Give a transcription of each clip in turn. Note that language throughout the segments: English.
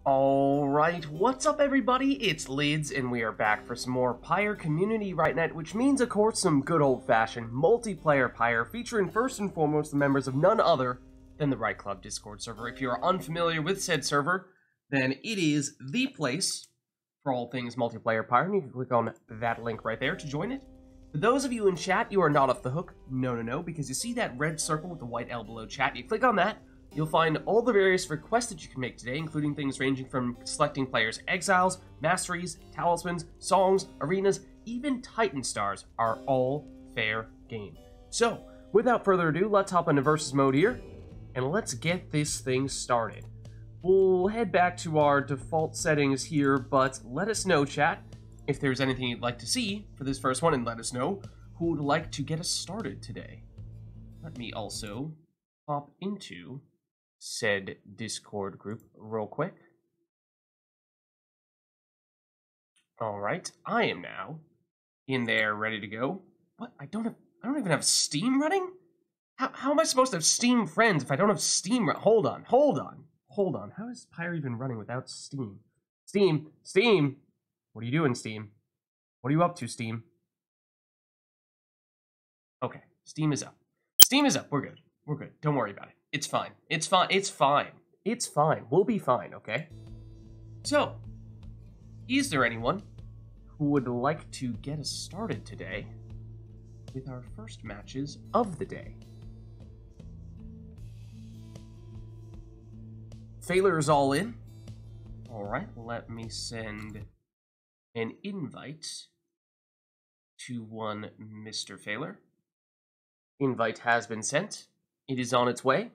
Alright, what's up everybody? It's Lids, and we are back for some more Pyre Community Right Night, which means, of course, some good old-fashioned multiplayer Pyre, featuring first and foremost the members of none other than the Right Club Discord server. If you are unfamiliar with said server, then it is the place for all things multiplayer Pyre, and you can click on that link right there to join it. For those of you in chat, you are not off the hook. No, because you see that red circle with the white L below chat, you click on that, you'll find all the various requests that you can make today, including things ranging from selecting players' exiles, masteries, talismans, songs, arenas, even Titan stars are all fair game. So, without further ado, let's hop into versus mode here, and let's get this thing started. We'll head back to our default settings here, but let us know, chat, if there's anything you'd like to see for this first one, and let us know who would like to get us started today. Let me also hop into said Discord group real quick. Alright, I am now in there ready to go. What? I don't even have Steam running? How am I supposed to have Steam friends if I don't have Steam Hold on. How is Pyre even running without Steam? Steam! What are you doing, Steam? What are you up to, Steam? Okay, Steam is up. We're good. Don't worry about it. It's fine. We'll be fine, okay? So, is there anyone who would like to get us started today with our first matches of the day? Failer is all in. Alright, let me send an invite to one Mr. Failer. Invite has been sent. It is on its way.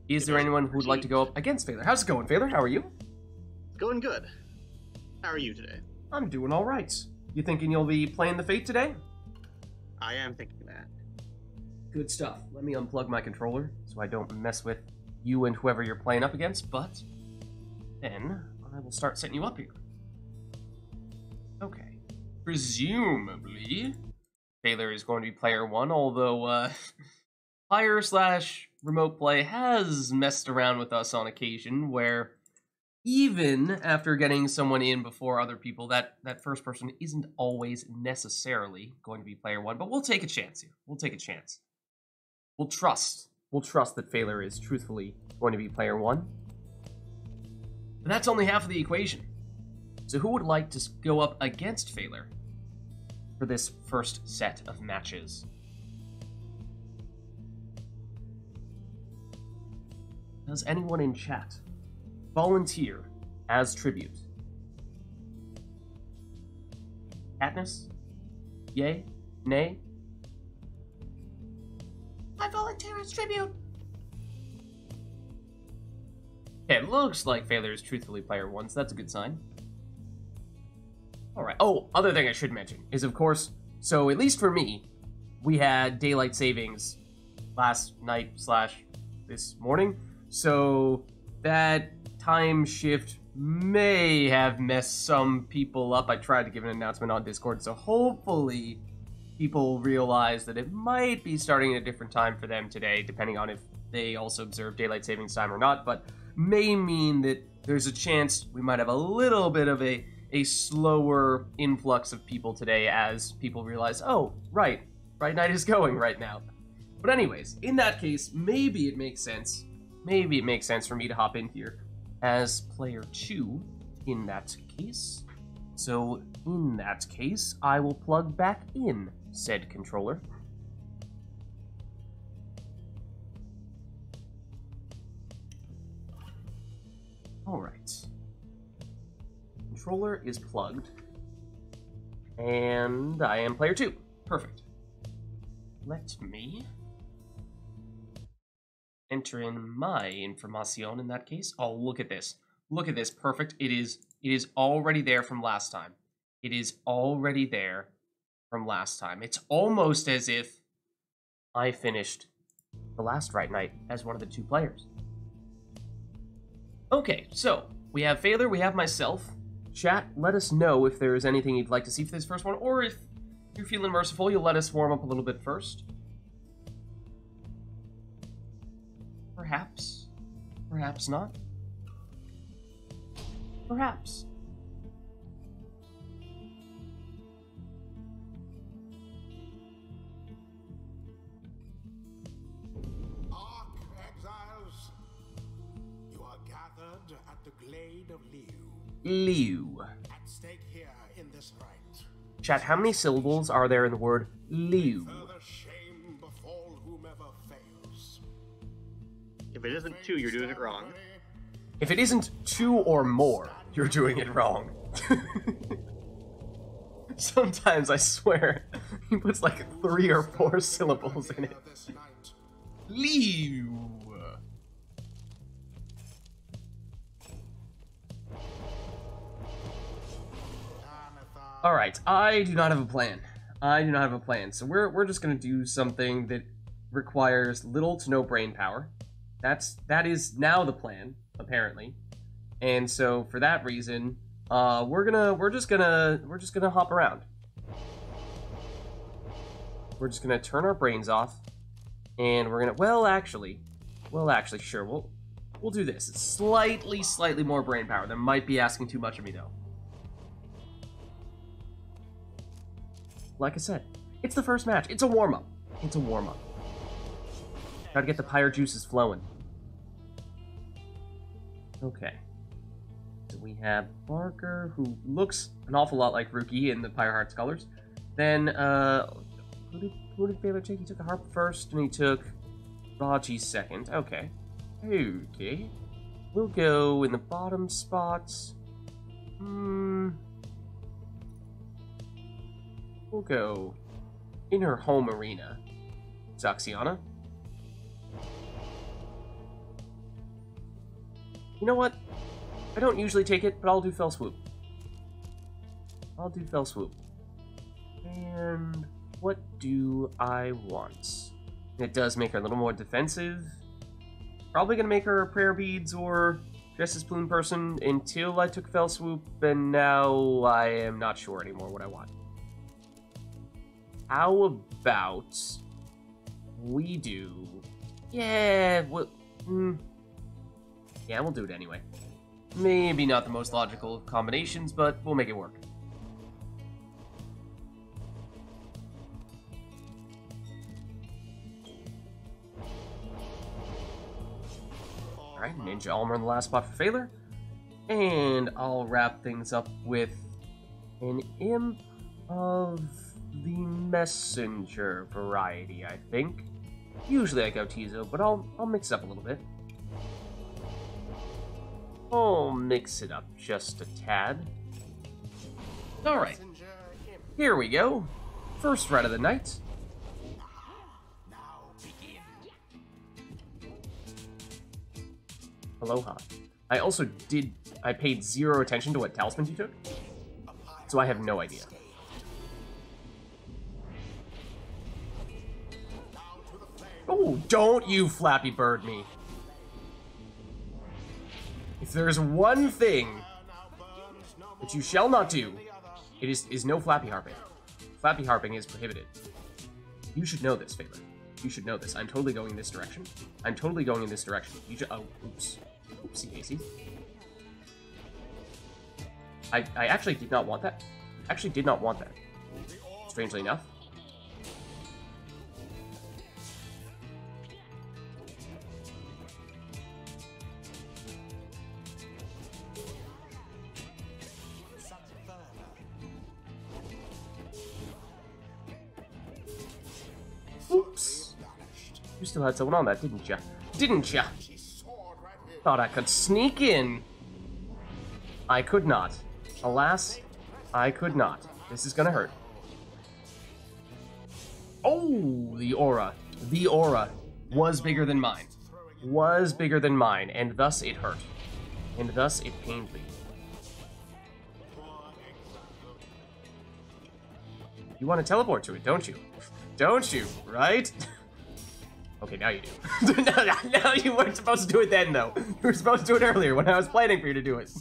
Is there anyone who would like to go up against Failer? How's it going, Failer? How are you? Going good. How are you today? I'm doing all right. You thinking you'll be playing the Fate today? I am thinking that. Good stuff. Let me unplug my controller so I don't mess with you and whoever you're playing up against, but then I will start setting you up here. Okay. Presumably, Failer is going to be player one, although Pyre/remote play has messed around with us on occasion, where even after getting someone in before other people, that first person isn't always necessarily going to be player one, but we'll take a chance here. We'll trust that Failer is truthfully going to be player one. But that's only half of the equation. So who would like to go up against Failer for this first set of matches? Does anyone in chat volunteer as tribute? Katniss? Yay? Nay? I volunteer as tribute! Okay, it looks like Failer is truthfully player one, so that's a good sign. Alright. Oh, other thing I should mention is, of course, so at least for me, we had daylight savings last night / this morning, so that time shift may have messed some people up. I tried to give an announcement on Discord, so hopefully people realize that it might be starting at a different time for them today, depending on if they also observe daylight savings time or not, but may mean that there's a chance we might have a little bit of a slower influx of people today as people realize, oh, right night is going right now. But anyways, in that case, maybe it makes sense for me to hop in here as player two in that case. So in that case, I will plug back in said controller. Alright. Controller is plugged. And I am player two. Perfect. Let me enter in my information in that case. Oh, look at this. Look at this. Perfect. It is already there from last time. It's almost as if I finished the last Right Night as one of the two players. Okay, so we have Failer, we have myself. Chat, let us know if there is anything you'd like to see for this first one, or if you're feeling merciful, you'll let us warm up a little bit first. Perhaps. Perhaps not. Perhaps. Ark exiles, you are gathered at the glade of Liu. Liu. At stake here in this rite. Chat, how many syllables are there in the word Liu? Further shame befall whomever fails. If it isn't 2, you're doing it wrong. If it isn't 2 or more, you're doing it wrong. Sometimes, I swear, he puts like 3 or 4 syllables in it. This night, Liu. Alright, I do not have a plan. I do not have a plan. So we're just gonna do something that requires little to no brain power. That is now the plan, apparently. And so for that reason, we're just gonna hop around. We're just gonna turn our brains off, and we're gonna well actually sure we'll do this. It's slightly more brain power. That might be asking too much of me though. Like I said, it's the first match. It's a warm-up. It's a warm-up. Gotta get the pyre juices flowing. Okay. So we have Barker, who looks an awful lot like Rookie in the Pyre Hearts colors. Then, who did Baylor take? He took a harp first, and he took Raji second. Okay. Okay. We'll go in the bottom spots. We'll go in her home arena. Zaxiana. You know what? I don't usually take it, but I'll do Fell Swoop. I'll do Fell Swoop. And what do I want? It does make her a little more defensive. Probably gonna make her a Prayer Beads or Justice Plume person until I took Fell Swoop, and now I am not sure anymore what I want. How about we do... Yeah, we'll do it anyway. Maybe not the most logical of combinations, but we'll make it work. Alright, Ninja Almer in the last spot for Phaler. And I'll wrap things up with an Imp of the Messenger variety, I think. Usually I go Tizo, but I'll mix it up a little bit. I'll mix it up just a tad. Alright, here we go. First ride of the night. Aloha. I paid 0 attention to what talismans you took, so I have no idea. Oh, don't you Flappy Bird me. If there's one thing that you shall not do, it is no Flappy Harping. Flappy Harping is prohibited. You should know this, Phaler. You should know this. I'm totally going in this direction. I'm totally going in this direction. You should... Oh, oops. Oopsie daisy. I actually did not want that. Actually did not want that. Strangely enough. Oops. You still had someone on that, didn't ya? Didn't ya? Thought I could sneak in. I could not. Alas, I could not. This is gonna hurt. Oh, the aura. The aura was bigger than mine. Was bigger than mine, and thus it hurt. And thus it pained me. You want to teleport to it, don't you? Don't you, right? Okay, now you do. Now you weren't supposed to do it then, though. You were supposed to do it earlier when I was planning for you to do it.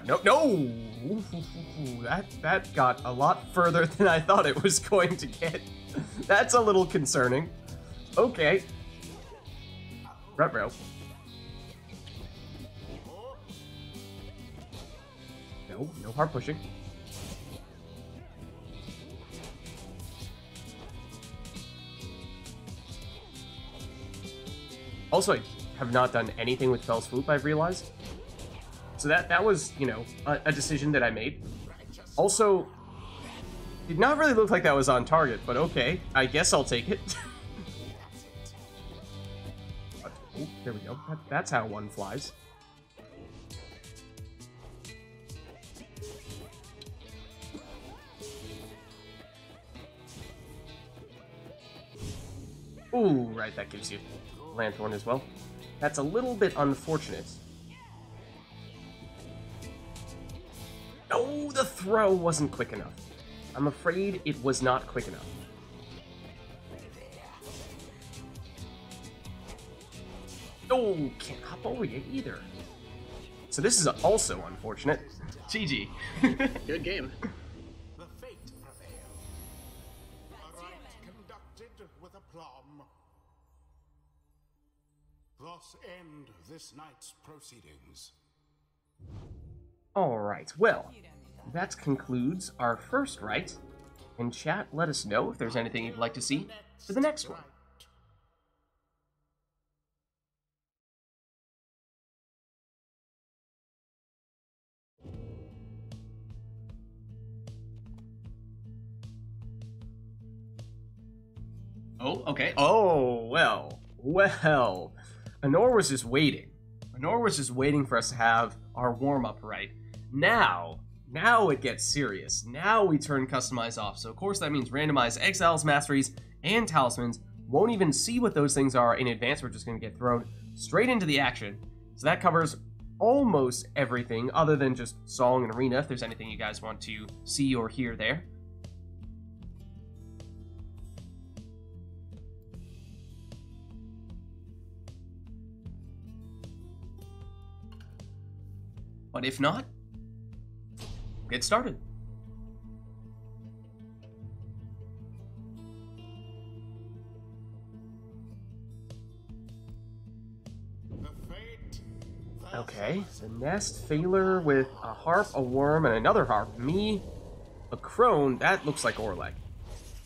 No, no! That got a lot further than I thought it was going to get. That's a little concerning. Okay. Ruh-roh. No hard pushing. Also, I have not done anything with Fell Swoop, I've realized. So that was, you know, a decision that I made. Also, did not really look like that was on target, but okay. I guess I'll take it. Oh, there we go. That's how one flies. Ooh, right, that gives you Lanthorn as well. That's a little bit unfortunate. Oh, the throw wasn't quick enough. I'm afraid it was not quick enough. Oh, can't hop over yet either. So this is also unfortunate. GG. Good game. The fate prevail. A rite conducted with aplomb. Thus end this night's proceedings. Alright, well, that concludes our first rite. In chat, let us know if there's anything you'd like to see for the next one. Oh, okay. Oh, well. Anor was just waiting. Anor was just waiting for us to have our warm-up right. Now it gets serious. Now we turn Customize off. So, of course, that means randomize Exiles, Masteries, and Talismans. Won't even see what those things are in advance. We're just going to get thrown straight into the action. So that covers almost everything other than just Song and Arena, if there's anything you guys want to see or hear there. But if not, get started. Okay, the Nest, Phaler with a Harp, a Worm, and another Harp. Me, a Crone, that looks like Orlek.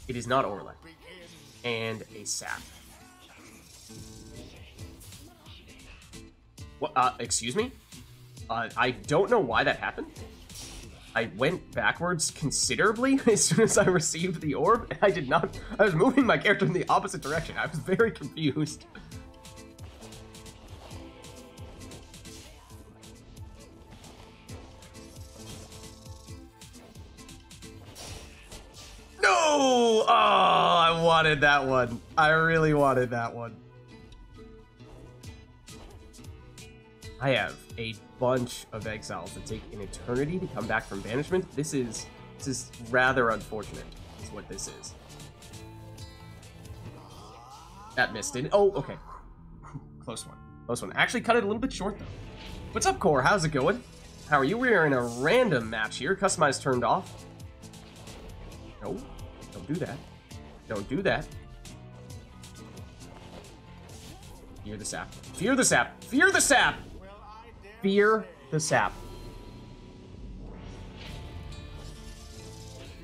It is not Orlek. And a Sap. What, excuse me? I don't know why that happened. I went backwards considerably as soon as I received the orb, and I did not. I was moving my character in the opposite direction. I was very confused. No! Oh, I wanted that one. I really wanted that one. I have a bunch of exiles that take an eternity to come back from banishment. This is rather unfortunate, is what this is. That missed it. Oh, okay. Close one. Close one. Actually cut it a little bit short, though. What's up, Core? How's it going? How are you? We are in a random match here. Customize turned off. No. Don't do that. Don't do that. Fear the sap. Fear the sap. Fear the sap! Fear the sap.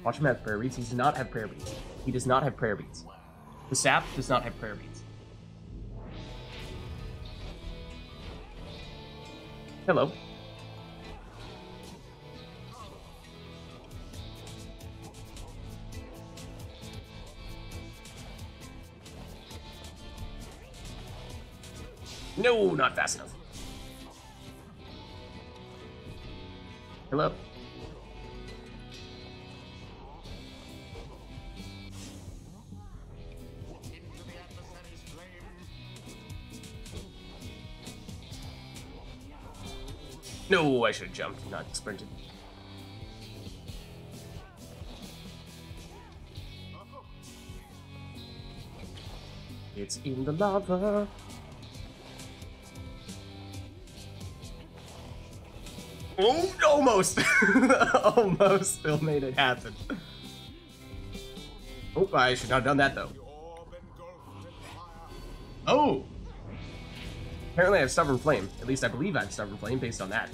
Watch him have prayer beads. He does not have prayer beads. He does not have prayer beads. The sap does not have prayer beads. Hello. No, not fast enough. Hello. No, I should have jumped, not sprinted. It's in the lava. Oh, almost! Almost still made it happen. Oh, I should not have done that, though. Oh! Apparently I have Stubborn Flame. At least I believe I have Stubborn Flame based on that.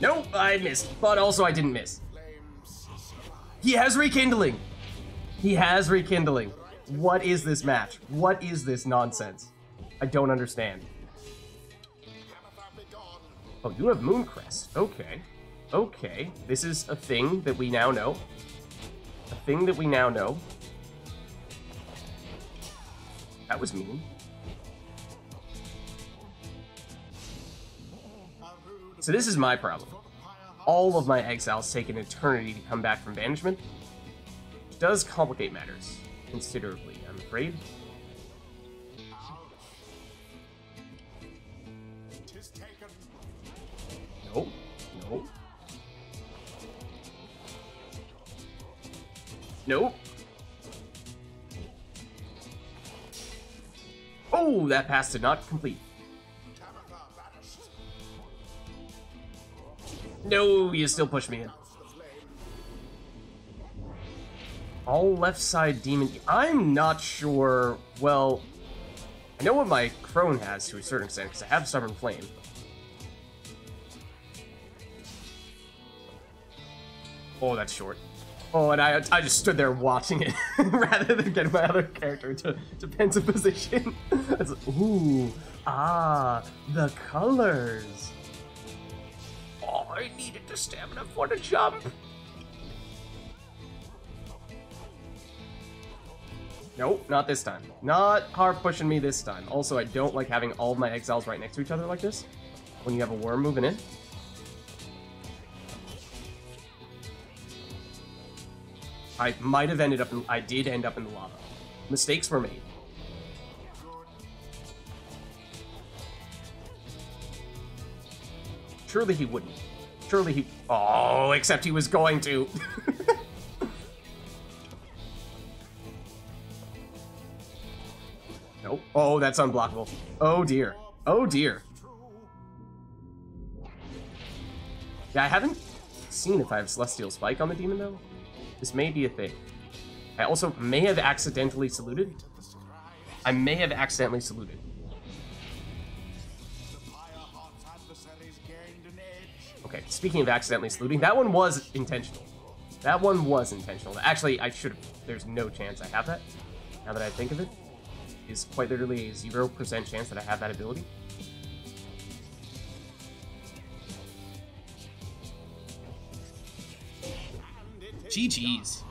Nope, I missed. But also I didn't miss. He has Rekindling! He has Rekindling. What is this match? What is this nonsense? I don't understand. Oh, you have Mooncrest. Okay. Okay. This is a thing that we now know. A thing that we now know. That was mean. So this is my problem. All of my exiles take an eternity to come back from banishment. Which does complicate matters considerably, I'm afraid. No, no. No. Oh, that pass did not complete. No, you still push me in. All left side demon. I'm not sure. Well, I know what my Crone has to a certain extent because I have Stubborn Flame. Oh, that's short. Oh, and I just stood there watching it rather than getting my other character to pensive position. It's like, ooh, the colors. Oh, I needed the stamina for the jump. Nope, not this time. Not hard pushing me this time. Also, I don't like having all of my exiles right next to each other like this when you have a worm moving in. I might have ended up in, I did end up in the lava. Mistakes were made. Surely he wouldn't. Surely he, oh, except he was going to. Nope. Oh, that's unblockable. Oh dear. Oh dear. Yeah, I haven't seen if I have Celestial Spike on the demon though. This may be a thing. I also may have accidentally saluted. I may have accidentally saluted. Okay, speaking of accidentally saluting, that one was intentional. That one was intentional. Actually, I should have. There's no chance I have that. Now that I think of it, it's quite literally a 0% chance that I have that ability. GG's.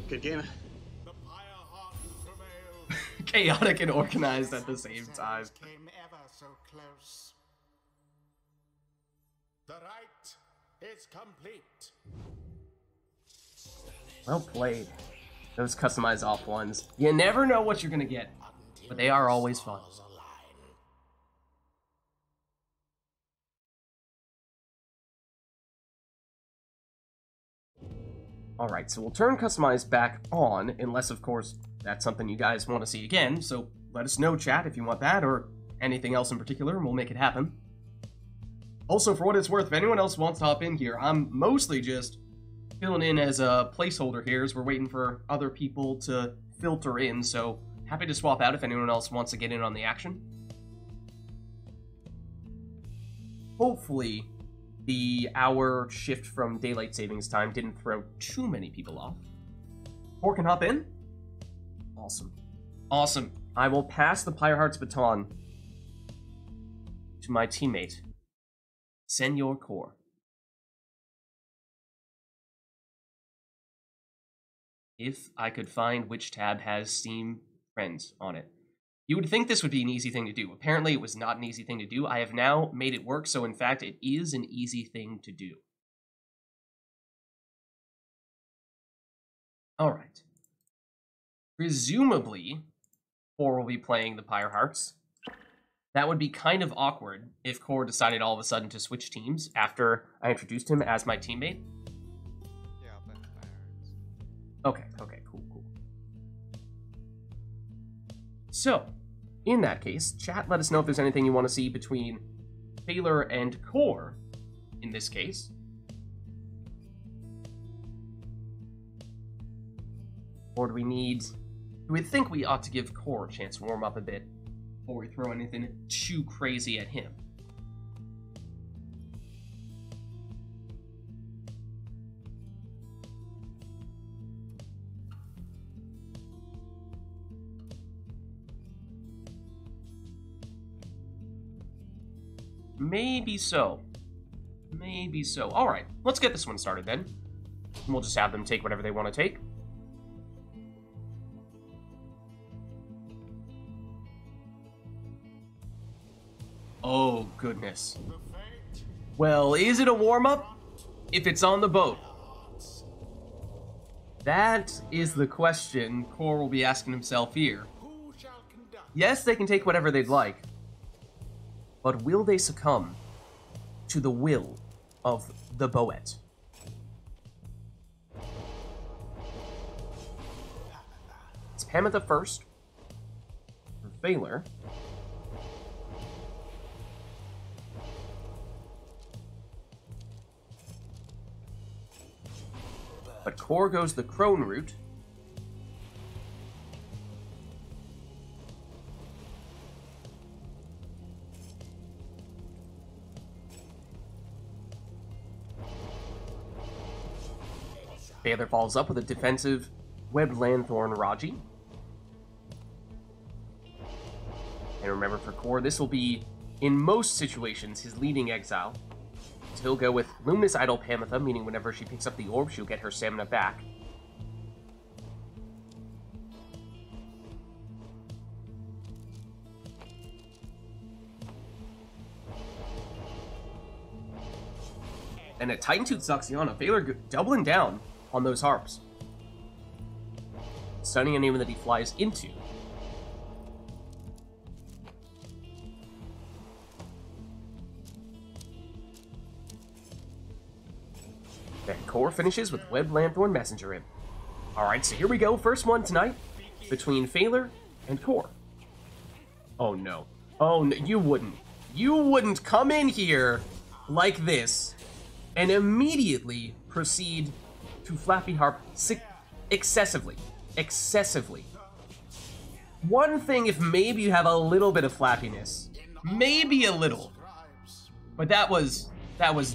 Good game. Chaotic and organized at the same time. Came ever so close. The rite is complete. Well played. Those customized off ones. You never know what you're gonna get, but they are always fun. Alright, so we'll turn customized back on, unless of course that's something you guys want to see again, so let us know, chat, if you want that, or anything else in particular, and we'll make it happen. Also, for what it's worth, if anyone else wants to hop in here, I'm mostly just filling in as a placeholder here, as we're waiting for other people to filter in, so happy to swap out if anyone else wants to get in on the action. Hopefully, the hour shift from daylight savings time didn't throw too many people off. Or can hop in? Awesome. Awesome. I will pass the Pyreheart's baton to my teammate, Senor Core. If I could find which tab has Steam Friends on it. You would think this would be an easy thing to do. Apparently it was not an easy thing to do. I have now made it work, so in fact it is an easy thing to do. Alright. Presumably, Core will be playing the Pyrehearts. That would be kind of awkward if Core decided all of a sudden to switch teams after I introduced him as my teammate. Yeah, I'll play the Pyrehearts. Okay, cool. So, in that case, chat, let us know if there's anything you want to see between Taylor and Core in this case. Or do we think we ought to give Core a chance to warm up a bit before we throw anything too crazy at him? Maybe so. Maybe so. Alright, let's get this one started then. We'll just have them take whatever they want to take. Oh, goodness. Well, is it a warm-up? If it's on the boat. That is the question Core will be asking himself here. Yes, they can take whatever they'd like. But will they succumb to the will of the Boet? It's Pamitha first. For Phalar. But Core goes the Crone route. Phalar follows up with a defensive Webbed Lanthorn Raji. And remember, for Core, this will be, in most situations, his leading exile. So he'll go with Luminous Idol Pamitha, meaning whenever she picks up the orb, she'll get her stamina back. And at Titan Tooth Zaxiana, Phalar doubling down on those harps. Stunning anyone that he flies into. Then Core finishes with Webbed Lanthorn Messenger Imp. Alright, so here we go. First one tonight between Phalar and Core. Oh no. Oh no, you wouldn't. You wouldn't come in here like this and immediately proceed to Flappy Harp excessively. Excessively. One thing if maybe you have a little bit of flappiness. Maybe a little. But that was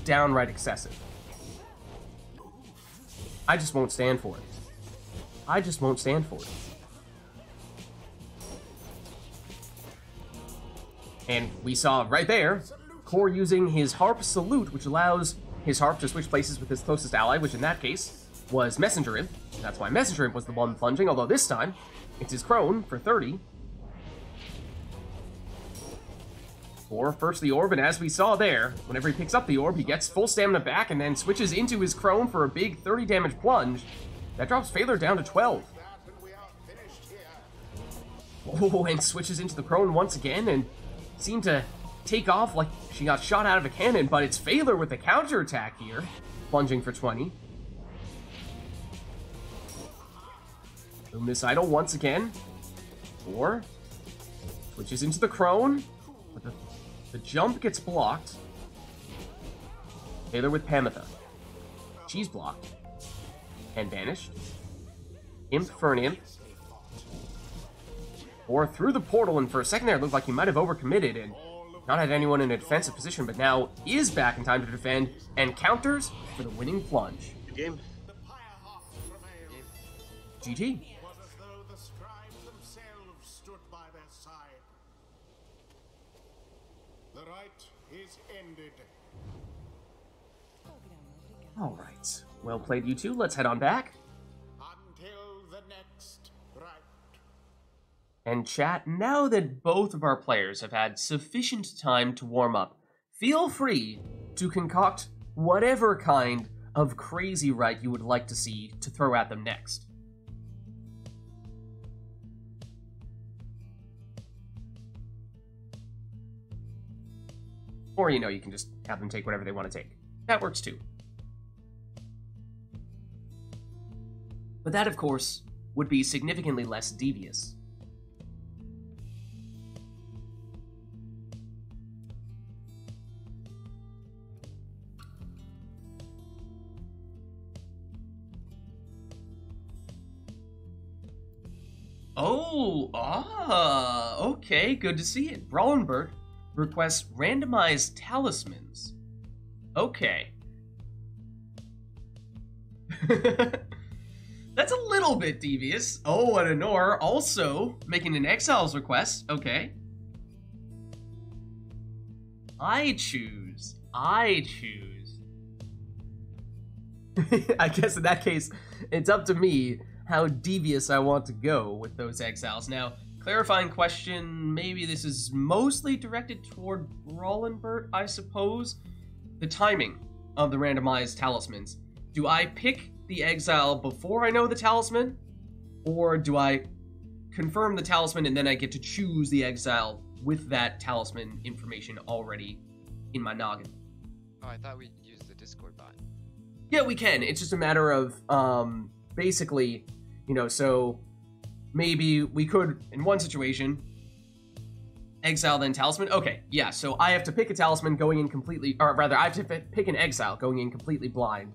downright excessive. I just won't stand for it. I just won't stand for it. And we saw right there, Core using his Harp Salute, which allows his Harp to switch places with his closest ally, which in that case was Messenger Imp. That's why Messenger Imp was the one plunging, although this time, it's his Crone for 30. Core first the orb, and as we saw there, whenever he picks up the orb, he gets full stamina back and then switches into his Crone for a big 30 damage plunge. That drops Phalar down to 12. Oh, and switches into the Crone once again and seemed to take off like she got shot out of a cannon, but it's Phalar with the counterattack here, plunging for 20. Luminous Idol once again. Core switches into the Crone, but the jump gets blocked. Phalar with Pamitha. She's blocked. And banished. Imp for an Imp. Or through the portal, and for a second there it looked like he might have overcommitted and not had anyone in a defensive position, but now is back in time to defend and counters for the winning plunge. Good game. GG. Was as though the scribes themselves stood by their side. The rite is ended. Alright. Well played, you two. Let's head on back. Until the next rite. And chat, now that both of our players have had sufficient time to warm up, feel free to concoct whatever kind of crazy rite you would like to see to throw at them next. Or, you know, you can just have them take whatever they want to take. That works too. But that, of course, would be significantly less devious. Okay, good to see it. Brawlenbert requests randomized talismans. Okay. That's a little bit devious. Oh, and Anor also making an exiles request. Okay. I choose. I guess in that case, it's up to me how devious I want to go with those exiles. Now, clarifying question, maybe this is mostly directed toward Brawlenbert, I suppose. The timing of the randomized talismans. Do I pick the exile before I know the talisman? Or do I confirm the talisman and then I get to choose the exile with that talisman information already in my noggin? Oh, I thought we used the Discord bot. Yeah, we can. It's just a matter of, basically, you know, so maybe we could, in one situation, exile then talisman. Okay, yeah, so I have to pick a talisman going in completely, or rather, I have to pick an exile going in completely blind.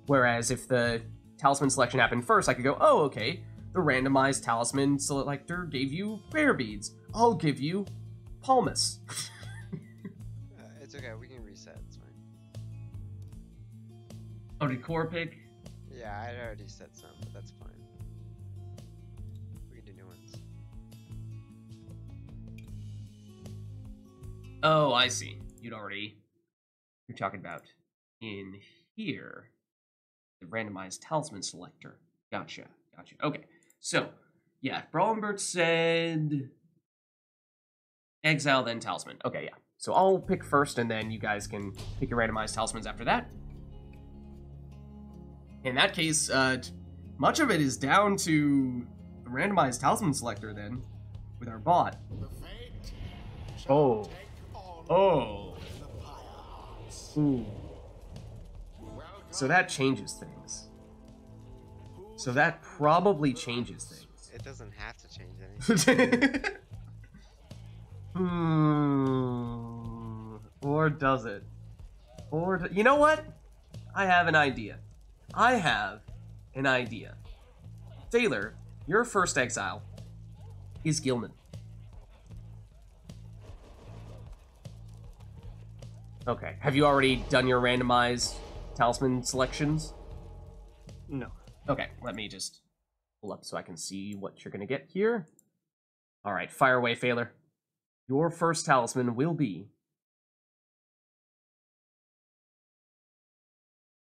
Whereas if the talisman selection happened first, I could go, oh, okay, the randomized talisman selector gave you prayer beads. I'll give you Palmas. It's okay, we can reset, it's fine. Oh, did Core pick? Yeah, I already set some, but that's fine. We can do new ones. Oh, I see. You're talking about in here. The randomized talisman selector. Gotcha. Okay, so, yeah, Brawlenbert said exile, then talisman. Okay, yeah. So I'll pick first, and then you guys can pick your randomized talismans after that. In that case, much of it is down to the randomized talisman selector, then, with our bot. The fate Oh. shall take on Oh. the Pyrehearts. Ooh. Welcome So that changes things. So that probably changes things. It doesn't have to change anything. Or does it? You know what? I have an idea. Taylor, your first exile is Gilman. Okay. Have you already done your randomized talisman selections? No. Okay, let me just pull up so I can see what you're gonna get here. Alright, fire away, Failer. Your first talisman will be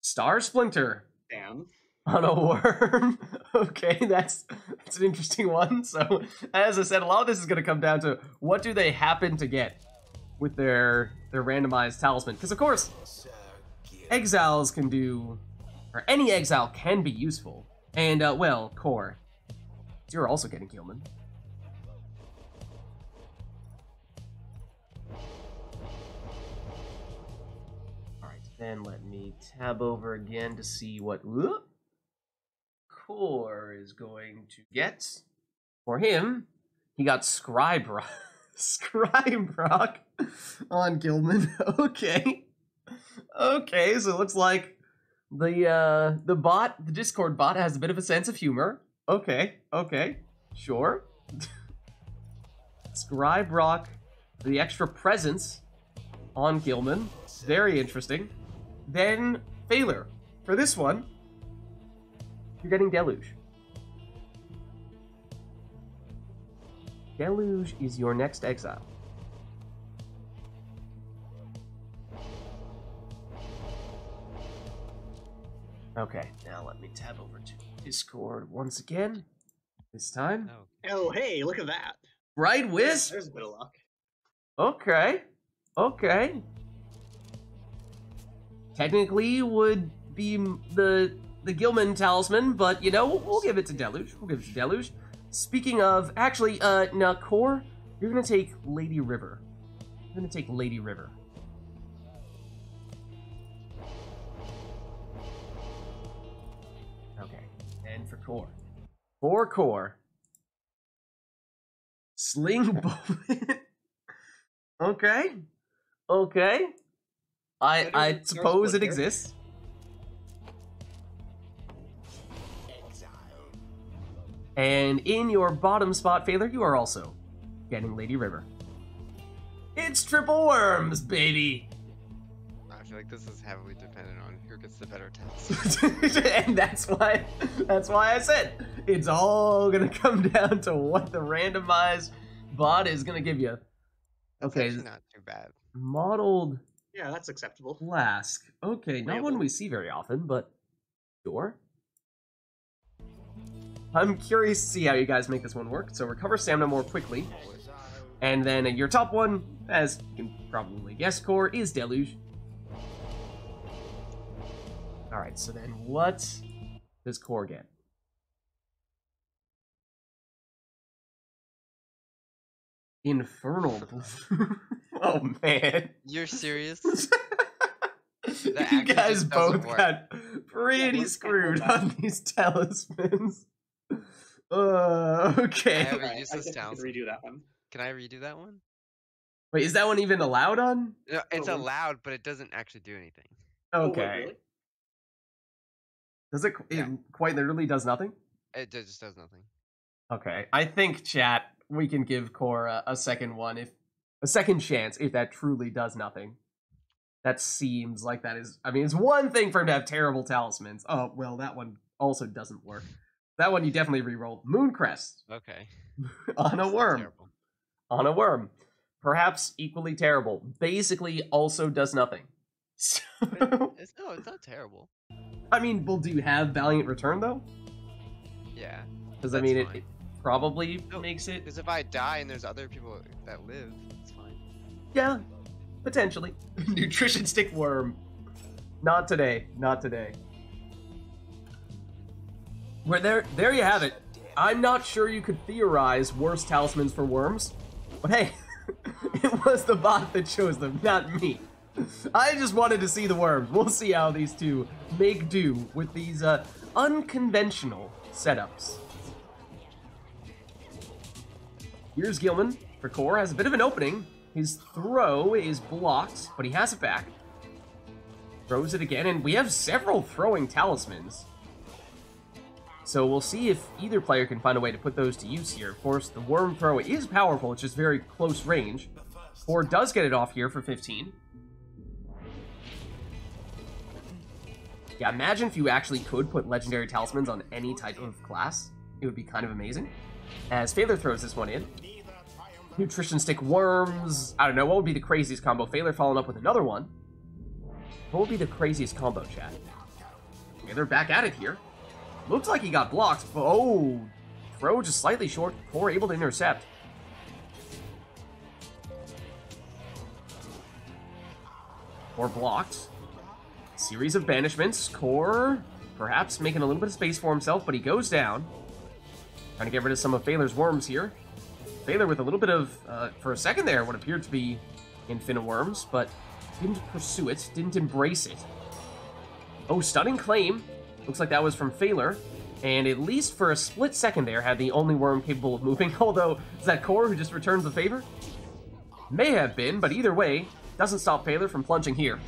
Star Splinter Damn. on a worm. Okay, that's an interesting one. So, as I said, a lot of this is gonna come down to what do they happen to get with their randomized talisman. Because of course, Sir Gil. exiles can do, or any exile can be useful. And, well, Core, you're also getting Gilman. Alright, then let me tab over again to see what Core is going to get. For him, he got Scribe Rock. Scribe Rock on Gilman. Okay. Okay, so it looks like the Discord bot has a bit of a sense of humor. Okay, sure. Scribe Rock, the extra presence on Gilman. Very interesting. Then Failer. For this one, you're getting Deluge. Deluge is your next exile. Okay, now let me tab over to Discord once again. This time. Oh, Oh, hey, look at that. Bright Wiz? There's a bit of luck. Okay. Technically would be the Gilman talisman, but you know, we'll give it to Deluge. Speaking of, actually, now Core, you're gonna take Lady River. Okay, and for Core. For Core. Sling Bullet. Okay. I suppose it exists. And in your bottom spot, Phaler, you are also getting Lady River. It's triple worms, baby! I feel like this is heavily dependent on who gets the better test. And that's why I said it's all gonna come down to what the randomized bot is gonna give you. Okay, It's not too bad. modeled Yeah, that's acceptable. flask. Okay, not one Playable. we see very often, but sure. I'm curious to see how you guys make this one work. So recover stamina more quickly. And then your top one, as you can probably guess, Core, is Deluge. Alright, so then what does Core get? Infernal. Oh, man. You're serious? You actually guys just both doesn't work. got pretty Yeah, screwed we're- on these talismans. Okay. I haven't Alright, used I this guess we talisman. could redo that one. Can I redo that one? Wait, is that one even allowed on? No, it's Oh, allowed, but it doesn't actually do anything. Oh, wait, Okay. really? Does it? Yeah. It quite literally does nothing. It just does nothing. Okay, I think chat we can give Core a second one, if a second chance, if that truly does nothing. That seems like that is. I mean, it's one thing for him to have terrible talismans. Oh well, that one also doesn't work. That one you definitely re-roll. Mooncrest Okay. on a It's worm. terrible. On a worm. Perhaps equally terrible. Basically, also does nothing. So, It's not terrible. I mean, well, do you have Valiant Return though? Yeah. Because I That's mean, it fine. probably No, makes it. Because if I die and there's other people that live, it's fine. Yeah, potentially. Nutrition stick worm. Not today. Not today. Where there you have it. I'm not sure you could theorize worse talismans for worms, but hey, it was the bot that chose them, not me. I just wanted to see the worms. We'll see how these two make do with these unconventional setups. Here's Gilman for Core. Has a bit of an opening. His throw is blocked, but he has it back. Throws it again, and we have several throwing talismans. So we'll see if either player can find a way to put those to use here. Of course, the worm throw is powerful, it's just very close range. Core does get it off here for 15. Yeah, imagine if you actually could put legendary talismans on any type of class. It would be kind of amazing. As Phaler throws this one in. Nutrition stick worms. I don't know, what would be the craziest combo? Phaler following up with another one. What would be the craziest combo, chat? Okay, they're back at it here. Looks like he got blocked, but oh, throw just slightly short. Core able to intercept. Core blocked. Series of banishments. Core perhaps making a little bit of space for himself, but he goes down. Trying to get rid of some of Phaler's worms here. Phaler with a little bit of, for a second there, what appeared to be Infiniworms, but didn't pursue it, didn't embrace it. Oh, stunning claim. Looks like that was from Phaler. And at least for a split second there, had the only worm capable of moving. Although, is that Core who just returns the favor? May have been, but either way, doesn't stop Phaler from plunging here.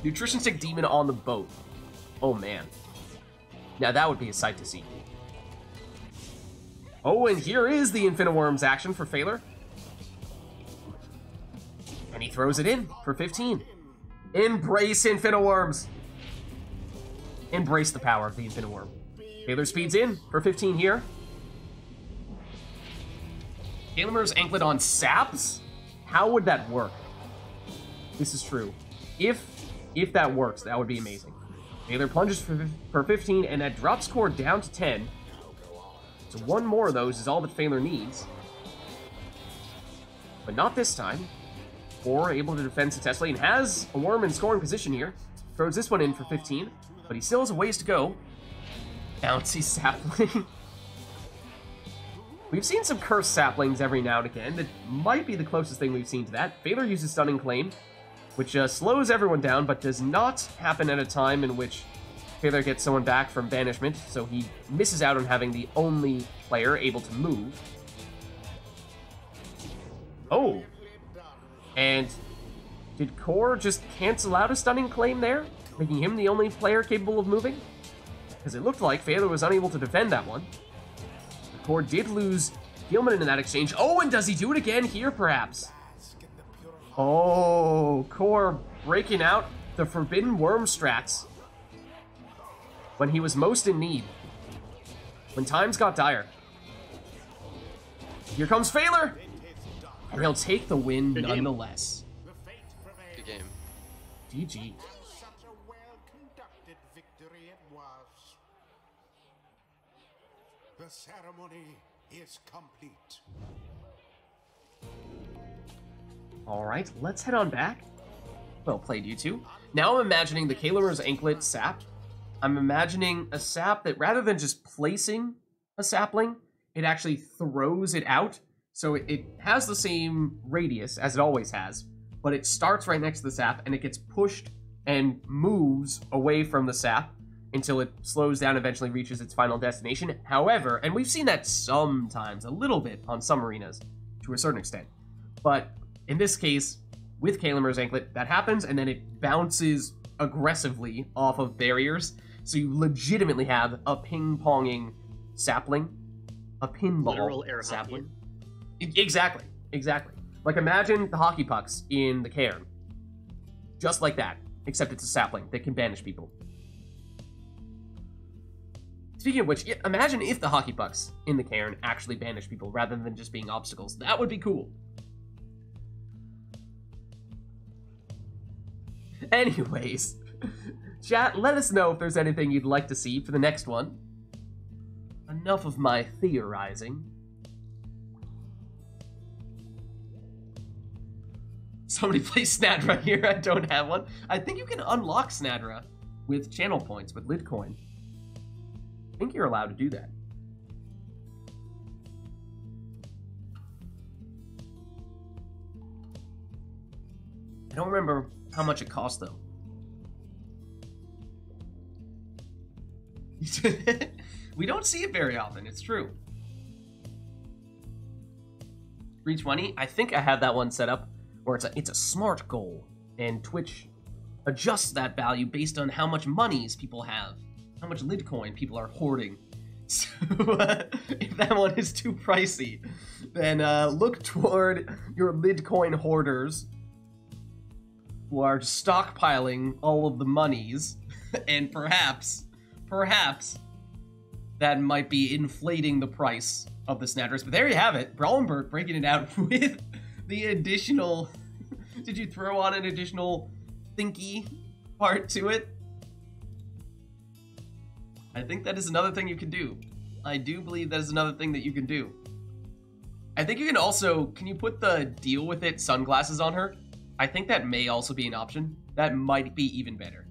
Nutrition Stick Demon on the boat. Oh, man. Now that would be a sight to see. Oh, and here is the Infiniworms action for Phaler. And he throws it in for 15. Embrace Infiniworms. Embrace the power of the Infiniworm. Phaler speeds in for 15 here. Galemer's Anklet on Saps? How would that work? This is true. If that works, that would be amazing. Phaler plunges for 15, and that drops Core down to 10. So one more of those is all that Phaler needs. But not this time. Core able to defend successfully and has a worm in scoring position here. Throws this one in for 15, but he still has a ways to go. Bouncy sapling. We've seen some cursed saplings every now and again. That might be the closest thing we've seen to that. Phaler uses Stunning Claim, which slows everyone down, but does not happen at a time in which Phaler gets someone back from banishment, so he misses out on having the only player able to move. Oh. And did Core just cancel out a Stunning Claim there, making him the only player capable of moving? Because it looked like Phaler was unable to defend that one. Kor did lose Gilman in that exchange. Oh, and does he do it again here, perhaps? Oh, Kor breaking out the Forbidden Worm strats when he was most in need. When times got dire. Here comes Phaler! And he'll take the win nonetheless. Good game. GG. Such a well-conducted victory it was. The ceremony is complete. Alright, let's head on back. Well played, you two. Now I'm imagining the Kalimur's Anklet sap. I'm imagining a sap that rather than just placing a sapling, it actually throws it out. So it has the same radius as it always has, but it starts right next to the sap and it gets pushed and moves away from the sap until it slows down and eventually reaches its final destination. However, and we've seen that sometimes, a little bit on some arenas, to a certain extent, but in this case, with Kalimur's Anklet, that happens and then it bounces aggressively off of barriers, so you legitimately have a ping-ponging sapling, a pinball Literal air sapling. hockey. Exactly, exactly. Like imagine the hockey pucks in the cairn. Just like that, except it's a sapling that can banish people. Speaking of which, imagine if the hockey pucks in the cairn actually banish people rather than just being obstacles. That would be cool. Anyways, chat, let us know if there's anything you'd like to see for the next one. Enough of my theorizing. Somebody play Snadra here. I don't have one. I think you can unlock Snadra with channel points, with Lidcoin. I think you're allowed to do that. I don't remember how much it costs, though. We don't see it very often, it's true. 320, I think I have that one set up where it's a smart goal, and Twitch adjusts that value based on how much monies people have, how much Lidcoin people are hoarding. So if that one is too pricey, then look toward your Lidcoin hoarders who are stockpiling all of the monies, and perhaps that might be inflating the price of the Snadras. But there you have it, Brawlenberg breaking it out with the additional... Did you throw on an additional thinky part to it? I think that is another thing you can do. I do believe that is another thing that you can do. I think you can also... Can you put the deal with it sunglasses on her? I think that may also be an option. That might be even better.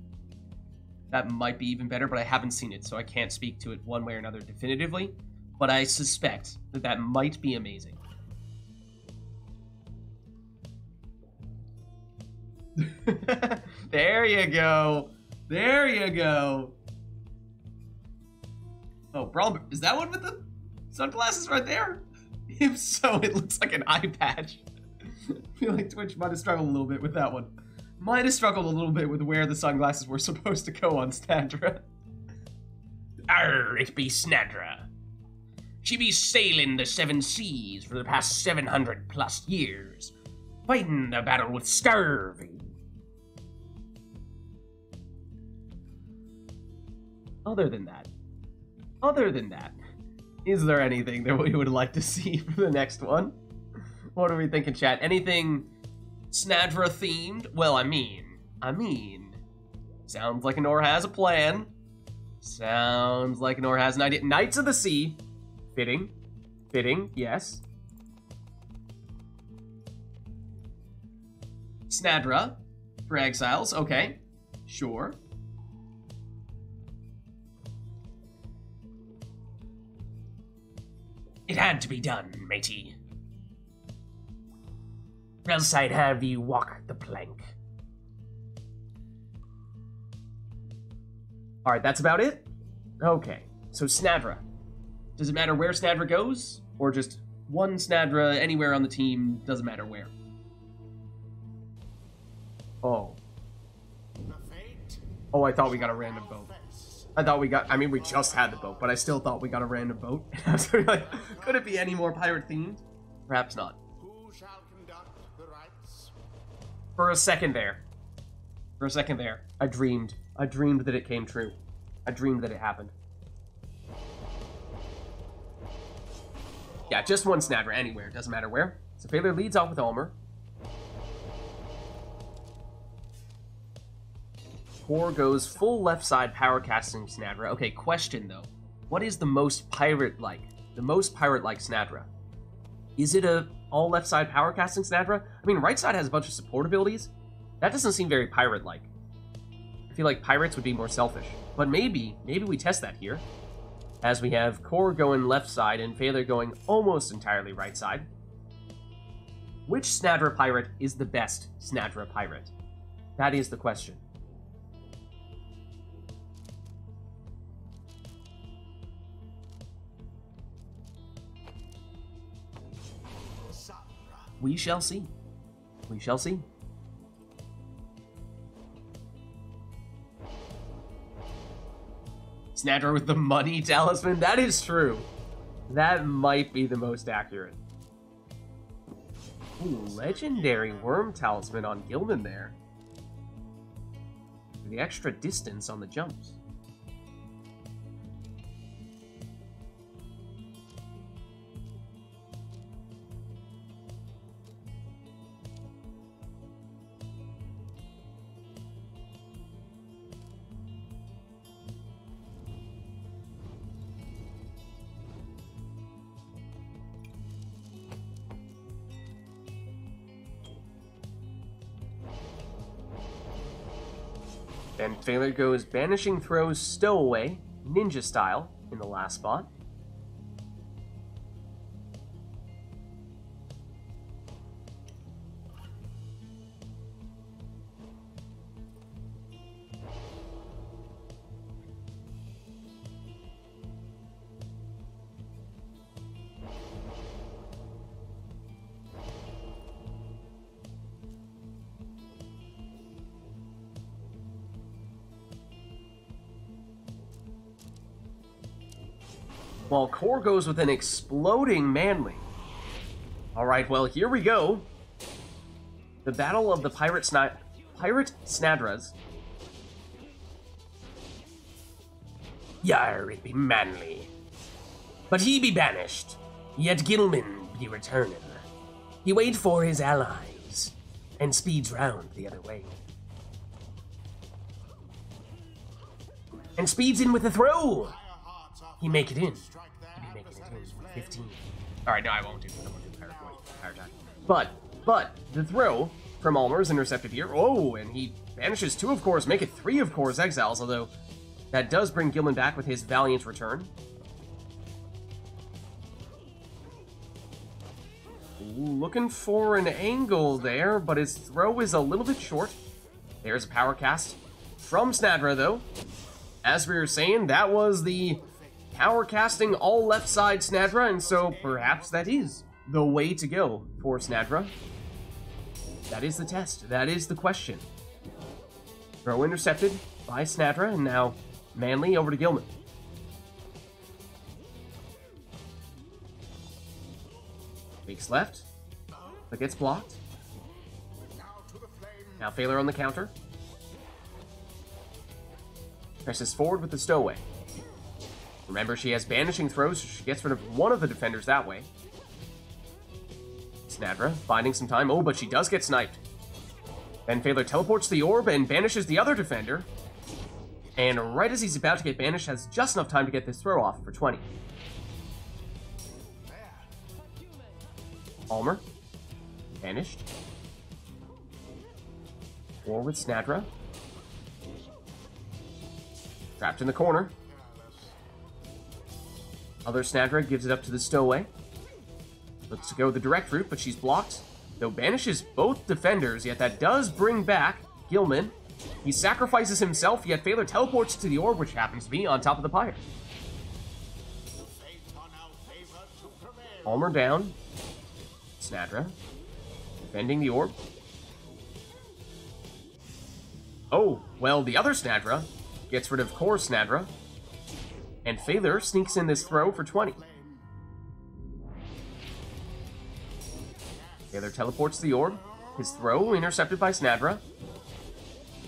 That might be even better, but I haven't seen it, so I can't speak to it one way or another definitively. But I suspect that that might be amazing. There you go. There you go. Oh, Brawl, is that one with the sunglasses right there? If so, it looks like an eye patch. I feel like Twitch might have struggled a little bit with that one. Might have struggled a little bit with where the sunglasses were supposed to go on Snadra. Arr, it be Snadra. She be sailing the 7 seas for the past 700 plus years, fighting the battle with scurvy. Other than that, is there anything that we would like to see for the next one? What are we thinking, chat? Anything Snadra themed? Well, I mean, sounds like Anor has a plan. Sounds like Anor has an idea. Knights of the Sea. Fitting, yes. Snadra for exiles, okay, sure. It had to be done, matey. Or else I'd have you walk the plank. Alright, that's about it? Okay, so Snadra. Does it matter where Snadra goes? Or just one Snadra anywhere on the team, doesn't matter where? Oh. Oh, I thought we got a random vote. I thought we got, I mean, we just had the boat, but I still thought we got a random boat. I was like, could it be any more pirate themed? Perhaps not. Who shall conduct the rites? For a second there, I dreamed that it came true. I dreamed that it happened. Yeah, just one Snadra anywhere, doesn't matter where. So Phaelor leads off with Ulmer. Kor goes full left side power casting Snadra. Okay, question though. What is the most pirate-like? The most pirate-like Snadra? Is it a all left side power casting Snadra? I mean, right side has a bunch of support abilities. That doesn't seem very pirate-like. I feel like pirates would be more selfish. But maybe we test that here. As we have Kor going left side and Phaelor going almost entirely right side. Which Snadra pirate is the best Snadra pirate? That is the question. We shall see. We shall see. Snadra with the money talisman? That is true. That might be the most accurate. Ooh, legendary worm talisman on Gilman there. The extra distance on the jumps. And Phaelor goes Banishing Throws Stowaway, ninja style, in the last spot. While Kor goes with an exploding Manly. Alright, well, here we go. The battle of the Pirate Snadras. Yar, it be Manly. But he be banished, yet Gilman be returning. He wait for his allies, and speeds round the other way. And speeds in with a throw! He make it in. He make it in. 15. Alright, no, I won't do Pirate Attack. But, the throw from Ulmer is intercepted here. Oh, and he banishes 2 of Kor's, make it 3 of Kor's exiles, although that does bring Gilman back with his valiant return. Ooh, looking for an angle there, but his throw is a little bit short. There's a power cast from Snadra, though. As we were saying, that was the power casting all left side Snadra, and so perhaps that is the way to go for Snadra. That is the test. That is the question. Throw intercepted by Snadra, and now Manly over to Gilman. Fakes left, but gets blocked. Now Phaelor on the counter. Presses forward with the stowaway. Remember, she has banishing throws, so she gets rid of one of the defenders that way. Snadra finding some time. Oh, but she does get sniped. Then Phaelor teleports the orb and banishes the other defender. And right as he's about to get banished, has just enough time to get this throw off for 20. Ulmer. Banished. Forward Snadra. Trapped in the corner. Other Snadra gives it up to the stowaway. Looks to go the direct route, but she's blocked. Though banishes both defenders, yet that does bring back Gilman. He sacrifices himself, yet Phaelor teleports to the orb, which happens to be on top of the pyre. Ulmer down. Snadra. Defending the orb. Oh, well, the other Snadra gets rid of Kor's Snadra. And Phaler sneaks in this throw for 20. Phaler teleports the orb. His throw intercepted by Snadra.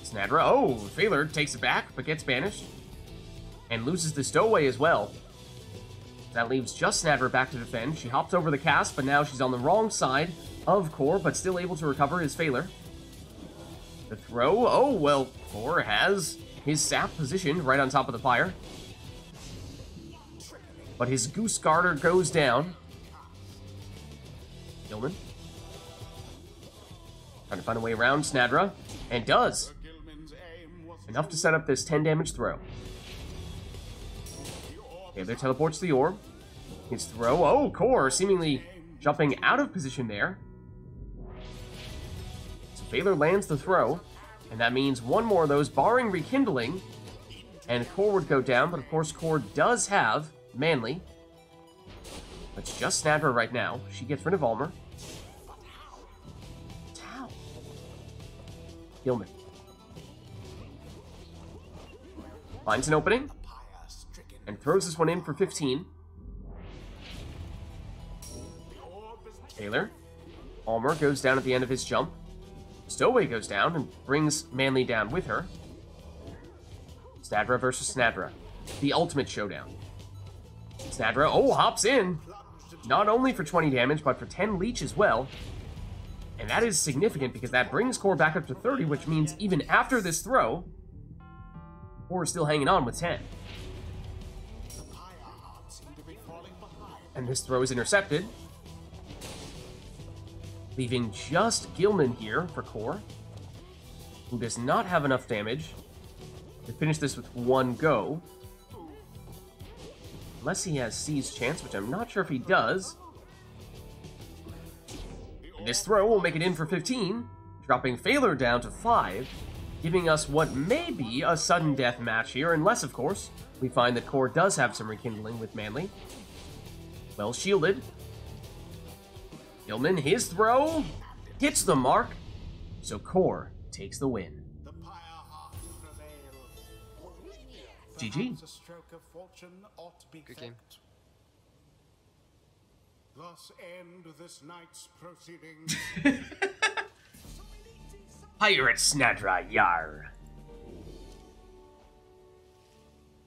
Snadra, oh, Phaler takes it back, but gets banished. And loses the stowaway as well. That leaves just Snadra back to defend. She hops over the cast, but now she's on the wrong side of Core, but still able to recover his Phaler. The throw, oh, well, Core has his sap positioned right on top of the pyre. But his Goose Garter goes down. Gilman. Trying to find a way around Snadra, and does. Enough to set up this 10 damage throw. Phaler teleports the orb. His throw, oh, Core seemingly jumping out of position there. So Phaler lands the throw, and that means one more of those, barring Rekindling, and Core would go down, but of course Core does have Manly. It's just Snadra right now. She gets rid of Ulmer. Tau. Gilman. Finds an opening. And throws this one in for 15. Phaler. Ulmer goes down at the end of his jump. Stowaway goes down and brings Manly down with her. Snadra versus Snadra. The ultimate showdown. Snadra, oh, hops in. Not only for 20 damage, but for 10 leech as well. And that is significant because that brings Core back up to 30, which means even after this throw, Core is still hanging on with 10. And this throw is intercepted, leaving just Gilman here for Core, who does not have enough damage to finish this with one go. Unless he has Seize Chance, which I'm not sure if he does. And this throw will make it in for 15, dropping Phaler down to 5, giving us what may be a sudden death match here, unless, of course, we find that Core does have some rekindling with Manly. Well shielded. Gilman, his throw hits the mark, so Core takes the win. GG. Good game. Thus end this night's proceedings. Pirate Snadra, yar.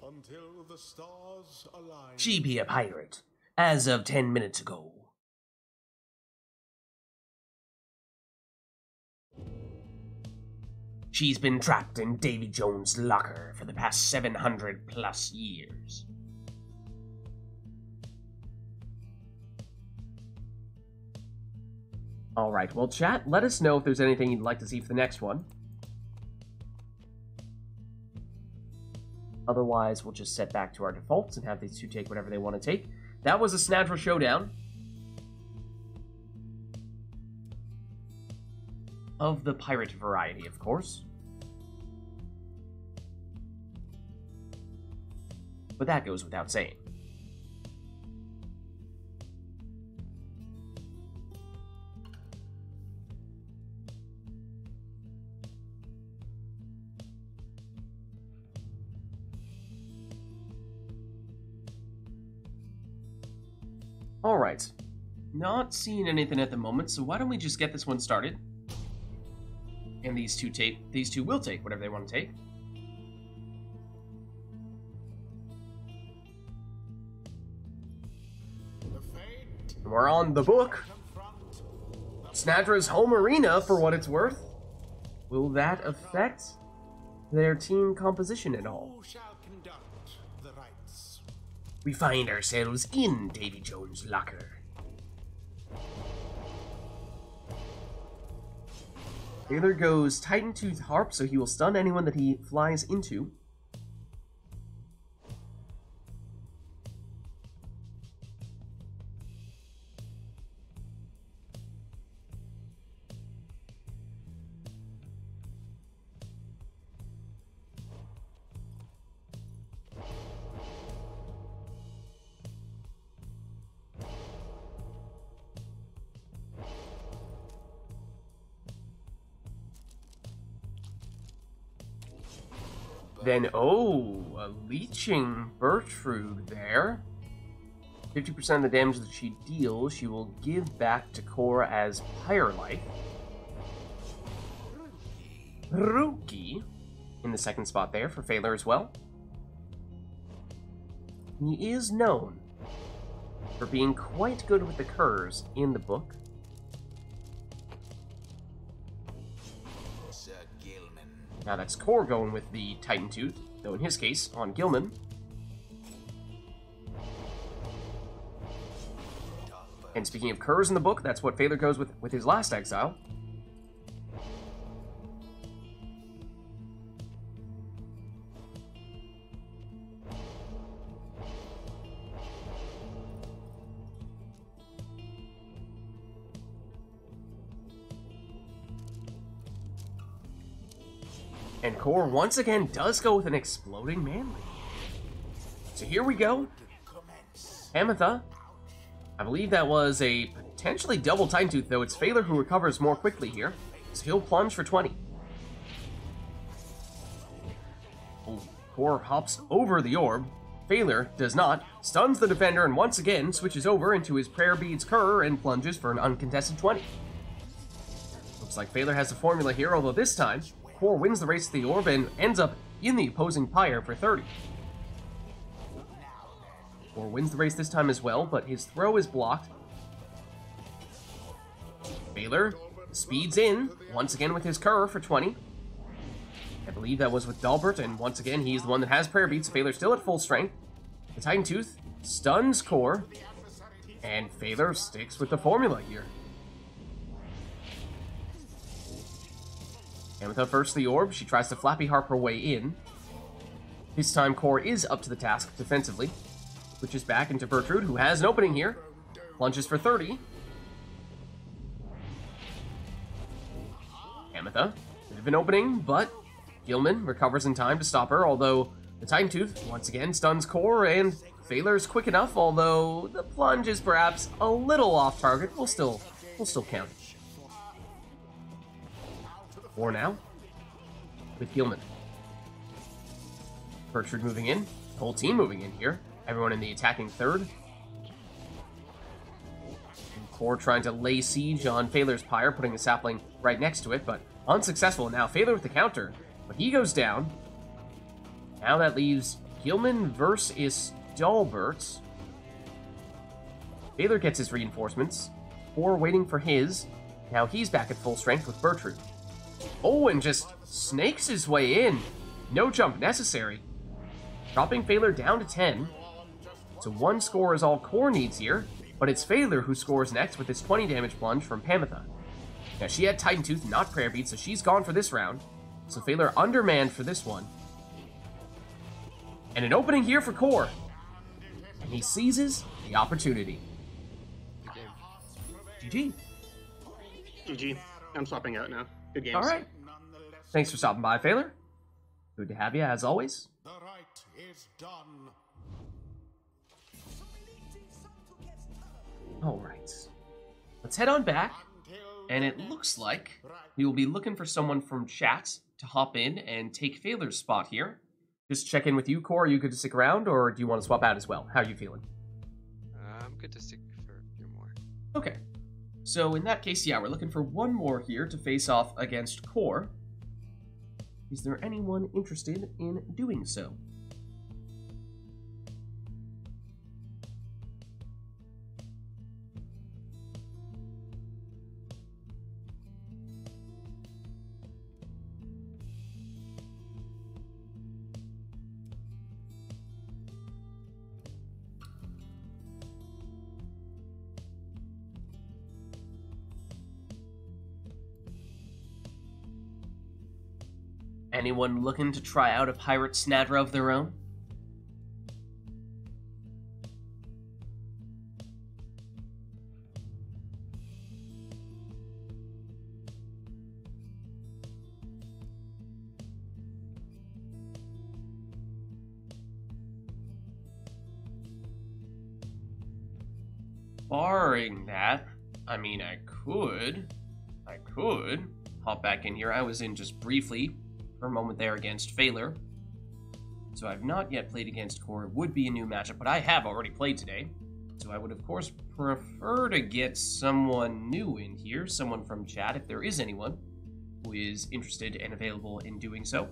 Until the stars align. She be a pirate, as of 10 minutes ago. She's been trapped in Davy Jones' locker for the past 700 plus years. Alright, well chat, let us know if there's anything you'd like to see for the next one. Otherwise, we'll just set back to our defaults and have these two take whatever they want to take. That was a Snadra showdown. Of the pirate variety, of course. But that goes without saying. Alright. Not seeing anything at the moment, so why don't we just get this one started? And these two will take whatever they want to take. And we're on the book. Snadra's home arena, for what it's worth. Will that affect their team composition at all? Who shall conduct the rites? We find ourselves in Davy Jones' locker. Phaler goes Titan Tooth Harp, so he will stun anyone that he flies into. Then, oh, a leeching Bertrude there. 50% of the damage that she deals, she will give back to Core as Pyre Life. Rookie in the second spot there for Phalar as well. He is known for being quite good with the curs in the book. Sir Gilman. Now that's Core going with the Titan Tooth, though in his case, on Gilman. And speaking of curs in the book, that's what Phalar goes with his last exile. And Core once again does go with an Exploding Manly. So here we go. Ametha. I believe that was a potentially double Titan Tooth, though it's Phalar who recovers more quickly here. So he'll plunge for 20. Oh, Core hops over the orb. Phalar does not, stuns the defender, and once again switches over into his Prayer Beads Cur and plunges for an uncontested 20. Looks like Phalar has the formula here, although this time, Core wins the race to the orb and ends up in the opposing Pyre for 30. Core wins the race this time as well, but his throw is blocked. Phalar speeds in, once again with his Cur for 20. I believe that was with Dalbert, and once again, he's the one that has Prayer Beats. Phalar still at full strength. The Titan Tooth stuns Core, and Phalar sticks with the formula here. And without first the orb, she tries to Flappy Harp her way in. This time, Core is up to the task defensively. Switches back into Bertrude, who has an opening here. Plunges for 30. Ametha, bit of an opening, but Gilman recovers in time to stop her, although the Titan Tooth once again stuns Core, and Phalar is quick enough, although the plunge is perhaps a little off target. We'll still count it. 4 now, with Gilman. Bertrude moving in, the whole team moving in here. Everyone in the attacking third. And Core trying to lay siege on Phalar's Pyre, putting the sapling right next to it, but unsuccessful. Now Phalar with the counter, but he goes down. Now that leaves Gilman versus Dalbert. Phalar gets his reinforcements. Core waiting for his. Now he's back at full strength with Bertrude. Oh, and just snakes his way in. No jump necessary. Dropping Phalar down to 10. So 1 score is all Core needs here, but it's Phalar who scores next with his 20 damage plunge from Pamitha. Now she had Titan Tooth, not Prayer Bead, so she's gone for this round. So Phalar undermanned for this one. And an opening here for Core. And he seizes the opportunity. GG. GG. I'm swapping out now. Good games. Alright. Thanks for stopping by, Phalar. Good to have you, as always. The right is done. Alright. Let's head on back. And it looks like we will be looking for someone from chat to hop in and take Phalar's spot here. Just check in with you, Core. Are you good to stick around, or do you want to swap out as well? How are you feeling? I'm good to stick for a few more. Okay. So in that case, yeah, we're looking for one more here to face off against Core. Is there anyone interested in doing so? Anyone looking to try out a pirate Snadra of their own? Barring that, I mean, I could hop back in here. I was in just briefly for a moment there against Phalar. So I've not yet played against Core. It would be a new matchup, but I have already played today. So I would, of course, prefer to get someone new in here, someone from chat, if there is anyone who is interested and available in doing so.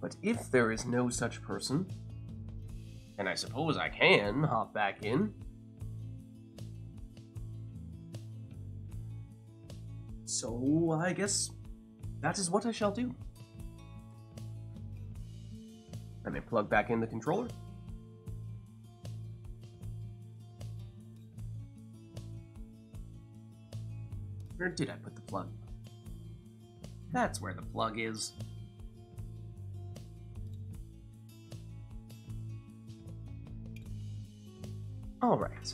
But if there is no such person, and I suppose I can hop back in. So I guess that is what I shall do. Let me plug back in the controller. Where did I put the plug? That's where the plug is. Alright.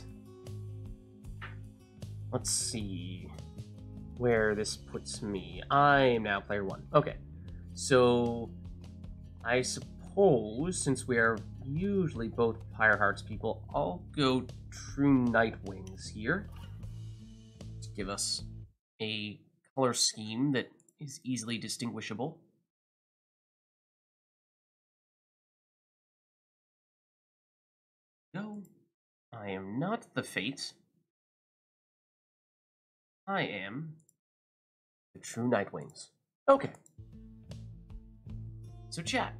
Let's see where this puts me. I am now player 1. Okay. So, I suppose, since we are usually both Pyre Hearts people, I'll go True Nightwings here to give us a color scheme that is easily distinguishable. No. I am not the Fate. I am the True Nightwings. Okay. So chat,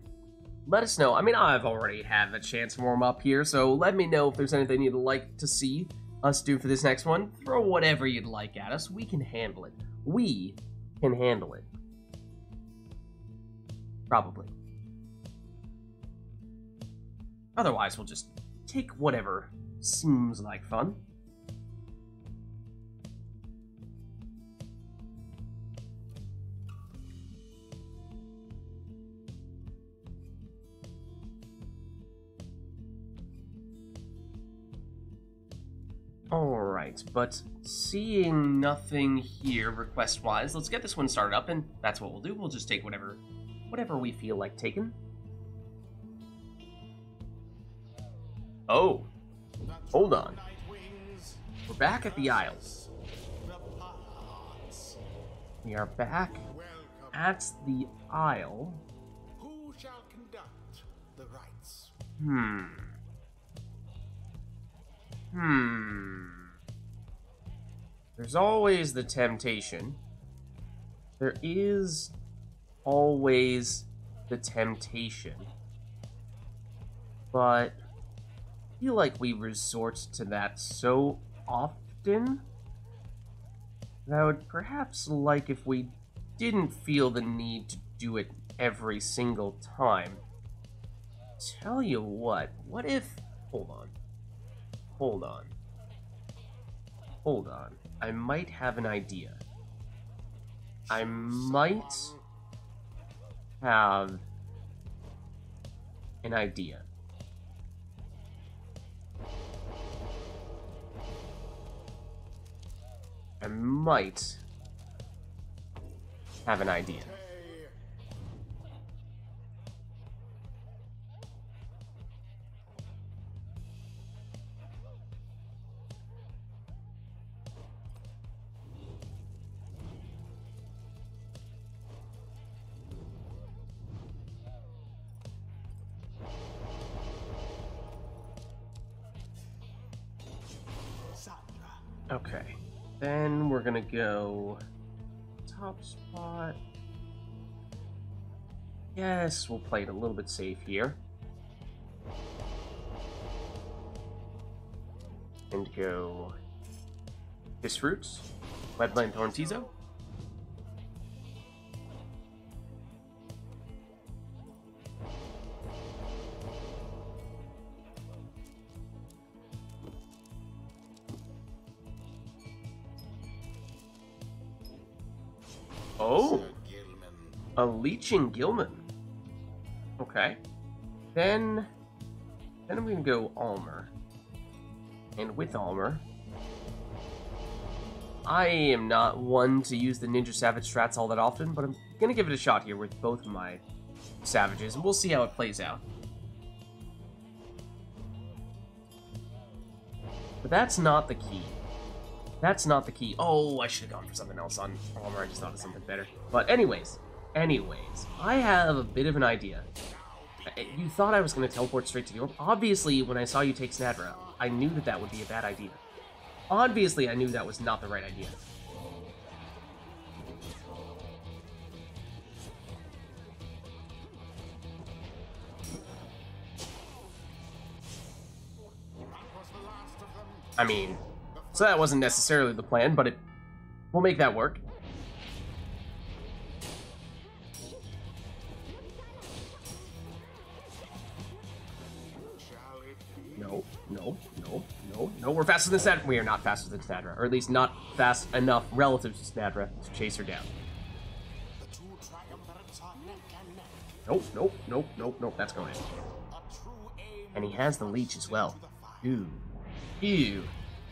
let us know. I mean, I've already had a chance to warm up here, so let me know if there's anything you'd like to see us do for this next one. Throw whatever you'd like at us. We can handle it. We can handle it. Probably. Otherwise, we'll just take whatever seems like fun. Alright, but seeing nothing here request-wise, let's get this one started up, and that's what we'll do. We'll just take whatever we feel like taking. Oh. Hold on. We're back at the Isles. We are back at the Isle. Who shall conduct the rites? There's always the temptation. There is always the temptation. But I feel like we resort to that so often that I would perhaps like if we didn't feel the need to do it every single time. Tell you what if... Hold on. I might have an idea. I might have an idea. I might have an idea. Okay, then we're gonna go top spot. Yes, we'll play it a little bit safe here. And go Kiss Roots, Wetland Thorntizo. Oh, a Leeching Gilman. Okay. Then I'm gonna go Almer. And with Almer, I am not one to use the Ninja Savage strats all that often, but I'm gonna give it a shot here with both of my Savages, and we'll see how it plays out. But that's not the key. That's not the key. Oh, I should have gone for something else on armor. I just thought of something better. But anyways, I have a bit of an idea. You thought I was going to teleport straight to the orb? Obviously, when I saw you take Snadra, I knew that that would be a bad idea. Obviously, I knew that was not the right idea. I mean, so that wasn't necessarily the plan, but we'll make that work. No, we're faster than Snadra. We are not faster than Snadra, or at least not fast enough relative to Snadra to chase her down. Nope, that's going in. And he has the leech as well. Ew.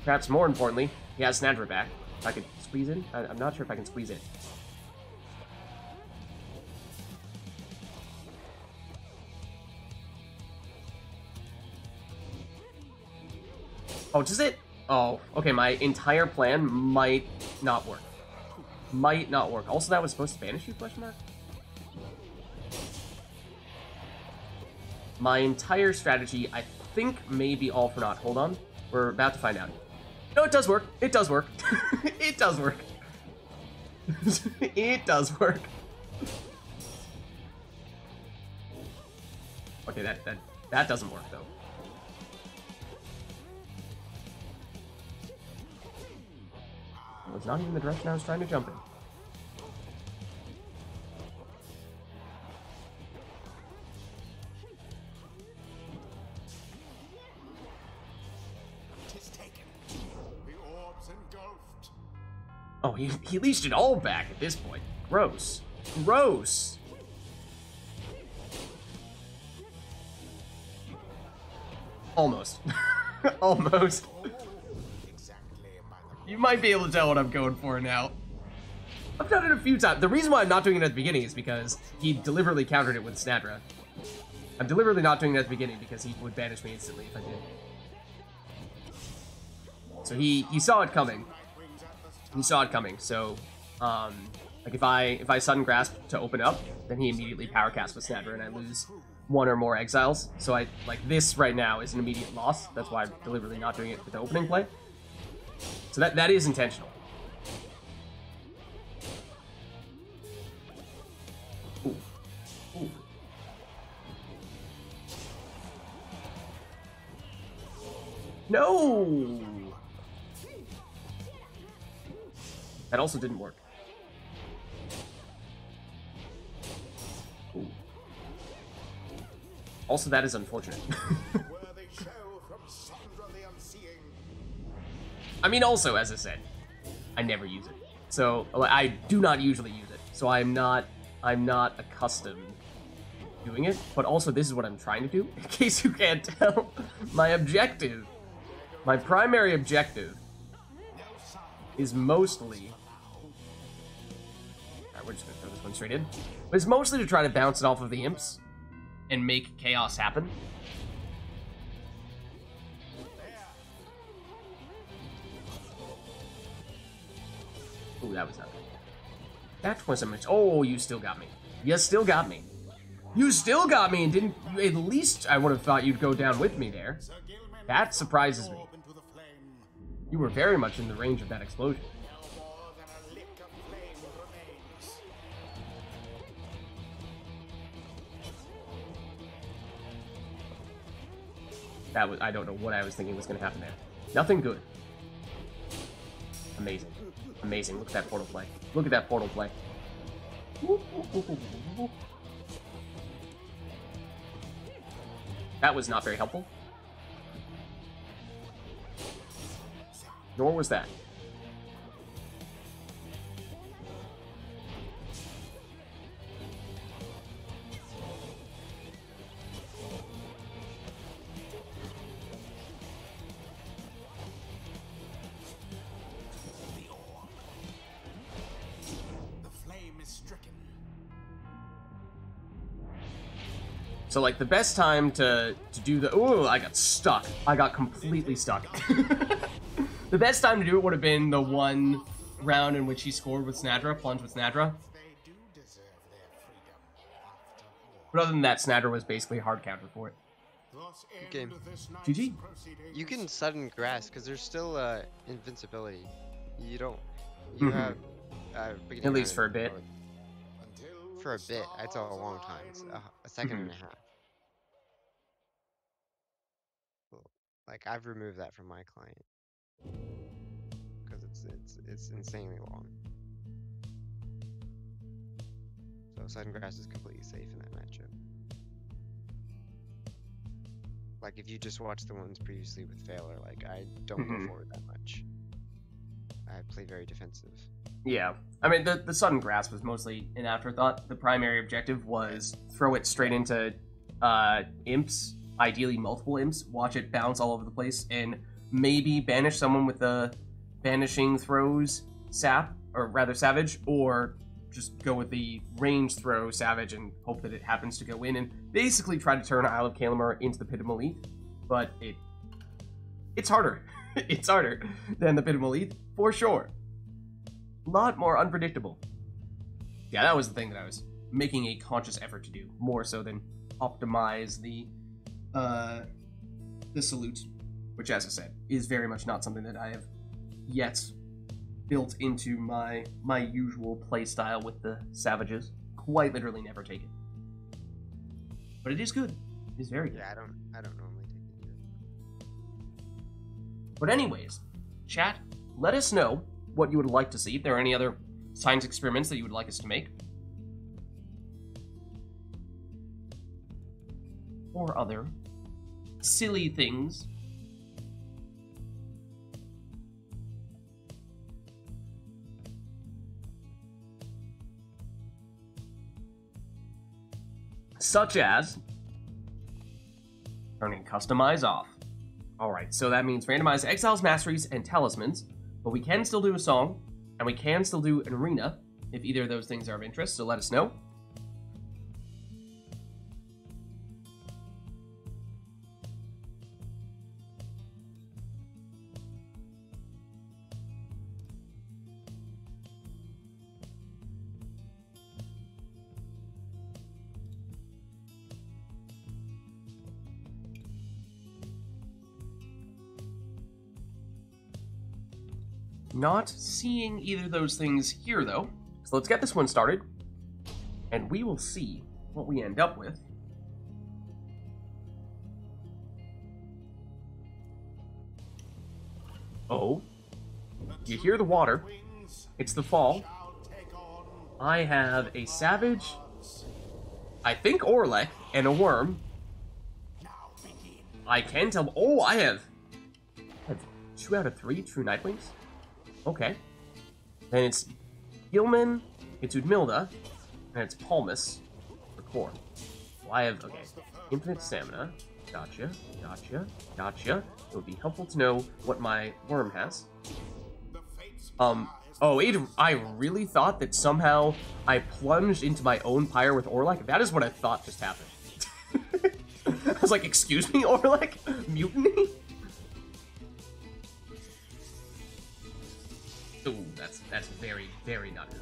Perhaps more importantly, he has Snadra back. If I could squeeze in? I'm not sure if I can squeeze in. Oh, does it? Oh, okay, my entire plan might not work. Also, that was supposed to banish you, question mark? My entire strategy, I think, may be all for naught. Hold on. We're about to find out. No, it does work. It does work. It does work. It does work. Okay, that doesn't work, though. It was not even the direction I was trying to jump in. Oh, he leashed it all back at this point. Gross. Almost. Almost. You might be able to tell what I'm going for now. I've done it a few times. The reason why I'm not doing it at the beginning is because he deliberately countered it with Snadra. I'm deliberately not doing it at the beginning because he would banish me instantly if I did. So he saw it coming. So, like if I sudden grasp to open up, then he immediately power casts with Snadra and I lose one or more exiles. So like this right now is an immediate loss. That's why I'm deliberately not doing it with the opening play. So that is intentional. Ooh. No! That also didn't work. Ooh. Also, that is unfortunate. I mean, also, as I said, I never use it. So, I do not usually use it. So I'm not accustomed to doing it. But also, this is what I'm trying to do. In case you can't tell, my primary objective is mostly... Alright, we're just gonna throw this one straight in. But it's mostly to try to bounce it off of the imps and make chaos happen. Ooh, that was not good. That wasn't much. Oh, you still got me. You still got me. You still got me and didn't... At least I would have thought you'd go down with me there. That surprises me. You were very much in the range of that explosion. That was... I don't know what I was thinking was going to happen there. Nothing good. Amazing. Amazing. Look at that portal play. Look at that portal play. That was not very helpful. Nor was that. So, the best time to do the... Ooh, I got stuck. I got completely stuck. The best time to do it would have been the one round in which he scored with Snadra, plunged with Snadra. They do deserve their freedom after all. But other than that, Snadra was basically a hard counter for it. Thus end Game. this night's GG. proceedings. You can sudden grass because there's still invincibility. You don't. You Mhm. have beginning At least round for a bit. Until For a the bit. That's a long stars time. It's align. a second Mhm. and a half. Like I've removed that from my client because it's insanely long. So sudden grass is completely safe in that matchup. Like if you just watch the ones previously with Failer, like I don't Mhm. go forward that much. I play very defensive. Yeah. I mean, the sudden grasp was mostly an afterthought. The primary objective was throw it straight into imps, ideally multiple imps, watch it bounce all over the place, and maybe banish someone with the banishing throws sap, or rather savage, or just go with the range throw savage and hope that it happens to go in, and basically try to turn Isle of Kalimar into the Pit of Malith. But it's harder. It's harder than the Pit of Malith, for sure. A lot more unpredictable. Yeah, that was the thing that I was making a conscious effort to do, more so than optimize the salute, which, as I said, is very much not something that I have yet built into my usual playstyle with the savages. Quite literally never take it. But it is good. It is very good. Yeah, I don't normally take it either. But anyways, chat, let us know what you would like to see. If there are any other science experiments that you would like us to make. Or other silly things. Such as turning Customize off. Alright, so that means randomize Exiles, Masteries, and Talismans, but we can still do a song, and we can still do an arena, if either of those things are of interest, so let us know. Not seeing either of those things here, though. So let's get this one started, and we will see what we end up with. Oh, you hear the water. It's the fall. I have a Savage, I think Orlek, and a Worm. I can tell. Oh, I have 2 out of 3 true Nightwings. Okay. Then it's Gilman, it's Udmilda, and it's Palmus for core. Well, I have, okay, infinite stamina. Gotcha, gotcha, gotcha. It would be helpful to know what my Worm has. Oh, I really thought that somehow I plunged into my own pyre with Orlek. That is what I thought just happened. I was like, excuse me, Orlek? Mutiny? Ooh, that's very, very not good.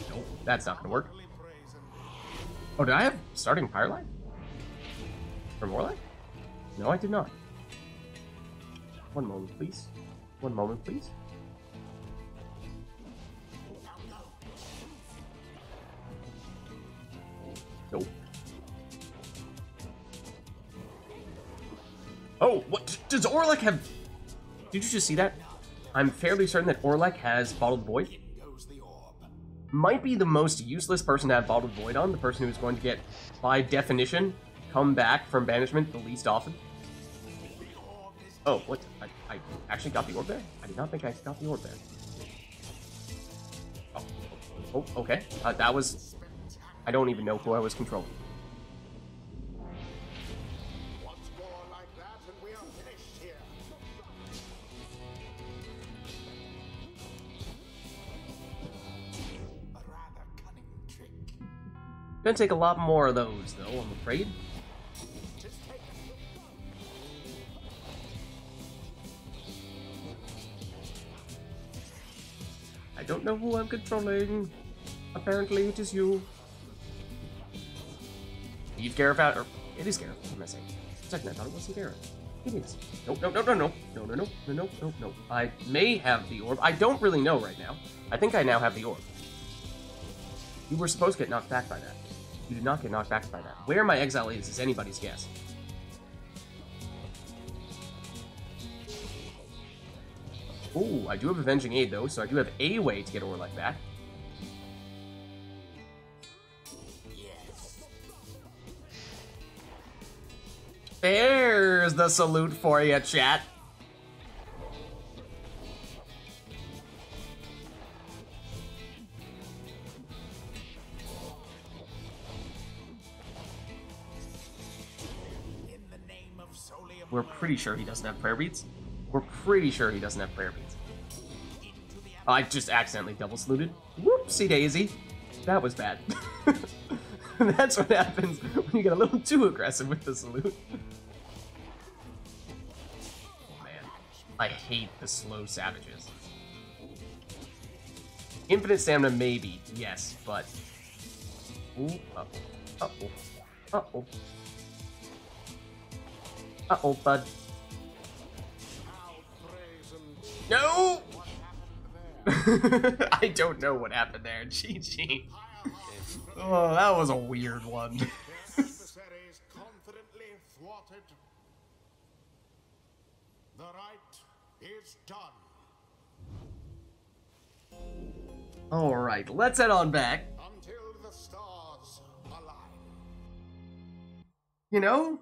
Nope, that's not gonna work. Oh, did I have starting Pyre Life? For Morlek? No, I did not. One moment, please. One moment, please. Nope. Oh, what? Does Orlek have... Did you just see that? I'm fairly certain that Orlek has Bottled Void. Might be the most useless person to have Bottled Void on, the person who's going to get, by definition, come back from banishment the least often. Oh, what? I actually got the orb there? I did not think I got the orb there. Oh, okay. That was... I don't even know who I was controlling. Gonna take a lot more of those, though, I'm afraid. I don't know who I'm controlling. Apparently it is you. Leave Gareth out, or it is Gareth. What am I saying? For a second, I thought it wasn't Gareth. It is. Nope, nope, nope, nope, nope, no, no, no, no, no, no, no. I may have the orb. I don't really know right now. I think I now have the orb. You were supposed to get knocked back by that. You did not get knocked back by that. Where my exile is anybody's guess. Ooh, I do have Avenging Aid, though, so I do have a way to get Orlek back. There's the salute for you, chat. We're pretty sure he doesn't have prayer beads. We're pretty sure he doesn't have prayer beads. I just accidentally double saluted. Whoopsie daisy. That was bad. That's what happens when you get a little too aggressive with the salute. Oh man, I hate the slow savages. Infinite stamina, maybe, yes, but... Ooh, uh-oh, uh-oh, uh-oh. Uh-oh, bud. No! I don't know what happened there, GG. Oh, that was a weird one. Adversaries confidently thwarted. The right is done. Alright, let's head on back. Until the stars align. You know,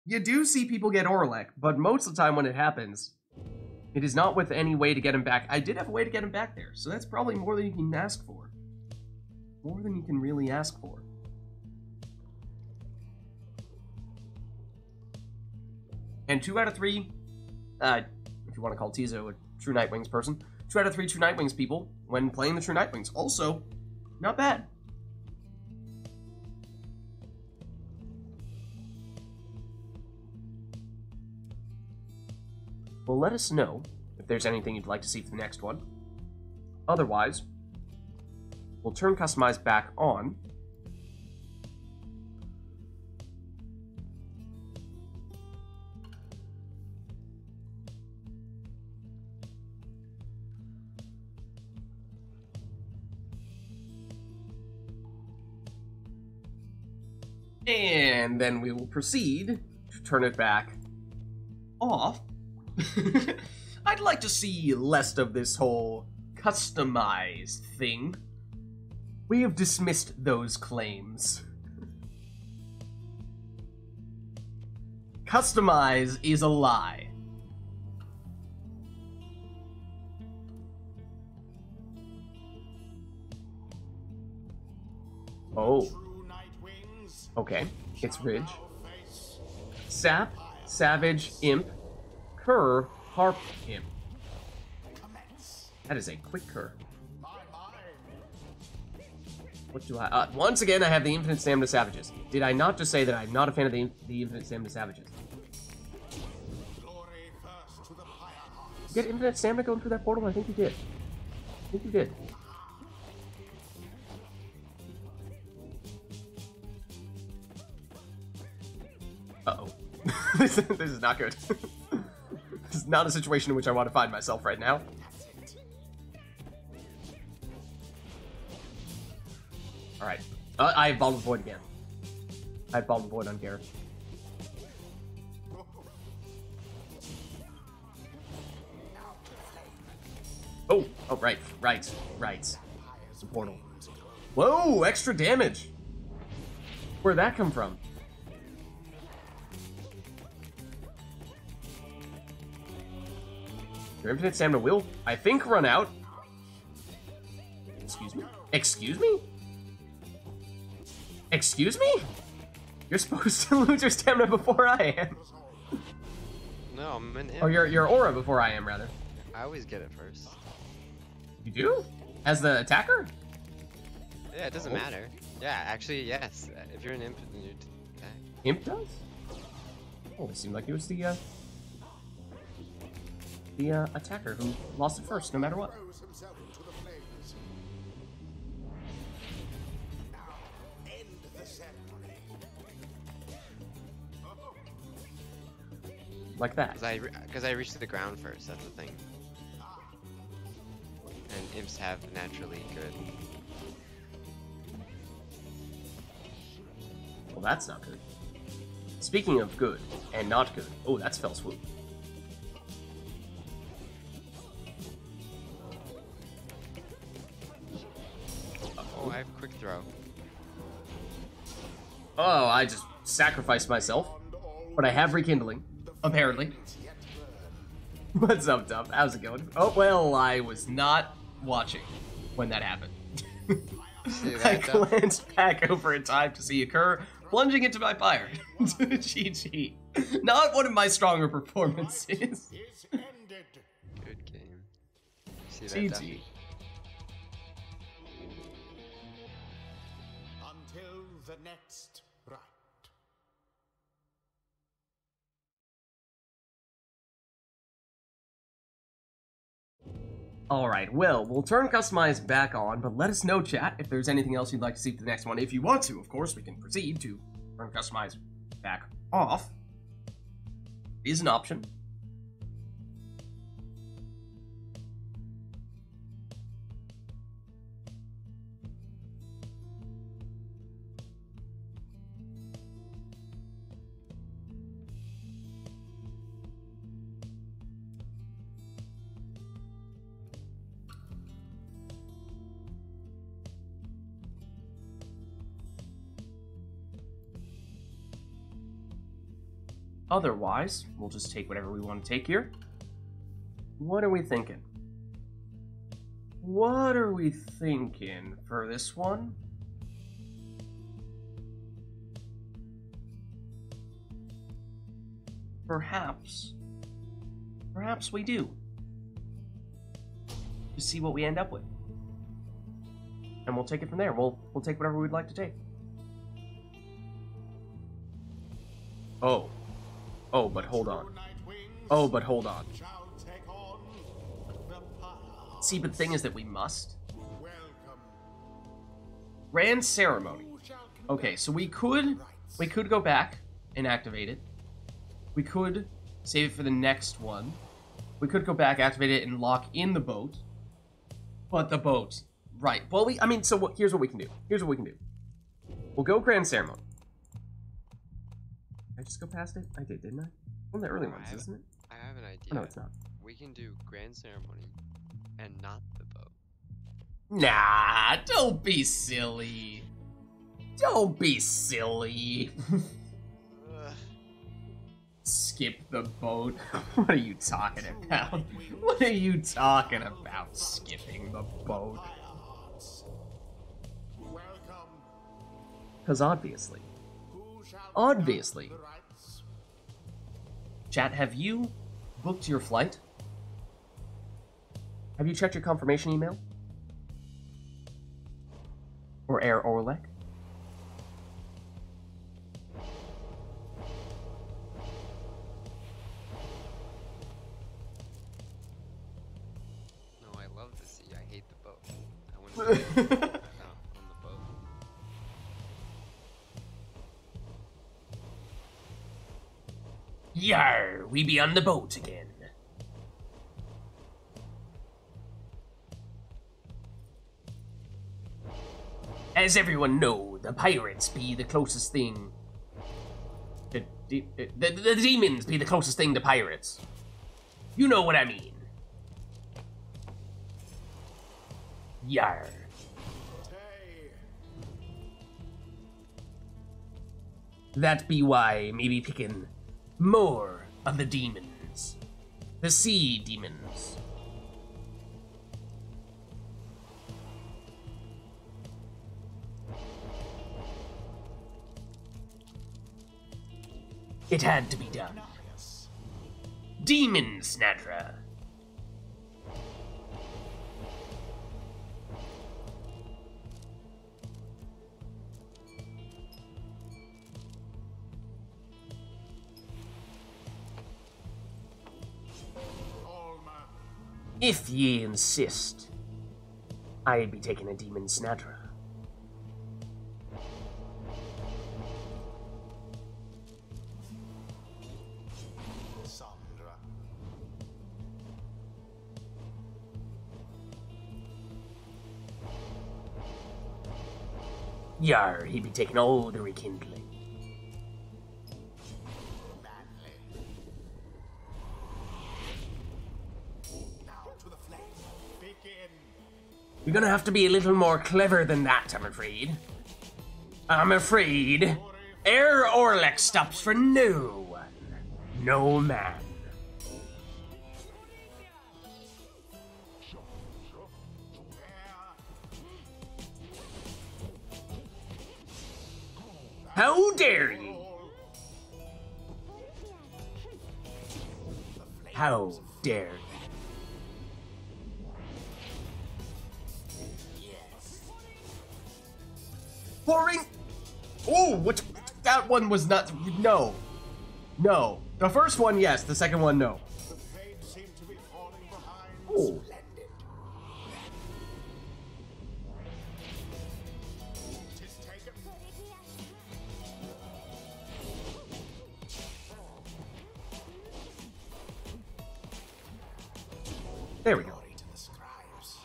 you do see people get Orlek, but most of the time when it happens, it is not with any way to get him back. I did have a way to get him back there, so that's probably more than you can ask for. More than you can really ask for. And 2 out of 3, if you want to call Tizo a true Nightwings person, 2 out of 3 true Nightwings people when playing the true Nightwings. Also, not bad. Well, let us know if there's anything you'd like to see for the next one. Otherwise, we'll turn Customize back on. And then we will proceed to turn it back off. I'd like to see less of this whole customized thing. We have dismissed those claims. Customize is a lie. Oh. Okay, it's Ridge. Sap, Savage, Imp, Cur, Harp, Imp. That is a quick Cur. What do I... once again, I have the Infinite Stamina Savages. Did I not just say that I'm not a fan of the Infinite Stamina Savages? You get Infinite Stamina going through that portal? I think you did. I think you did. Uh-oh. This is not good. This is not a situation in which I want to find myself right now. Alright. I have Ball of Void again. I have Ball of Void on Gareth. Oh! Oh, right. Right. Right. It's a portal. Whoa! Extra damage! Where'd that come from? Your infinite stamina will, I think, run out. Excuse me? Excuse me? Excuse me? You're supposed to lose your stamina before I am. No, I'm an imp. Or your aura before I am, rather. I always get it first. You do? As the attacker? Yeah, it doesn't matter. Yeah, actually, yes. If you're an imp, then you attack. Imp does? Oh, it seemed like it was the attacker who lost it first, no matter what. Throws himself into the flames. Now, end the ceremony. Like that. Because I reached the ground first. That's the thing. And imps have naturally good. Well, that's not good. Speaking of good and not good, oh, that's Fell Swoop. Oh, I have quick throw. Oh, I just sacrificed myself. But I have rekindling, apparently. What's up, Duff? How's it going? Oh, well, I was not watching when that happened. See I that, Duff? glanced back over in time to see Occur plunging into my fire. GG. Not one of my stronger performances. Is ended. Good game. See that, GG. Duffy? Until the next rite. Alright, well, we'll turn Customize back on, but let us know, chat, if there's anything else you'd like to see for the next one. If you want to, of course, we can proceed to turn Customize back off. It is an option. Otherwise, we'll just take whatever we want to take here. What are we thinking? What are we thinking for this one? Perhaps we do. Just see what we end up with. And we'll take it from there. We'll take whatever we'd like to take. Oh, but hold on. Oh, but hold on. Shall take on the power. See, but the thing is that we must. Welcome. Grand Ceremony. Who shall Okay, so we could go back and activate it. We could save it for the next one. We could go back, activate it, and lock in the boat. But the boat, right? Well, here's what we can do. We'll go Grand Ceremony. Did I just go past it? I did, didn't I? One of the early ones, isn't it? I have an idea. Oh, no, it's not. We can do Grand Ceremony and not the boat. Nah, don't be silly. Don't be silly. Ugh. Skip the boat. What are you talking about? What are you talking about, skipping the boat? welcome? Because obviously. Who shall Obviously. conduct the rites? Chat, have you booked your flight? Have you checked your confirmation email? Or Air Orlek? No, I love the sea. I hate the boat. I want to be on the boat. Yar, we be on the boat again. As everyone know, the pirates be the closest thing. The demons be the closest thing to pirates. You know what I mean. Yar. Tay. That be why maybe picking more of the demons. The sea demons. It had to be done. Demon Snatra. If ye insist, I'd be taking a demon snatcher. Sandra. Yar, he be taking all the rekindling. Manly. Now to the flame. Begin. You're gonna have to be a little more clever than that, I'm afraid. I'm afraid Herr Orlek stops for no one. No man. How dare you? How dare you? Pouring. Oh, what? That one was not. No. No. The first one, yes. The second one, no. The fates seem to be falling behind. Oh. Splendid. Tis taken. There we go. Glory to the scribes.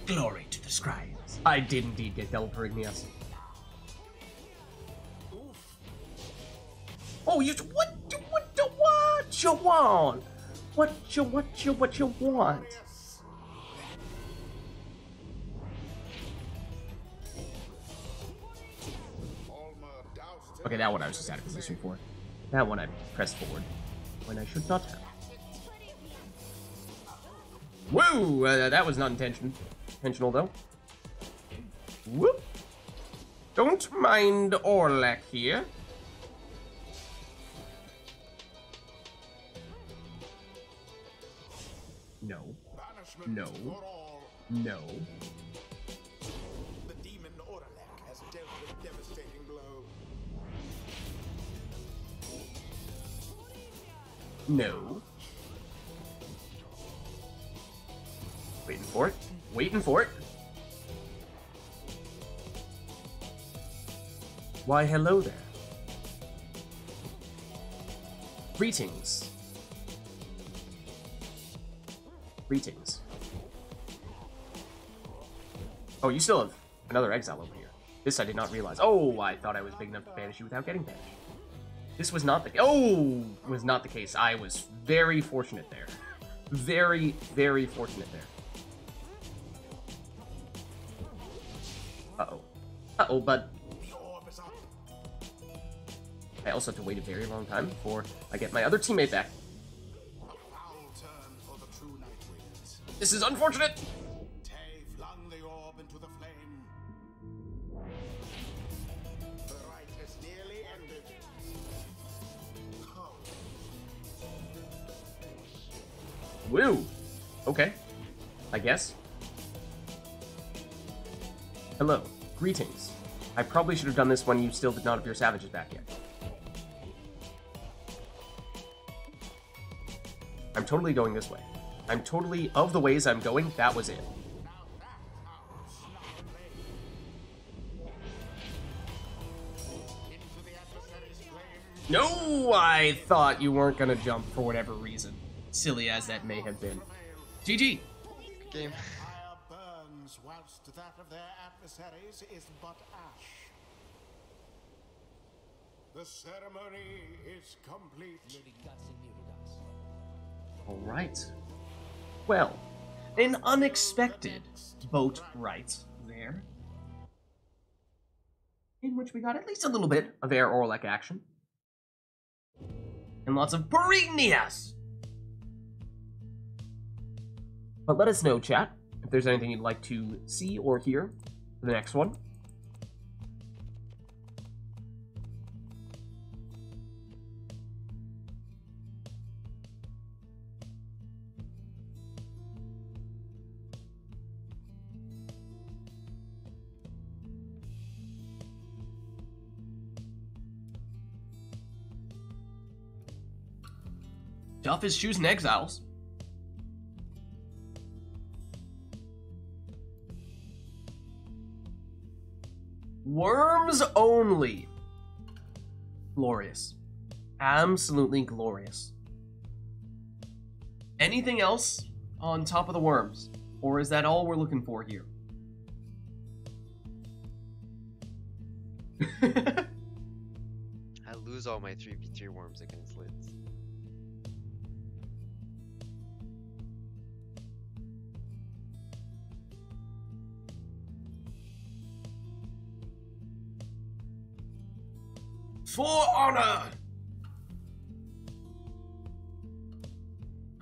Glory to the scribes. I did indeed get double Perigneus. Oh, you what you want? What you want? Yes. Alma doused in Okay, that one I was just out of position for. That one I pressed forward when I should not have. Woo! That was not intentional though. Whoop! Don't mind Orlek here. No. banishment No. for all. No. The demon Orlek has dealt a devastating blow. No. Waiting for it. Waiting for it. Why, hello there. Greetings. Greetings. Oh, you still have another exile over here. This I did not realize. Oh, I thought I was big enough to banish you without getting banished. This was not the was not the case. I was very fortunate there. Very, very fortunate there. Uh-oh. Uh-oh, but The orb is up. I also have to wait a very long time before I get my other teammate back. A foul turn for the true Nightwings. This is unfortunate! Tay flung the orb into the flame. The rite has nearly ended. Oh, Woo! Okay. I guess. Hello. Greetings. I probably should have done this when you still did not have your savages back yet. I'm totally going this way. I'm totally, of the ways I'm going, that was it. now that's how Snarl into the adversary's flame. No, I thought you weren't gonna jump for whatever reason. Silly as that may have been. GG! Game. Fire burns whilst that of their adversaries is but ash. The ceremony is complete. Alright. Well, an unexpected boat rite there. In which we got at least a little bit of Herr Orlek action. And lots of Perigneus! But let us know, chat, if there's anything you'd like to see or hear for the next one. Duff is choosing exiles. Worms only. Glorious. Absolutely glorious. Anything else on top of the worms? Or is that all we're looking for here? I lose all my 3v3 worms against lids. For honor!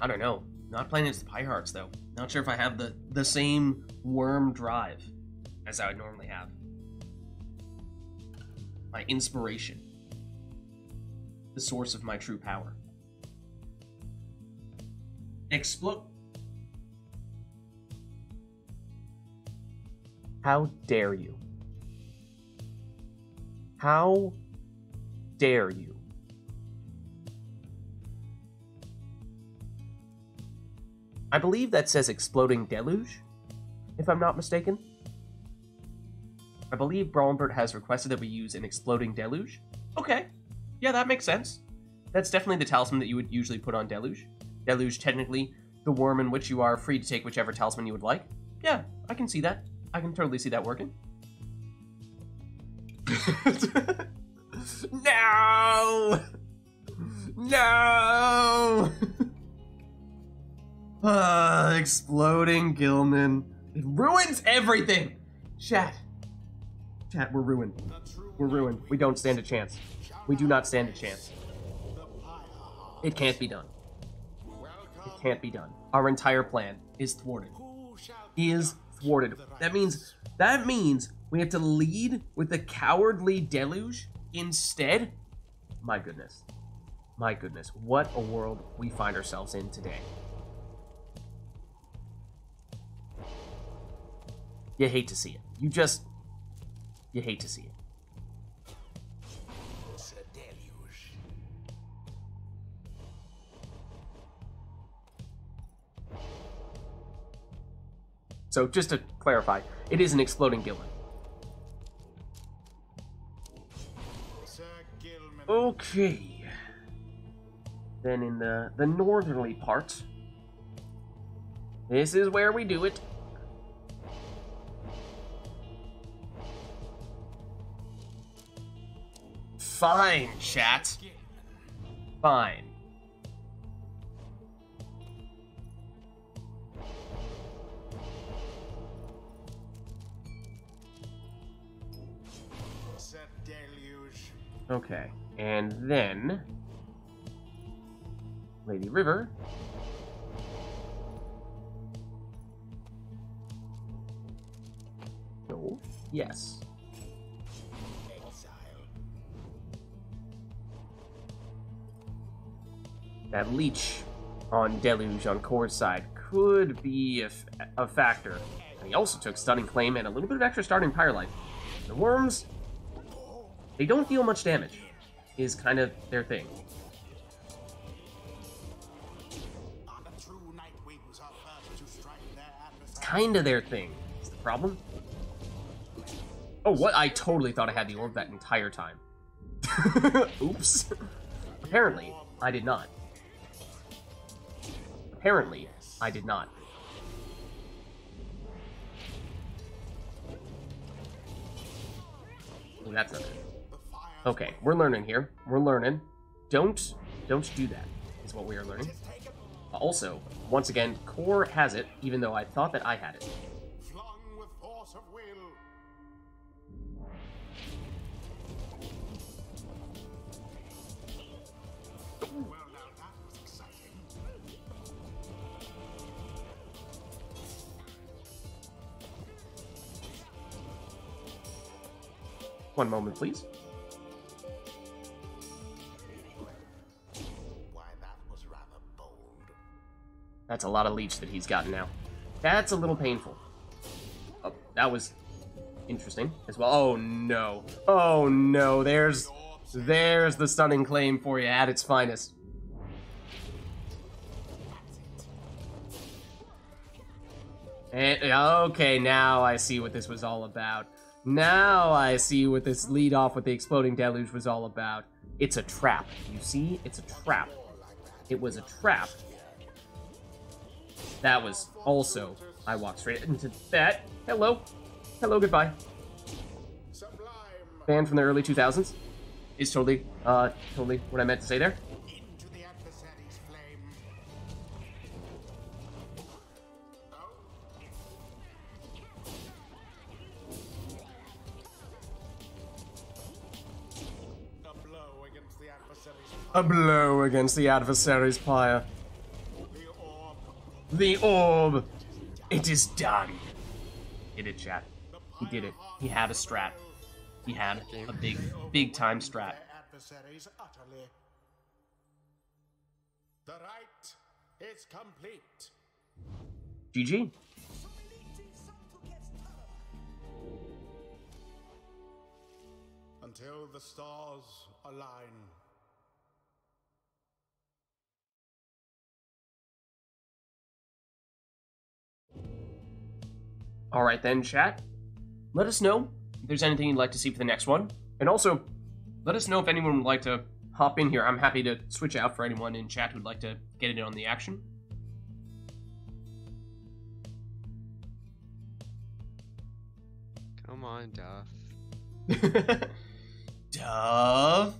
I don't know. Not playing as the Pyhearts, though. Not sure if I have the same worm drive as I would normally have. My inspiration. The source of my true power. Explode. How dare you? How dare you? I believe that says Exploding Deluge, if I'm not mistaken. I believe Brawlbert has requested that we use an Exploding Deluge. Okay, yeah, that makes sense. That's definitely the talisman that you would usually put on Deluge. Deluge, technically, the worm in which you are free to take whichever talisman you would like. Yeah, I can see that. I can totally see that working. No! No! Exploding Gilman. It ruins everything! Chat, we're ruined. We're ruined. We don't stand a chance. We do not stand a chance. It can't be done. It can't be done. Our entire plan is thwarted. That means we have to lead with the cowardly deluge instead? My goodness. My goodness. What a world we find ourselves in today. You hate to see it. You hate to see it. So, just to clarify, it is an Exploding Gilman. Okay. Then in the northerly part, this is where we do it. Fine, chat. Fine. Okay, and then Lady River. No. Yes. That leech on Deluge on Core's side could be a factor. And he also took Stunning Claim and a little bit of extra starting Pyre Life. The worms, they don't deal much damage, is kind of their thing. It's kind of their thing. Is the problem? Oh, what? I totally thought I had the orb that entire time. Oops. Apparently, I did not. Apparently, I did not. Oh, that's not good. Okay, we're learning here. We're learning. Don't do that, is what we are learning. Also, once again, Core has it, even though I thought that I had it. Flung with force of will. Well, now that was exciting. One moment, please. Why, that was rather bold. That's a lot of leech that he's gotten now. That's a little painful. Oh, that was interesting as well. Oh no. Oh no, there's the Stunning Claim for you at its finest. And, okay, now I see what this was all about. Now I see what this lead off with the exploding deluge was all about. It's a trap. You see? It's a trap. It was a trap. That was also... I walked straight into that. Hello. Hello, goodbye. Band from the early 2000s. Is totally what I meant to say there. Into the adversary's flame. A blow against the adversary's A blow against the adversary's pyre. the orb. The orb. It is done. He did, chat. He did it. He had a strat. He had a big time strat. Their adversaries utterly. The rite is complete. GG. Until the stars align. Alright then, chat. Let us know if there's anything you'd like to see for the next one. And also, let us know if anyone would like to hop in here. I'm happy to switch out for anyone in chat who'd like to get in on the action. Come on, Duff. Dove.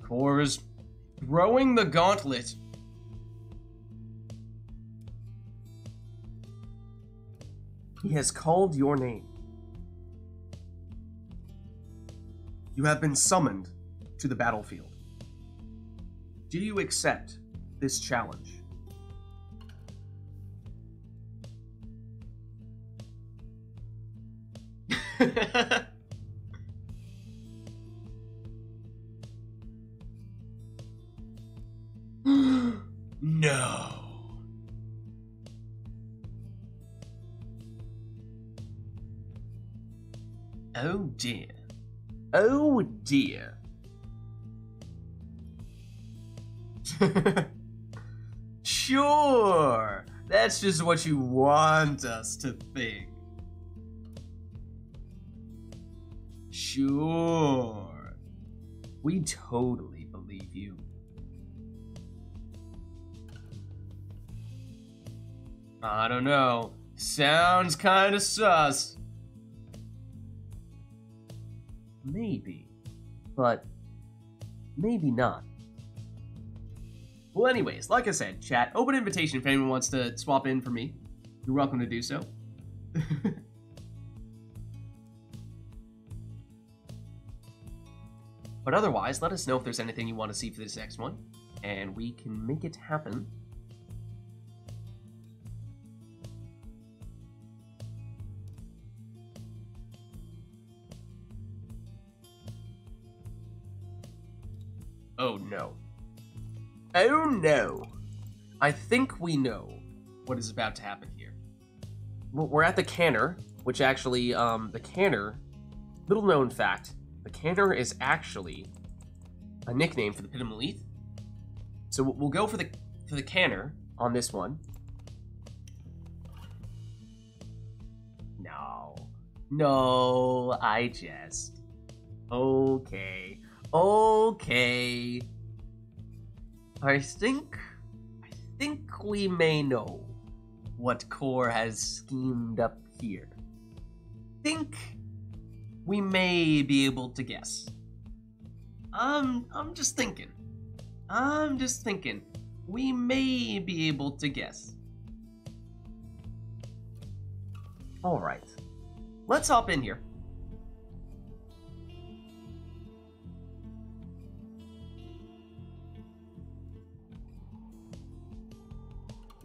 Core is throwing the gauntlet. He has called your name. You have been summoned to the battlefield. Do you accept this challenge? No. Oh dear. Oh dear. Sure. That's just what you want us to think. Sure. We totally believe you. I don't know. Sounds kinda sus. Maybe. But maybe not. Well, anyways, like I said, chat, open invitation if anyone wants to swap in for me. You're welcome to do so. But otherwise, let us know if there's anything you want to see for this next one, and we can make it happen. Oh no. Oh no. I think we know what is about to happen here. We're at the Canner, which actually, the Canner, little known fact, the Canner is actually a nickname for the Pit of Malith. So we'll go for the Canner on this one. No, I jest. Okay. I think we may know what Core has schemed up here. Think we may be able to guess. I'm just thinking. We may be able to guess. Alright. Let's hop in here.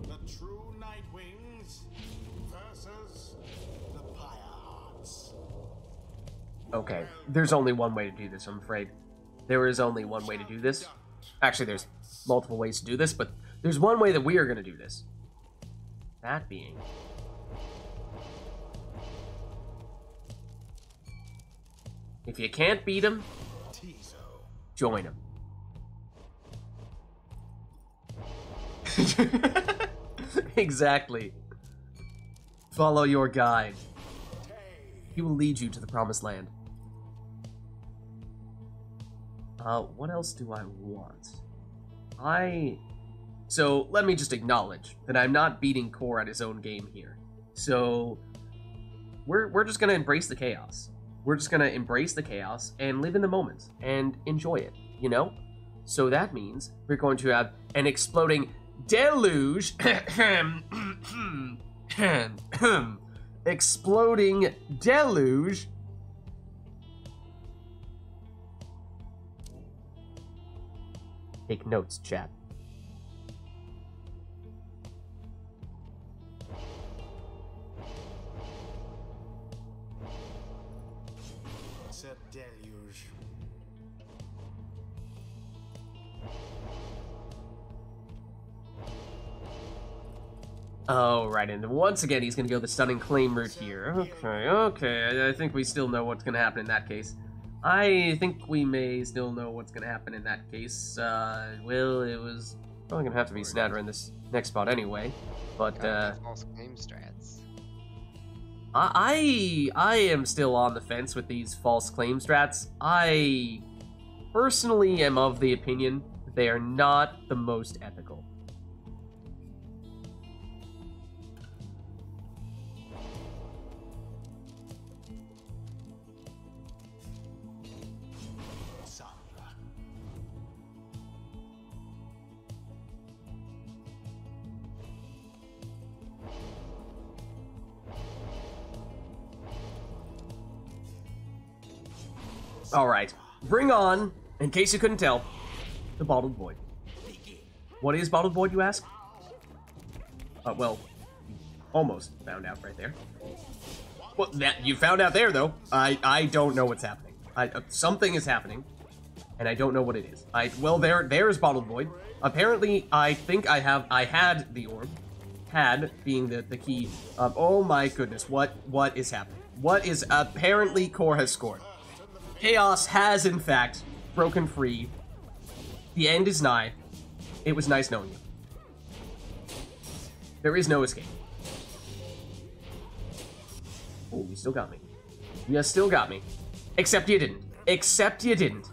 The true Nightwings versus the Pyrehearts. Okay, there's only one way to do this, I'm afraid. There is only one way to do this. Actually, there's multiple ways to do this, but there's one way that we are going to do this. That being... if you can't beat him, join him. Exactly. Follow your guide. He will lead you to the promised land. What else do I want? So, let me just acknowledge that I'm not beating Core at his own game here. So, we're just gonna embrace the chaos. We're just gonna embrace the chaos and live in the moment and enjoy it, you know? So that means we're going to have an exploding deluge. Exploding deluge. Take notes, chat. It's a deluge. Oh, right, and once again, he's gonna go the stunning claim route here. Okay, I think we still know what's gonna happen in that case. I think we may still know what's gonna happen in that case. Well, it was probably gonna have to be Snatter in this next spot anyway, but, false claim strats. I am still on the fence with these false claim strats. I personally am of the opinion that they are not the most ethical. Sandra. Alright, bring on, in case you couldn't tell, the Bottled Void. What is Bottled Void, you ask? Well, you almost found out right there. Well, that you found out there, though. I don't know what's happening. Something is happening, and I don't know what it is. Well, there's Bottled Void. Apparently, I think I had the orb. Had being the key. Oh my goodness, what is happening? What is, apparently Core has scored. Chaos has, in fact, broken free. The end is nigh. It was nice knowing you. There is no escape. Oh, you still got me. You still got me. Except you didn't. Except you didn't.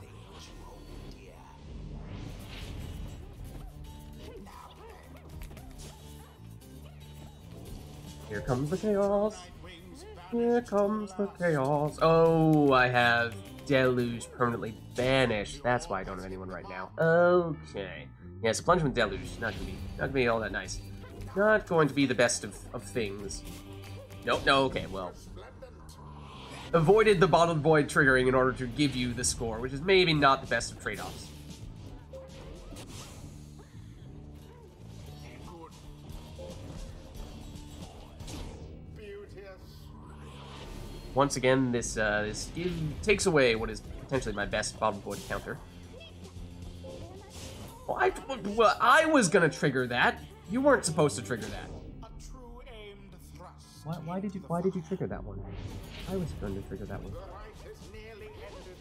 Here comes the chaos. Here comes the chaos. Oh, I have Deluge permanently banished. That's why I don't have anyone right now. Okay. Yeah, so plunge with Deluge. Not gonna be all that nice. Not going to be the best of things. Nope, no, okay, well. Avoided the Bottled Void triggering in order to give you the score, which is maybe not the best of trade-offs. Once again, this takes away what is potentially my best Bottled Void counter. Well, I was gonna trigger that. You weren't supposed to trigger that. A true aimed thrust. Why did you trigger that one? I was going to trigger that one. The fight is nearly ended.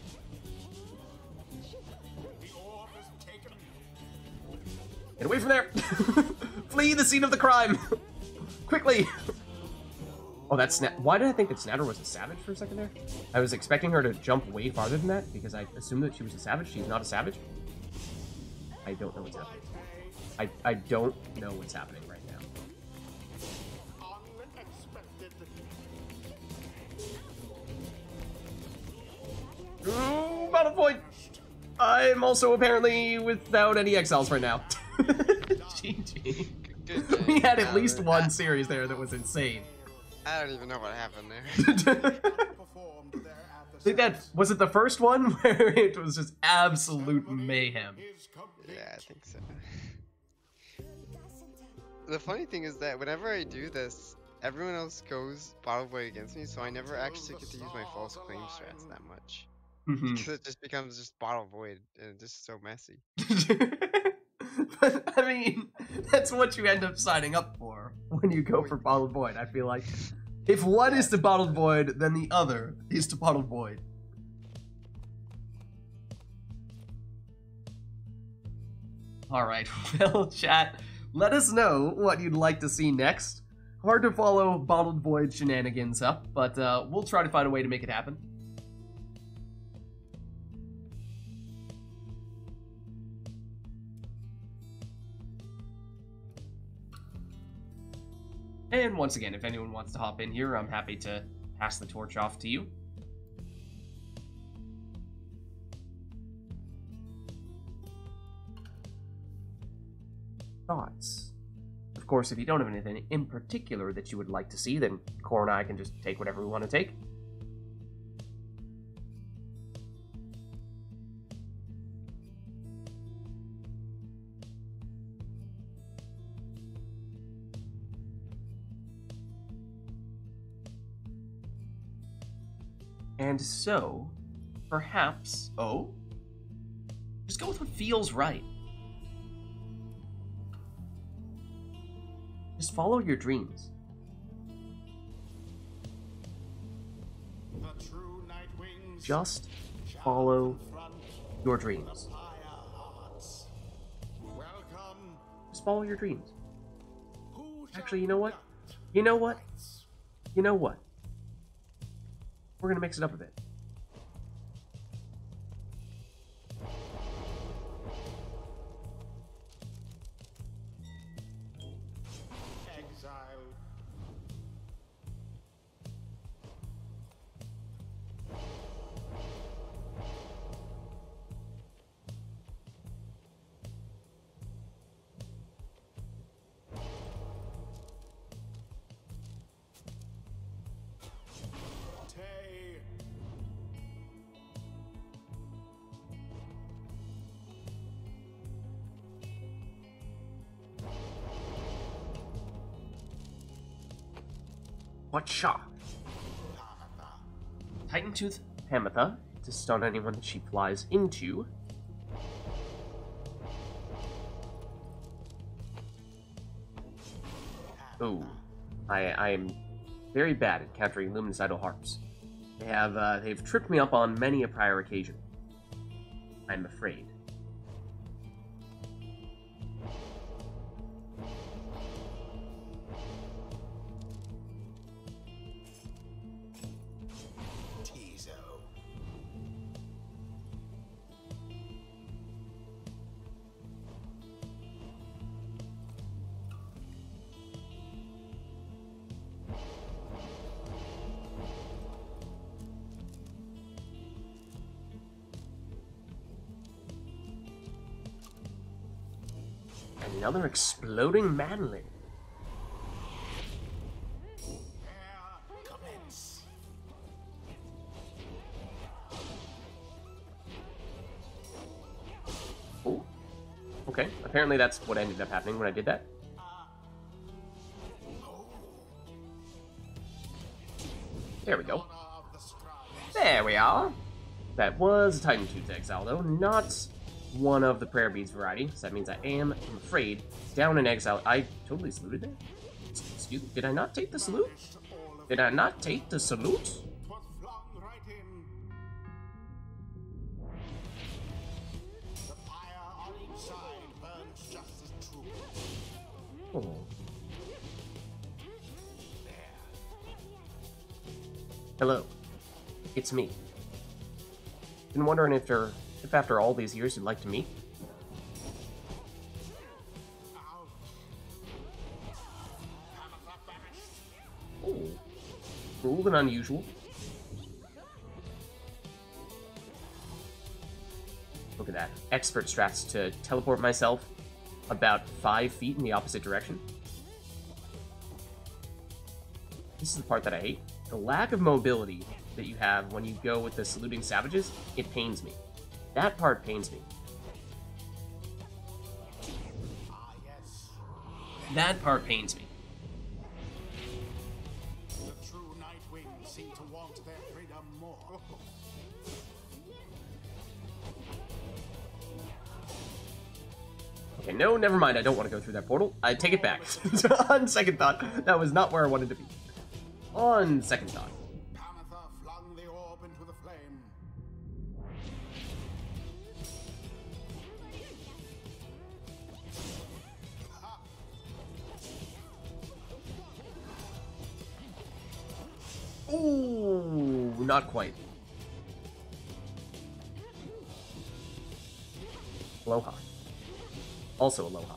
The orb is taken. Get away from there! Flee the scene of the crime! Quickly! Oh, that's Why did I think that Snatter was a savage for a second there? I was expecting her to jump way farther than that because I assumed that she was a savage. She's not a savage. I don't know what's happening. I don't know what's happening right now. Unexpected. Ooh, Bottled Void! I'm also apparently without any exiles right now. GG. Good We had at game, least Tyler. one series there that was insane. I don't even know what happened there. Performed their I think that was it the first one where it was just absolute mayhem. is complete. Yeah, I think so. The funny thing is that whenever I do this, everyone else goes Bottle Void against me, so I never actually get to use my false claim strats that much. Mhm. Because it just becomes just Bottle Void, and it's just so messy. But I mean, that's what you end up signing up for when you go for Bottled Void. I feel like if one is to Bottled Void, then the other is to Bottled Void. All right, well, chat, let us know what you'd like to see next. Hard to follow Bottled Void shenanigans up, but we'll try to find a way to make it happen. And once again, if anyone wants to hop in here, I'm happy to pass the torch off to you. Thoughts? Of course, if you don't have anything in particular that you would like to see, then Core and I can just take whatever we want to take. And so, perhaps, just go with what feels right. Just follow your dreams. The true Nightwings Just shall follow confront your the dreams. Pyre Hearts. Welcome. Just follow your dreams. Who shall Actually, you know what? conduct You know what? fights? You know what? We're gonna mix it up a bit. Exile. Tay. What shot? Pamatha. Titan Tooth Pamatha to stun anyone that she flies into. Ooh, I am very bad at countering Luminocidal Harps. They've tripped me up on many a prior occasion. I'm afraid. Tizo. Another exploding manling. Air commence. Ooh. Okay, apparently that's what ended up happening when I did that. There we go. Honor of the scribes. There we are. That was a Titan Tooth Exile, though, not one of the Prayer Beads variety, so that means I am, I'm afraid, down in exile. I totally saluted there. Excuse me, did I not take the salute? Banished all of Did I not take the salute? was flung right in. The fire on each side burns just as true. Oh. Hello, it's me. Been wondering if after all these years you'd like to meet? Out. Pamatha banished. Oh. Cruel and unusual. Look at that. Expert strats to teleport myself about 5 feet in the opposite direction. This is the part that I hate. The lack of mobility that you have when you go with the saluting savages, it pains me. That part pains me. Ah, yes. That part pains me. The true Nightwings seem to want their freedom more. Okay, no, never mind. I don't want to go through that portal. I take it back. On second thought, that was not where I wanted to be. On second thought. Pamatha flung the orb into the flame. Ooh, not quite. Aloha. Also Aloha.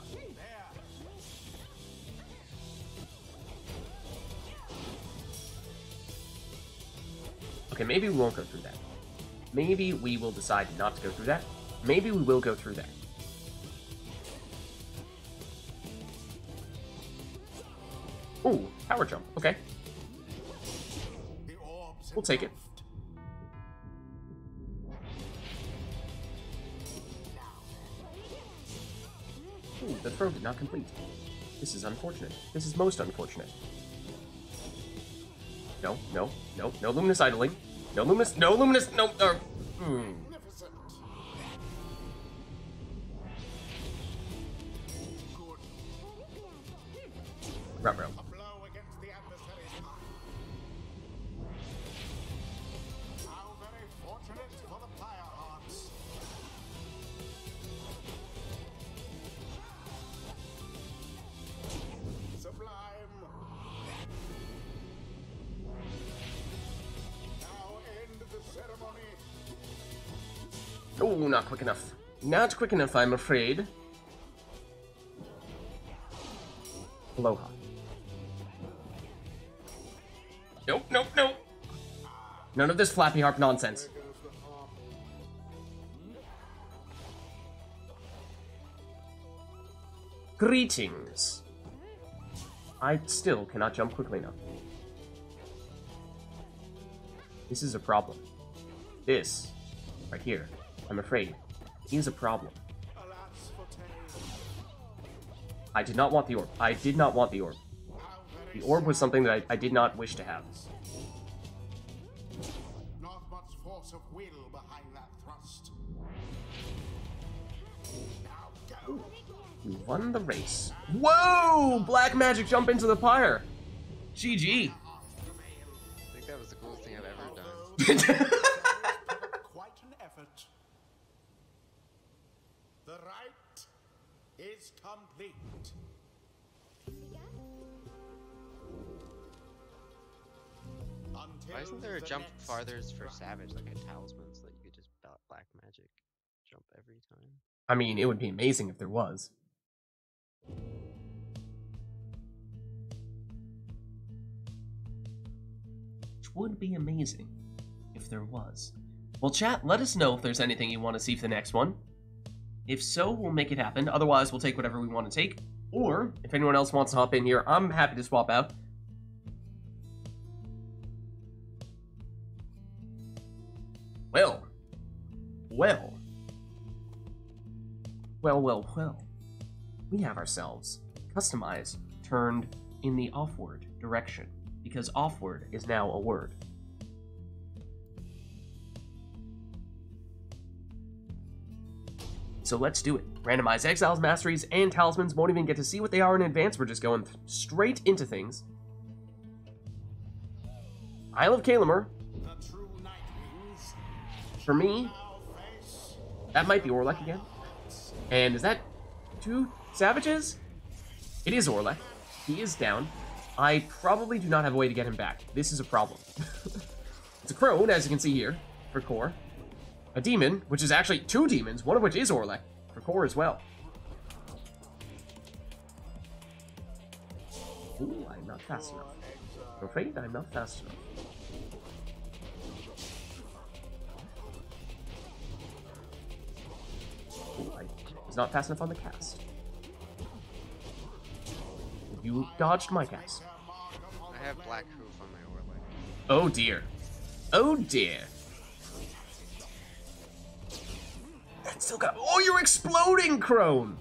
Okay, maybe we won't go through that. Maybe we will decide not to go through that. Maybe we will go through that. Ooh, power jump. Okay. We'll take it. Ooh, the throw did not complete. This is unfortunate. This is most unfortunate. No, no, no, no luminous idling. No luminous, no luminous, no, Ruh-roh. A blow against the adversary's heart. How very fortunate for the Fire Hearts. Sublime. Now end the ceremony. Oh, not quick enough. Not quick enough, I'm afraid. Aloha. Nope, nope, nope. None of this Flappy Harp nonsense. Greetings. I still cannot jump quickly enough. This is a problem. This, right here, I'm afraid, is a problem. Alas for Tay. I did not want the orb. I did not want the orb. The orb was something that I did not wish to have. Not much force of will behind that thrust. Now go. You won the race. Whoa! Black magic jump into the pyre. GG. I think that was the coolest thing I've ever done. Quite an effort. The rite is complete. Why isn't there a jump farther for Savage, like a talisman, so that you could just black magic jump every time? I mean, it would be amazing if there was. Which would be amazing if there was. Well, chat, let us know if there's anything you want to see for the next one. If so, we'll make it happen. Otherwise, we'll take whatever we want to take. Or, if anyone else wants to hop in here, I'm happy to swap out. Well. We have ourselves customize turned in the offward direction, because offward is now a word. So let's do it. Randomize exiles, masteries, and talismans. Won't even get to see what they are in advance. We're just going straight into things. Isle of Kalimur. The true Nightwings For me, now face that might be Orlek again. And is that 2 savages? It is Orlek. He is down. I probably do not have a way to get him back. This is a problem. It's a crone, as you can see here, for core. A demon, which is actually 2 demons, one of which is Orlek, for core as well. Ooh, I'm not fast enough. I'm afraid I'm not fast enough. Ooh, I was not fast enough on the cast. You dodged my cast. I have black hoof on my Orlek. Oh dear. Oh dear. That still got. Oh, you're exploding, crone!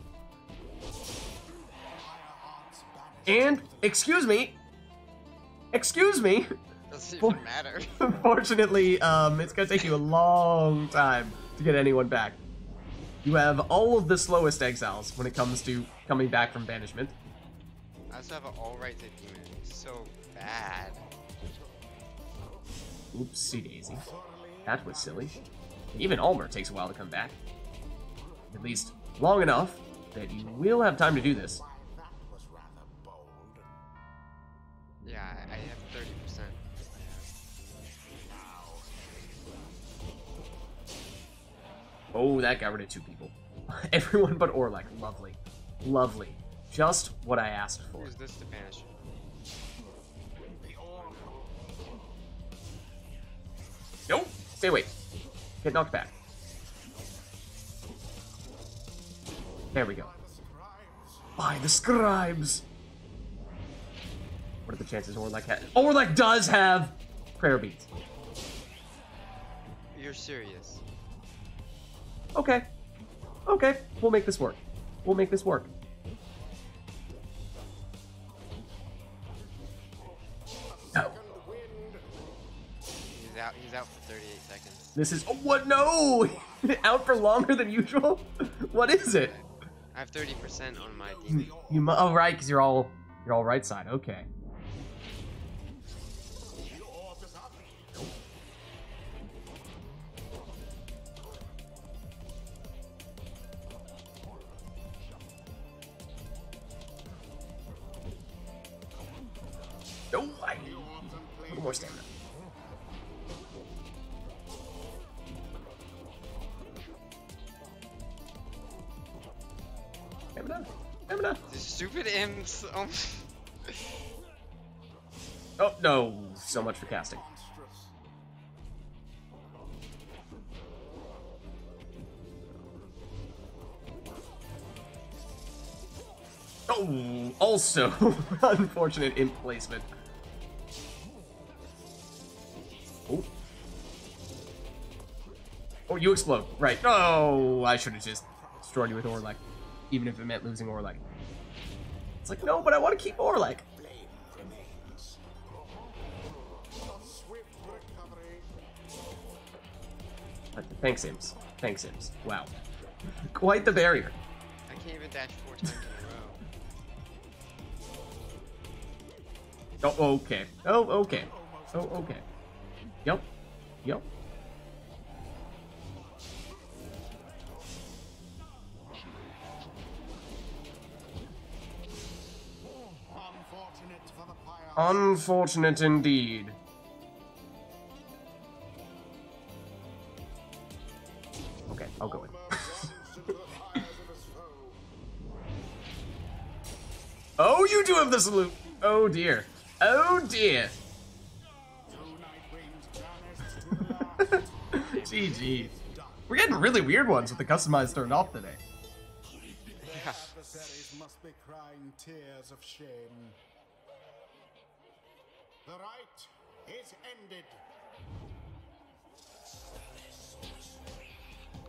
And, excuse me. Excuse me. Doesn't even matter. Unfortunately, it's gonna take you a long time to get anyone back. You have all of the slowest exiles when it comes to coming back from banishment. I also have an all-right to demon. It's so bad. Oopsie daisy. That was silly. Even Almer takes a while to come back. At least long enough that you will have time to do this. that was rather bold. Yeah, I have 30%. Oh, that got rid of 2 people. Everyone but Orlek. Lovely. Lovely. Just what I asked for. Who's this to banish? Nope. Stay away. Get knocked back. There we go. By the scribes. What are the chances Orlek has? Orlek does have prayer beads. You're serious. Okay. Okay. We'll make this work. We'll make this work. No. He's out for 38 seconds. This is... Oh, what? No! Out for longer than usual? What is it? I have 30% on my demon. Oh, right, because you're all right side. Okay. No, I need a little more stamina. Stamina. These stupid imps. Oh. Oh, no. So much for casting. Oh, also unfortunate imp placement. Oh. Oh, you explode. Right. Oh, I should have just destroyed you with Orlek. Even if it meant losing Orlek. It's like, no, but I want to keep Orlek. Thanks, Imps. Thanks, Imps. Wow. Quite the barrier. I can't even dash 4 times in a row. Oh, okay. Oh, okay. Oh, okay. Yep. Yep. Unfortunate indeed. Okay, I'll go in. Oh, you do have the salute. Oh dear. Oh dear. GG. We're getting really weird ones with the customized turned off today. Their adversaries must be crying tears of shame. The right is ended.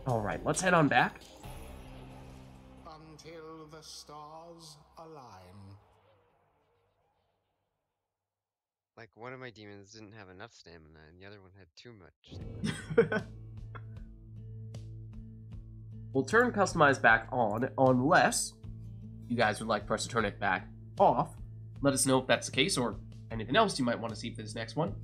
All right, let's head on back. Until the stars align. Like, one of my demons didn't have enough stamina, and the other one had too much. We'll turn customize back on, unless you guys would like for us to turn it back off. Let us know if that's the case, or anything else you might want to see for this next one.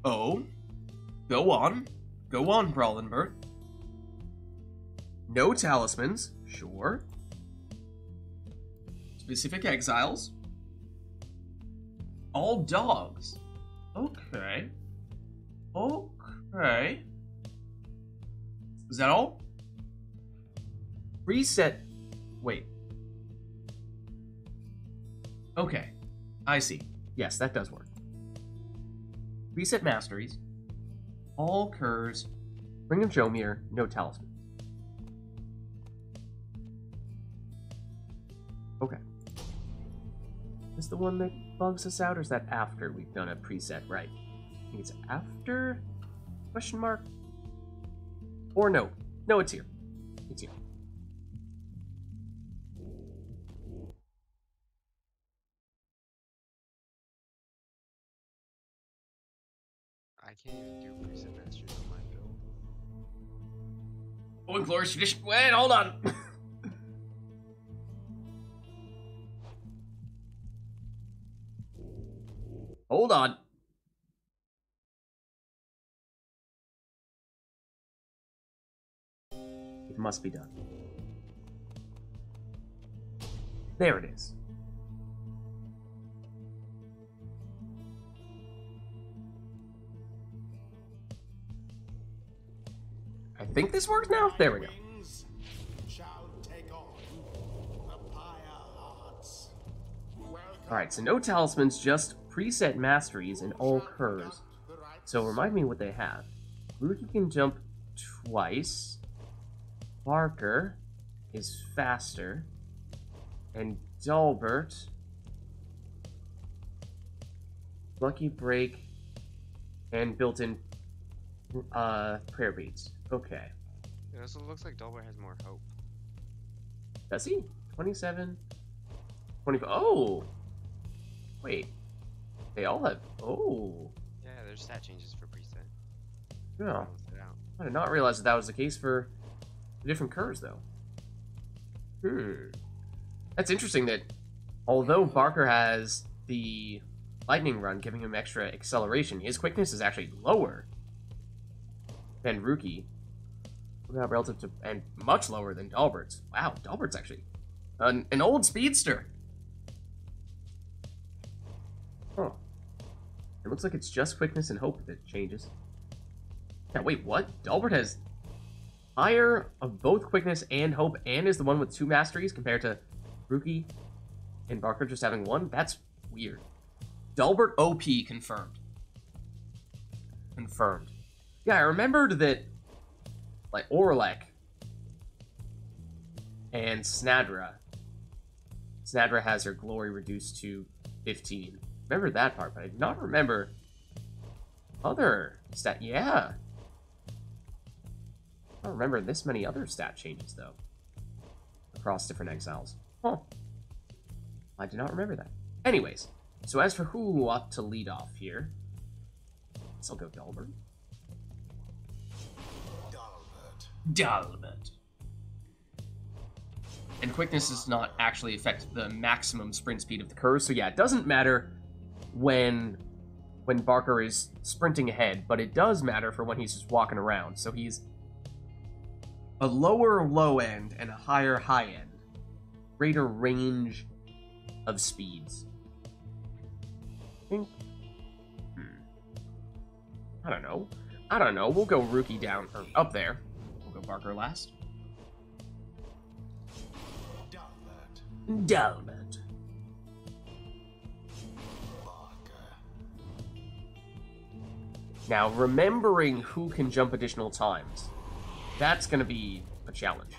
Oh, go on, Brawlenbert. No talismans, sure. Specific exiles. All dogs. Okay. Okay. Is that all? Reset. Wait. Okay. I see. Yes, that does work. Reset masteries. All curs. Ring of Jomir. No talisman. Okay. Is the one that bugs us out, or is that after we've done a preset? Right. I think it's after? Question mark? Or no. No, it's here. It's here. I can't even do preset masters on my build. Oh, Glorious Tradition. Wait, hold on. Hold on. must be done. There it is. I think this works now? There we go. Alright, so no talismans, just preset masteries and all curs. So remind me what they have. Rookie can jump twice. Barker is faster. And Dalbert, Lucky Break, and built-in prayer beads. Okay. It also looks like Dalbert has more hope. Does he? 27? 25. Oh! Wait. They all have... Oh. Yeah, there's stat changes for preset. Yeah. Balance it out. I did not realize that was the case for the different curs, though. That's interesting that although Barker has the lightning run giving him extra acceleration, his quickness is actually lower than Rookie. Relative to, and much lower than Dalbert's. Wow, Dalbert's actually an old speedster. Huh. It looks like it's just quickness and hope that changes. Now, wait, what? Dalbert has higher of both quickness and hope and is the one with 2 masteries compared to Rookie and Barker just having 1? That's weird. Dalbert OP confirmed. Confirmed. Yeah, I remembered that, like, Orlek and Snadra. Snadra has her glory reduced to 15. Remember that part, but I did not remember other stat. Yeah. I don't remember this many other stat changes, though, across different exiles. Huh. I do not remember that. Anyways, so as for who ought to lead off here, guess I'll go Dalbert. Dalbert. And quickness does not actually affect the maximum sprint speed of the curs, so yeah, it doesn't matter when Barker is sprinting ahead, but it does matter for when he's just walking around. So he's a lower low end and a higher high end. Greater range of speeds. I think... I don't know. I don't know. We'll go Rookie down, or up there. We'll go Barker last. Dalbert. Now, remembering who can jump additional times, that's going to be a challenge.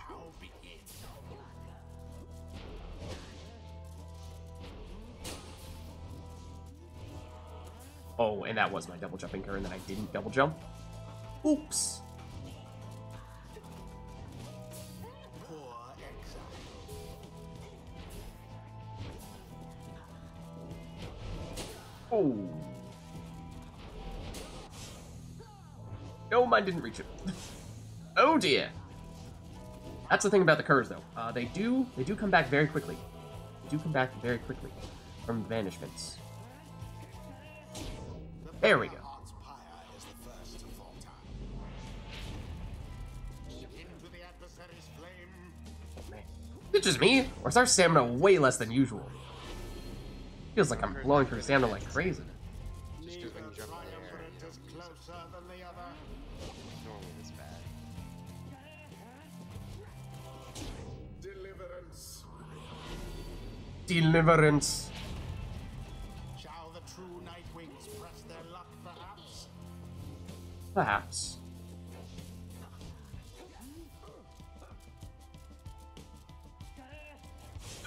Oh, and that was my double jumping cur, and then I didn't double jump. Oops. Oh. No, mine didn't reach it. Oh dear. That's the thing about the curs, though. They do come back very quickly. They do come back very quickly from banishments. There we go. Man. Is it just me, or is our stamina way less than usual? Feels like I'm blowing through stamina like crazy. Just because when you jump in the air, you don't use it. Normally it's bad. Deliverance. Shall the true Nightwings press their luck, perhaps? Perhaps.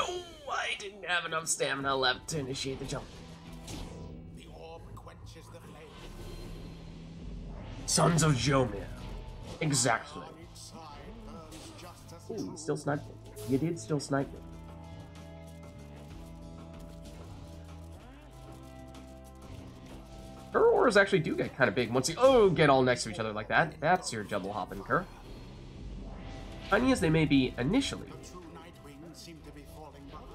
Oh, I didn't have enough stamina left to initiate the jump. The orb quenches the flame. Sons of Jomir. Exactly. On each side burns just as Ooh, true. you still sniped me. You did still snipe me. Cur ores actually do get kind of big once you get all next to each other like that. That's your double hopping cur. Tiny as they may be initially. The true Nightwings seem to be falling behind.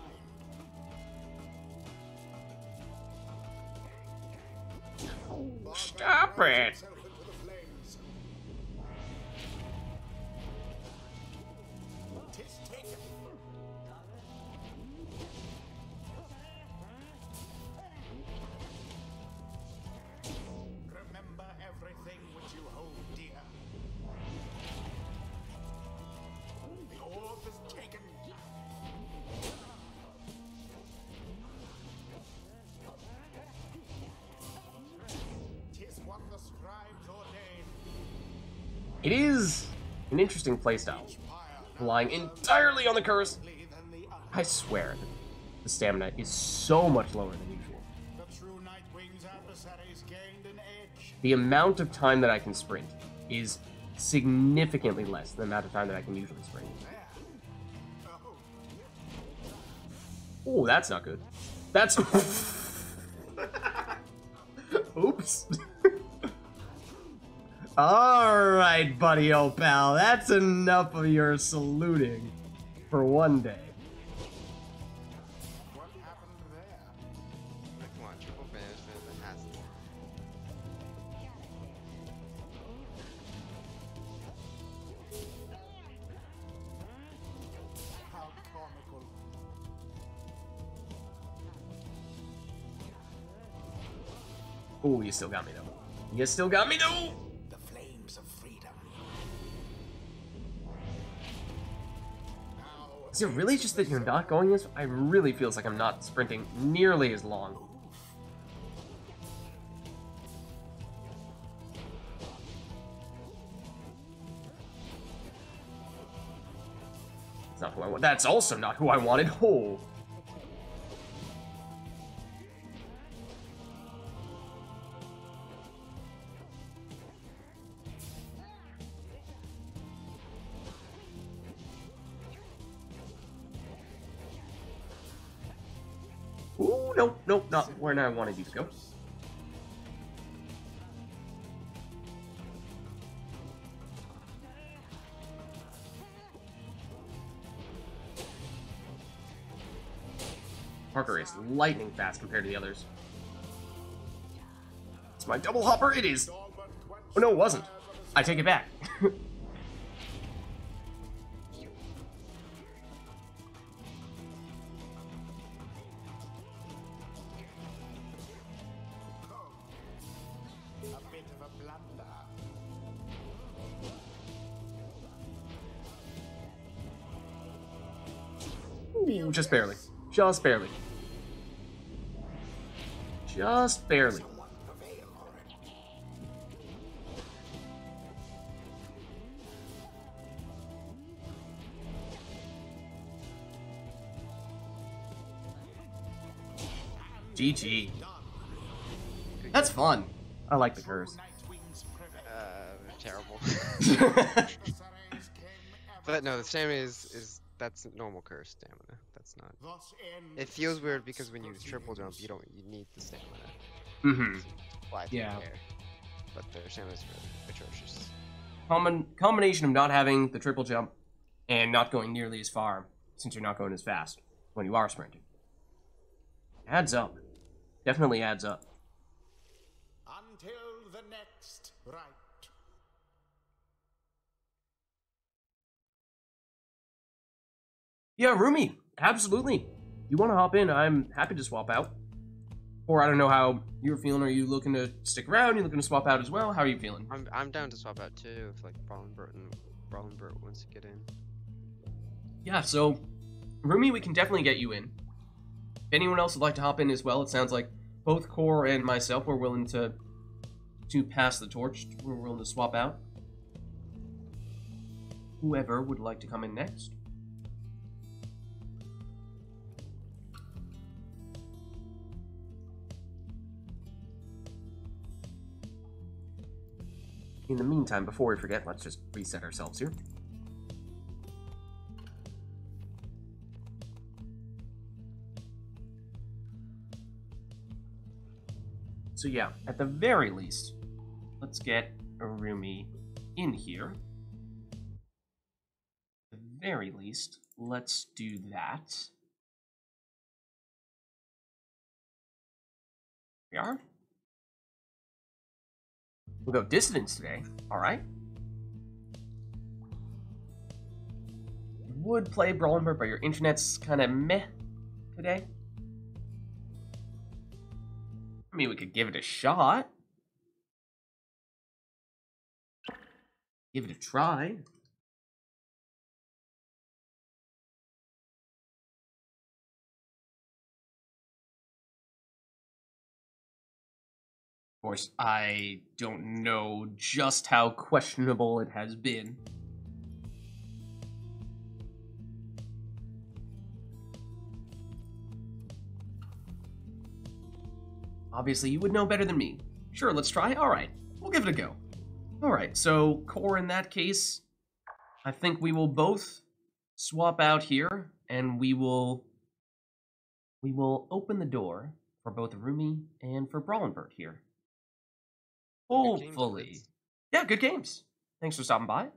Stop it! Himself into the flames. It is an interesting playstyle, relying entirely on the curse. I swear, the stamina is so much lower than usual. The true Nightwing's adversaries gained an edge. The amount of time that I can sprint is significantly less than the amount of time that I can usually sprint. Oh, that's not good. That's... Oops. Alright, buddy, old pal. That's enough of your saluting for one day. What happened there? Come on, triple banishment, that has to. How comical. Oh, you still got me, though. You still got me, though! The flames of freedom. Now, Is it really just that you're not going this? I really feels like I'm not sprinting nearly as long. That's not who I want. That's also not who I wanted. Oh. Ooh, nope, nope, not where I wanted you to go. Parker is lightning fast compared to the others. It's my double hopper, it is! Oh no, it wasn't. I take it back. a bit of a blunder. Ooh, just barely. Just barely. Just barely. What prevail already? GG. That's fun. I like the curse. Nightwing's prevail. Terrible. Adversaries came But no, the stamina is that's normal curse stamina. That's not. thus ends It feels weird because when you triple jump, you need the stamina. Mm-hmm. Fly through Yeah. the air. But their stamina is really atrocious. Combination of not having the triple jump and not going nearly as far, since you're not going as fast when you are sprinting. Adds up. Definitely adds up. until the next right. Yeah, Rumi, absolutely. You want to hop in, I'm happy to swap out. Or I don't know how you're feeling. Are you looking to stick around? You looking to swap out as well? How are you feeling? I'm down to swap out too if like Brawlenbert wants to get in. Yeah, so Rumi, we can definitely get you in. If anyone else would like to hop in as well, it sounds like both Core and myself were willing to pass the torch. We're willing to swap out. Whoever would like to come in next. In the meantime, before we forget, let's just reset ourselves here. So yeah, at the very least, let's get Arumi in here. At the very least, let's do that. We are. We'll go Dissidence today, alright? Would play Brawlenbert, but your internet's kind of meh today. I mean, we could give it a shot. Give it a try. course, I don't know just how questionable it has been. Obviously, you would know better than me. Sure, let's try. All right, we'll give it a go. All right, so Core, in that case, I think we will both swap out here, and we will open the door for both Rumi and for Brawlenbert here. Hopefully. Yeah, good games. Thanks for stopping by.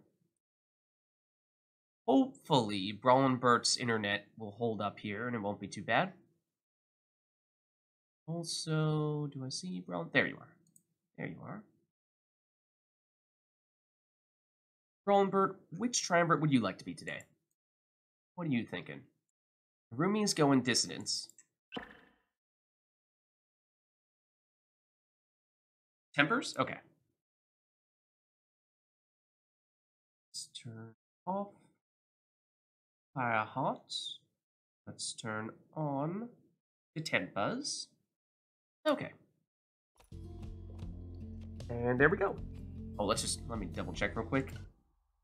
Hopefully, Brawlenbert's internet will hold up here, and it won't be too bad. Also, do I see Brawlen? There you are. There you are. Brawlenbert, which triumvirate would you like to be today? What are you thinking? Rumi's going Dissonance. Tempers? Okay. Let's turn off Fire Hot. Let's turn on the Tempers. Okay. And there we go. Oh, let me double check real quick.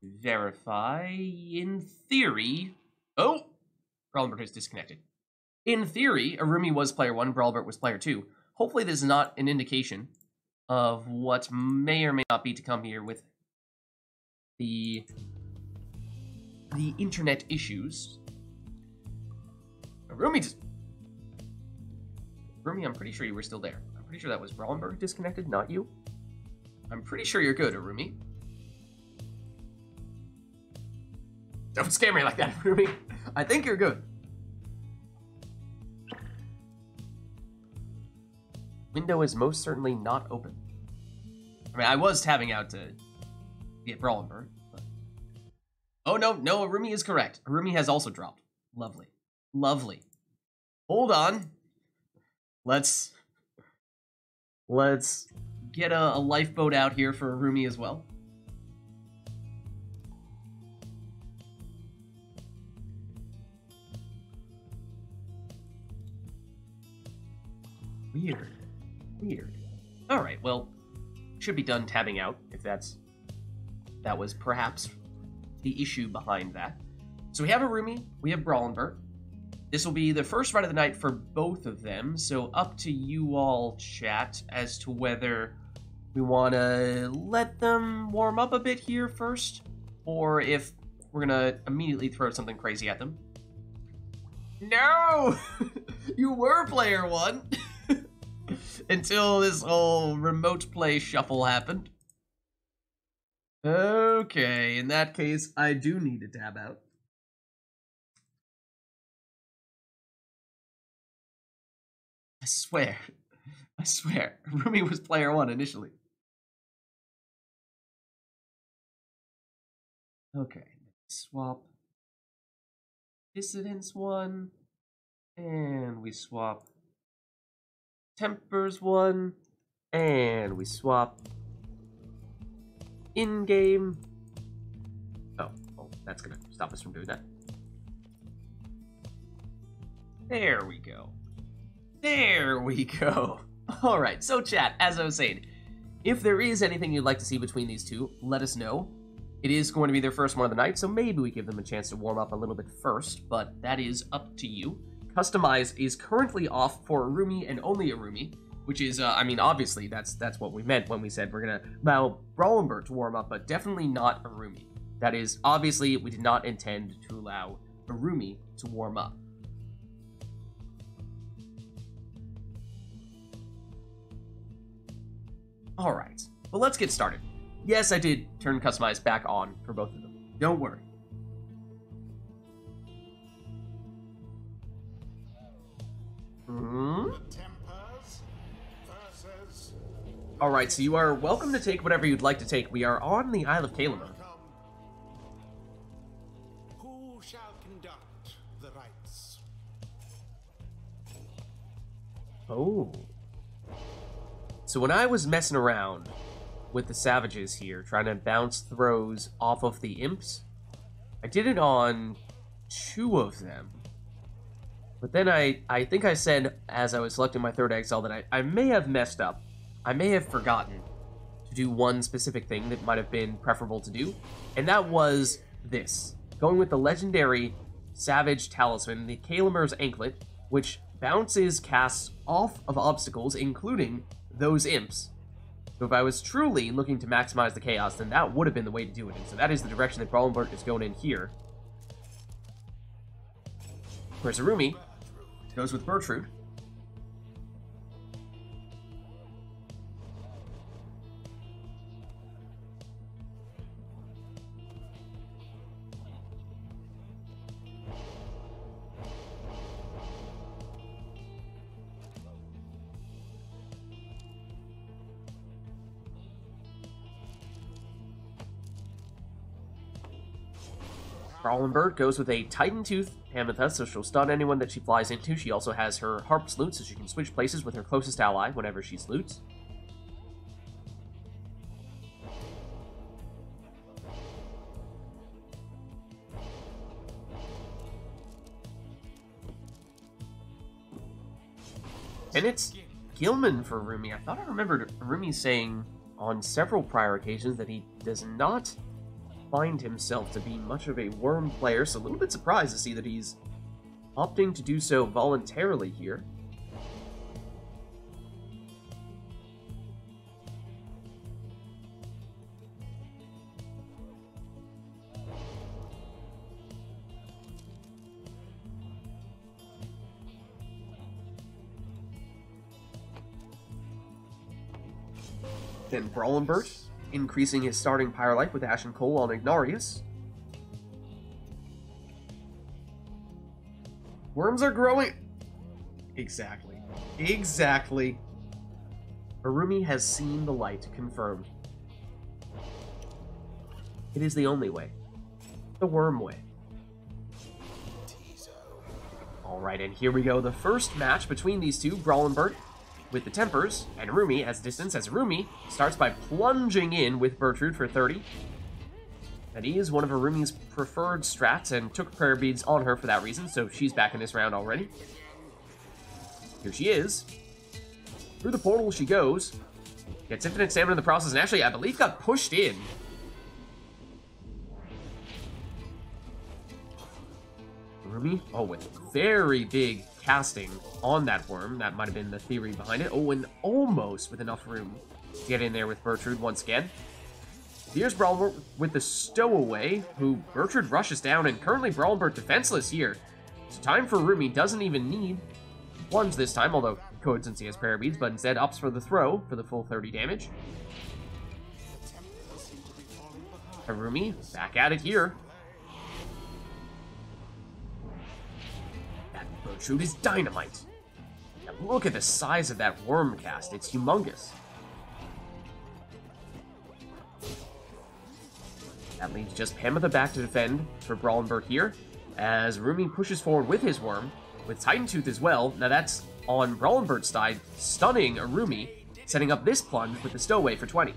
Verify. In theory. Oh! Brawlenbert is disconnected. In theory, Arumi was player 1, Brawlenbert was player 2. Hopefully this is not an indication of what may or may not be to come here with the internet issues. Arumi, I'm pretty sure you were still there. I'm pretty sure that was Brawlenbert disconnected, not you. I'm pretty sure you're good, Arumi. Don't scare me like that, Arumi. I think you're good. Window is most certainly not open. I mean, I was tabbing out to get Brawlenbert, but... Oh, no, Arumi is correct. Arumi has also dropped. Lovely. Lovely. Hold on. Let's get a lifeboat out here for Arumi as well. Weird. Alright, well, should be done tabbing out, if that was perhaps the issue behind that. So we have Arumi, we have Brawlenbert. This will be the first run of the night for both of them, so up to you all, chat, as to whether we want to let them warm up a bit here first, or if we're going to immediately throw something crazy at them. No! You were player 1! Until this whole remote play shuffle happened. Okay, in that case, I do need to tab out. I swear, Rumi was player 1 initially. Okay, swap Dissidence 1, and we swap Tempers 1, and we swap in-game. Oh, that's gonna stop us from doing that. There we go. There we go. Alright, so chat, as I was saying, if there is anything you'd like to see between these two, let us know. It is going to be their first one of the night, so maybe we give them a chance to warm up a little bit first, but that is up to you. Customize is currently off for Arumi and only Arumi, which is, I mean, obviously, that's what we meant when we said we're gonna allow Brawlenbert to warm up, but definitely not Arumi. That is, obviously, we did not intend to allow Arumi to warm up. Alright, well, let's get started. Yes, I did turn Customize back on for both of them. Don't worry. Alright, so you are welcome to take whatever you'd like to take. We are on the Isle of Kalimur. Who shall conduct the rites? Oh. So when I was messing around with the savages here, trying to bounce throws off of the imps, I did it on 2 of them. But then I think I said, as I was selecting my 3rd exile, that I may have messed up I may have forgotten to do one specific thing that might have been preferable to do, and that was this. Going with the legendary Savage Talisman, the Kalamir's Anklet, which bounces casts off of obstacles, including those imps. So if I was truly looking to maximize the chaos, then that would have been the way to do it. And so that is the direction that Brawlenbert is going in here. Whereas Arumi goes with Bertrude. Brawlenbert goes with a Titan Tooth Pamitha, so she'll stun anyone that she flies into. She also has her Harp's Loot, so she can switch places with her closest ally whenever she loots. And it's Gilman for Arumi. I thought I remembered Arumi saying on several prior occasions that he does not find himself to be much of a worm player, so a little bit surprised to see that he's opting to do so voluntarily here. Then Brawlenbert, increasing his starting Pyre Life with Ashen Coal on Ignarius. Worms are growing! Exactly. Exactly. Arumi has seen the light, confirmed. It is the only way. The worm way. Alright, and here we go. The first match between these two, Brawlenbert with the Tempers, and Arumi as distance, as Arumi starts by plunging in with Bertrude for 30. That is one of Arumi's preferred strats, and took Prayer Beads on her for that reason, so she's back in this round already. Here she is. Through the portal she goes. Gets infinite stamina in the process, and actually, I believe, got pushed in. Arumi, oh, with very big casting on that worm. That might have been the theory behind it. Oh, and almost with enough room to get in there with Bertrude once again. Here's Brawlenbert with the Stowaway, who Bertrude rushes down, and currently Brawlenbert defenseless here. So time for Arumi, doesn't even need plunge this time, although he could since he has Prayer Beads, but instead opts for the throw for the full 30 damage. Arumi, back at it here. That Bertrude is dynamite. Now look at the size of that worm cast, it's humongous. That leaves just Pamitha back to defend for Brawlenbert here, as Arumi pushes forward with his worm, with Titan Tooth as well. Now that's on Brawlenbert's side, stunning Arumi, setting up this plunge with the Stowaway for 20.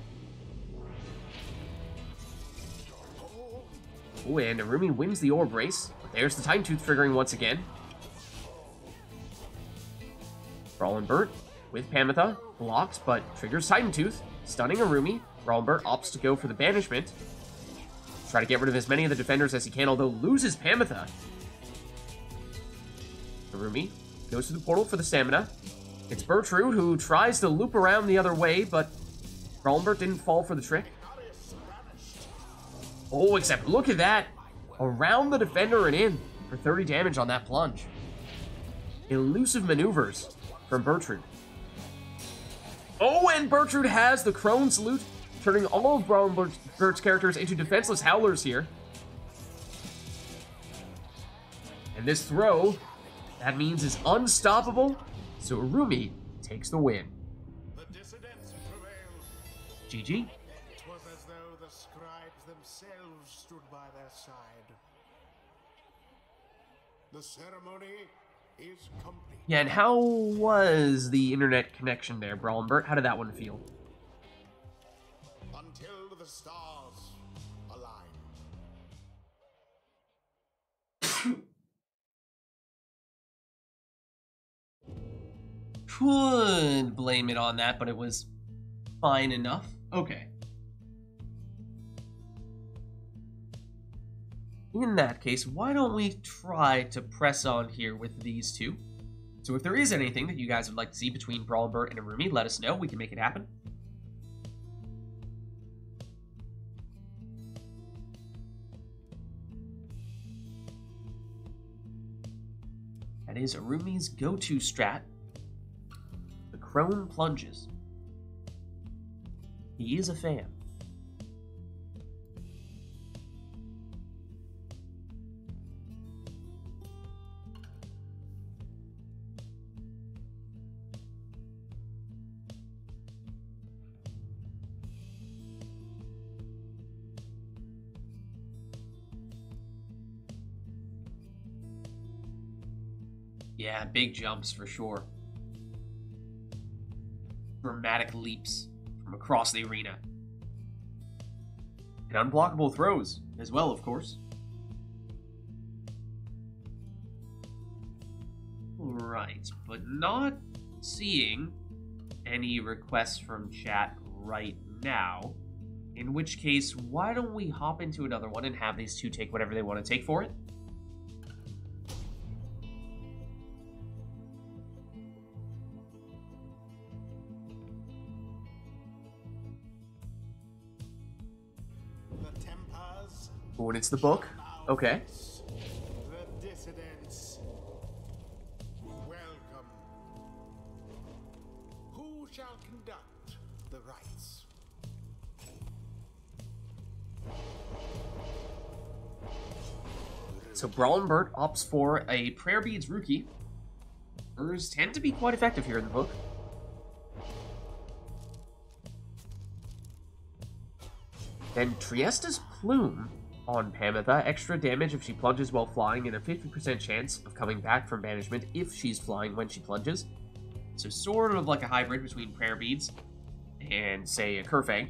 Oh, and Arumi wins the Orb Race, but there's the Titan Tooth triggering once again. Brawlenbert with Pamitha, blocked, but triggers Titan Tooth, stunning Arumi. Brawlenbert opts to go for the Banishment. Try to get rid of as many of the defenders as he can, although loses Pamitha. Arumi goes to the portal for the stamina. It's Bertrude who tries to loop around the other way, but Brawlenbert didn't fall for the trick. Oh, except look at that. Around the defender and in for 30 damage on that plunge. Elusive maneuvers from Bertrude. Oh, and Bertrude has the Crone's Loot, turning all of Brawlenbert's characters into defenseless howlers here. And this throw, that means, is unstoppable, so Arumi takes the win. The dissidents prevailed. GG. It was as though the scribes themselves stood by their side. The ceremony is complete. Yeah, and how was the internet connection there, Brawlenbert? How did that one feel? Until the stars align. Could blame it on that, but it was Fine enough. Okay. In that case, why don't we try to press on here with these two? So if there is anything that you guys would like to see between Brawl and Burt and Arumi, let us know. We can make it happen. That is Arumi's go-to strat. The Crone Plunges. He is a fan. Yeah, big jumps for sure. Dramatic leaps from across the arena. And unblockable throws as well, of course. Right, but not seeing any requests from chat right now. In which case, why don't we hop into another one and have these two take whatever they want to take for it? Oh, and it's the book? Okay. The dissidents. Welcome. Who shall conduct the rites? So Brawl and Burt opts for a Prayer Beads Rookie. Hers tend to be quite effective here in the book. Then Triesta's Plume on Pamitha, extra damage if she plunges while flying and a 50% chance of coming back from banishment if she's flying when she plunges. So sort of like a hybrid between Prayer Beads and, say, a Kerfang.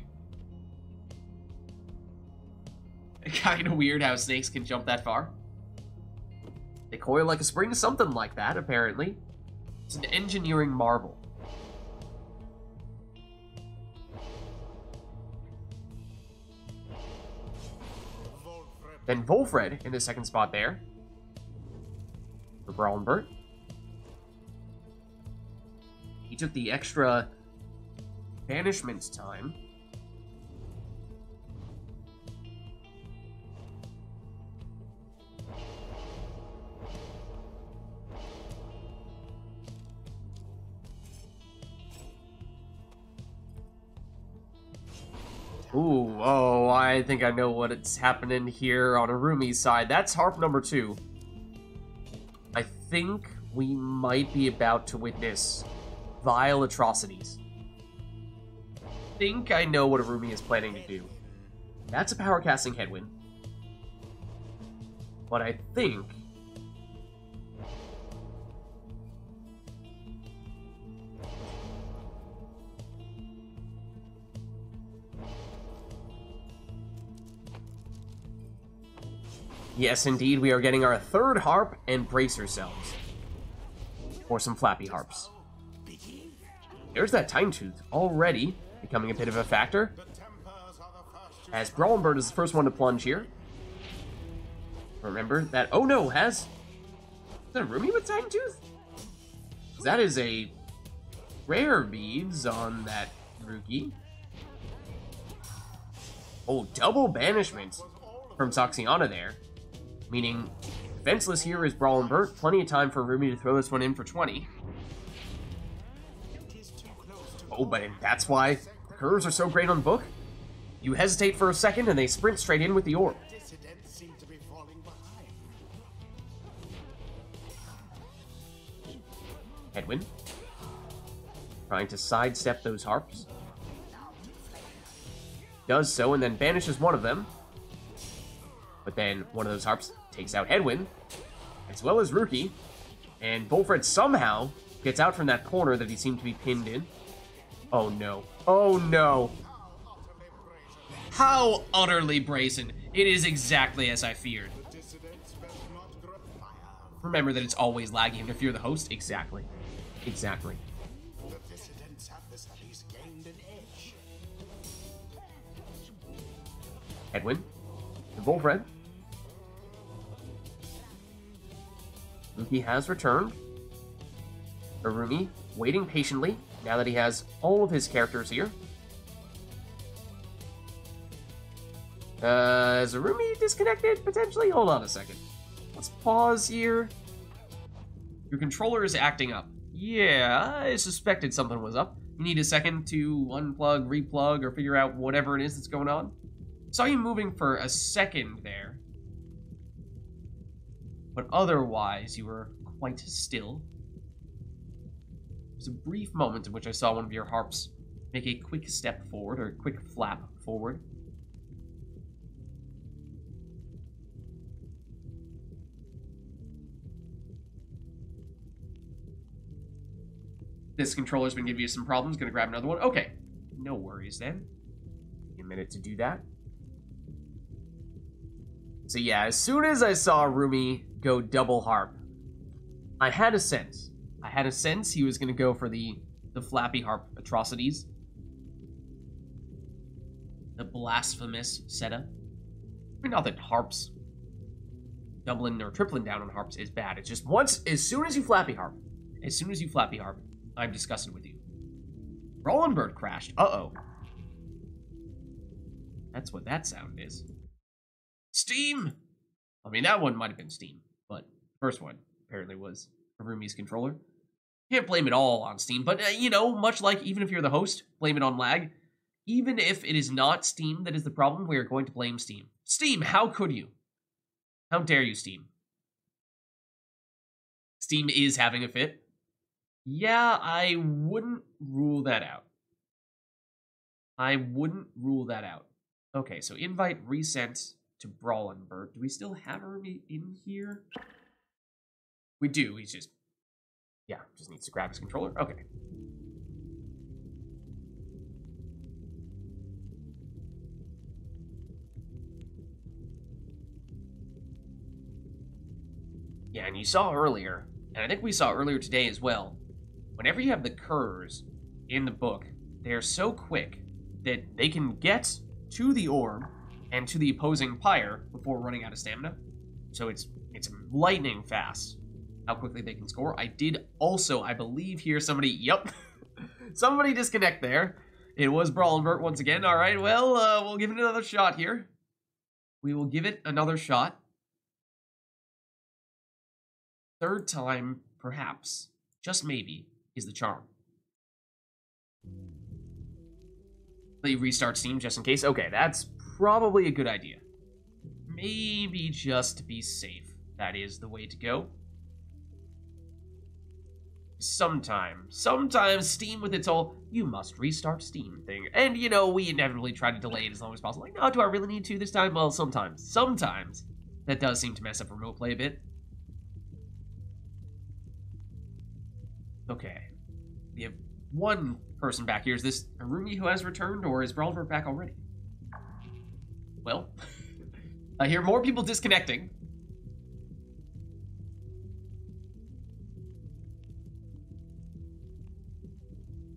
Kinda weird how snakes can jump that far. They coil like a spring, something like that, apparently. It's an engineering marvel. Then Volfred in the second spot there. For Brawl and Burt. He took the extra banishment time. Ooh, oh, I think I know what's happening here on Arumi's side. That's harp number 2. I think we might be about to witness vile atrocities. I think I know what Arumi is planning to do. That's a power casting headwind. But I think... yes, indeed, we are getting our third harp, and brace yourselves for some flappy harps. There's that Time Tooth already becoming a bit of a factor, as Brawl and Burt is the first one to plunge here. Remember that, oh no, is that Arumi with Time Tooth? That is a rare beads on that rookie. Oh, double banishment from Soxiana there. Meaning, defenseless here is Brawl and Burt. Plenty of time for Arumi to throw this one in for 20. Oh, but that's why the curves are so great on the book. You hesitate for a second, and they sprint straight in with the orb. Headwind. Trying to sidestep those harps. Does so, and then banishes one of them. But then one of those harps takes out Headwind, as well as Rookie, and Volfred somehow gets out from that corner that he seemed to be pinned in. Oh no. Oh no. How utterly brazen. It is exactly as I feared. Remember that it's always laggy, even if you're the host. Exactly. Exactly. The dissidents have this at least gained an edge. Edwin, the bullfriend. Luki has returned. Arumi waiting patiently now that he has all of his characters here. Is Arumi disconnected, potentially? Hold on a second. Let's pause here. Your controller is acting up. Yeah, I suspected something was up. You need a second to unplug, replug, or figure out whatever it is that's going on. Saw you moving for a second there. But otherwise, you were quite still. There's a brief moment in which I saw one of your harps make a quick step forward, or a quick flap forward. This controller's been giving you some problems. Gonna grab another one. Okay. No worries then. Give me a minute to do that. So yeah, as soon as I saw Arumi go double harp, I had a sense. I had a sense he was gonna go for the flappy harp atrocities. The blasphemous setup. I mean, not that harps, doubling or tripling down on harps is bad. It's just as soon as you flappy harp, I'm disgusted with you. Roland Bird crashed. Uh-oh. That's what that sound is. Steam! I mean, that one might have been Steam, but the first one apparently was Arumi's controller. Can't blame it all on Steam, but, you know, much like even if you're the host, blame it on lag. Even if it is not Steam that is the problem, we are going to blame Steam. Steam, how could you? How dare you, Steam? Steam is having a fit. Yeah, I wouldn't rule that out. Okay, so invite resent to Brawlenberg. Do we still have Arumi in here? We do, he's just... Yeah, just needs to grab his controller. Okay. Yeah, and you saw earlier, and I think we saw earlier today as well, whenever you have the curs in the book, they're so quick that they can get to the orb and to the opposing pyre before running out of stamina. So it's lightning fast how quickly they can score. I did also, I believe, hear somebody, yep, somebody disconnect there. It was Brawlenbert once again. All right, well, we'll give it another shot here. We will give it another shot. Third time, perhaps, just maybe, is the charm. Let you restart Steam just in case. Okay, that's probably a good idea. Maybe just to be safe. That is the way to go. Sometimes Steam with its whole, you must restart Steam thing. And, you know, we inevitably try to delay it as long as possible. Like, no, do I really need to this time? Well, sometimes. Sometimes. That does seem to mess up remote play a bit. Okay. We have one person back here. Is this Arumi who has returned, or is Brawlenberg back already? Well, I hear more people disconnecting.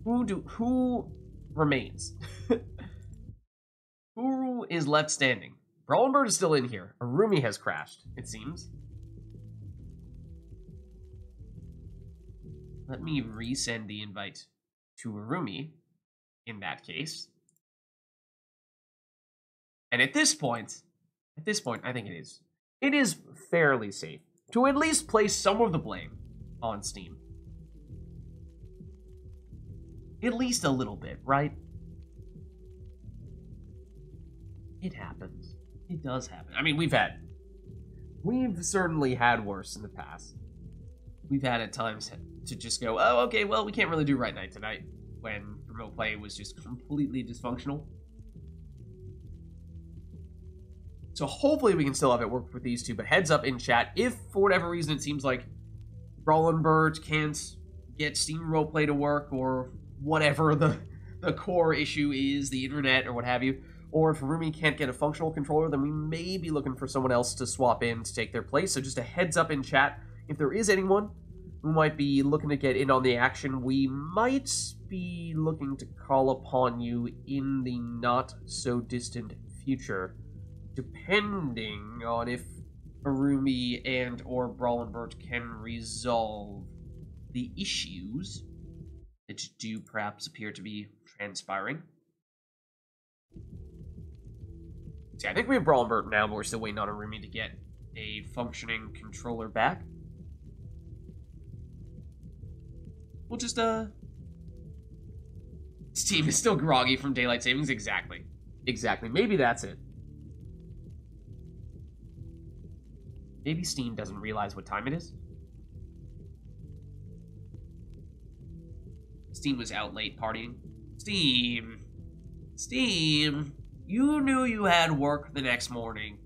Who remains? Who is left standing? Brawlenberg is still in here. Arumi has crashed, it seems. Let me resend the invite to Arumi, in that case. And at this point, I think it is fairly safe to at least place some of the blame on Steam. At least a little bit, right? It happens. It does happen. I mean, we've certainly had worse in the past. We've had at times to just go, oh, okay, well, we can't really do Right Night tonight, when remote play was just completely dysfunctional. So hopefully we can still have it work with these two, but heads up in chat, if for whatever reason it seems like Brawlenberg can't get Steam remote play to work, or whatever the core issue is, the internet or what have you, or if Arumi can't get a functional controller, then we may be looking for someone else to swap in to take their place. So just a heads up in chat, if there is anyone who might be looking to get in on the action, we might be looking to call upon you in the not so distant future. depending on if Arumi and or Brawlenbert can resolve the issues that do perhaps appear to be transpiring. See, I think we have Brawlenbert now, but we're still waiting on Arumi to get a functioning controller back. We'll just, Steam is still groggy from daylight savings. Exactly. Exactly. Maybe that's it. Maybe Steam doesn't realize what time it is. Steam was out late partying. Steam! Steam! You knew you had work the next morning.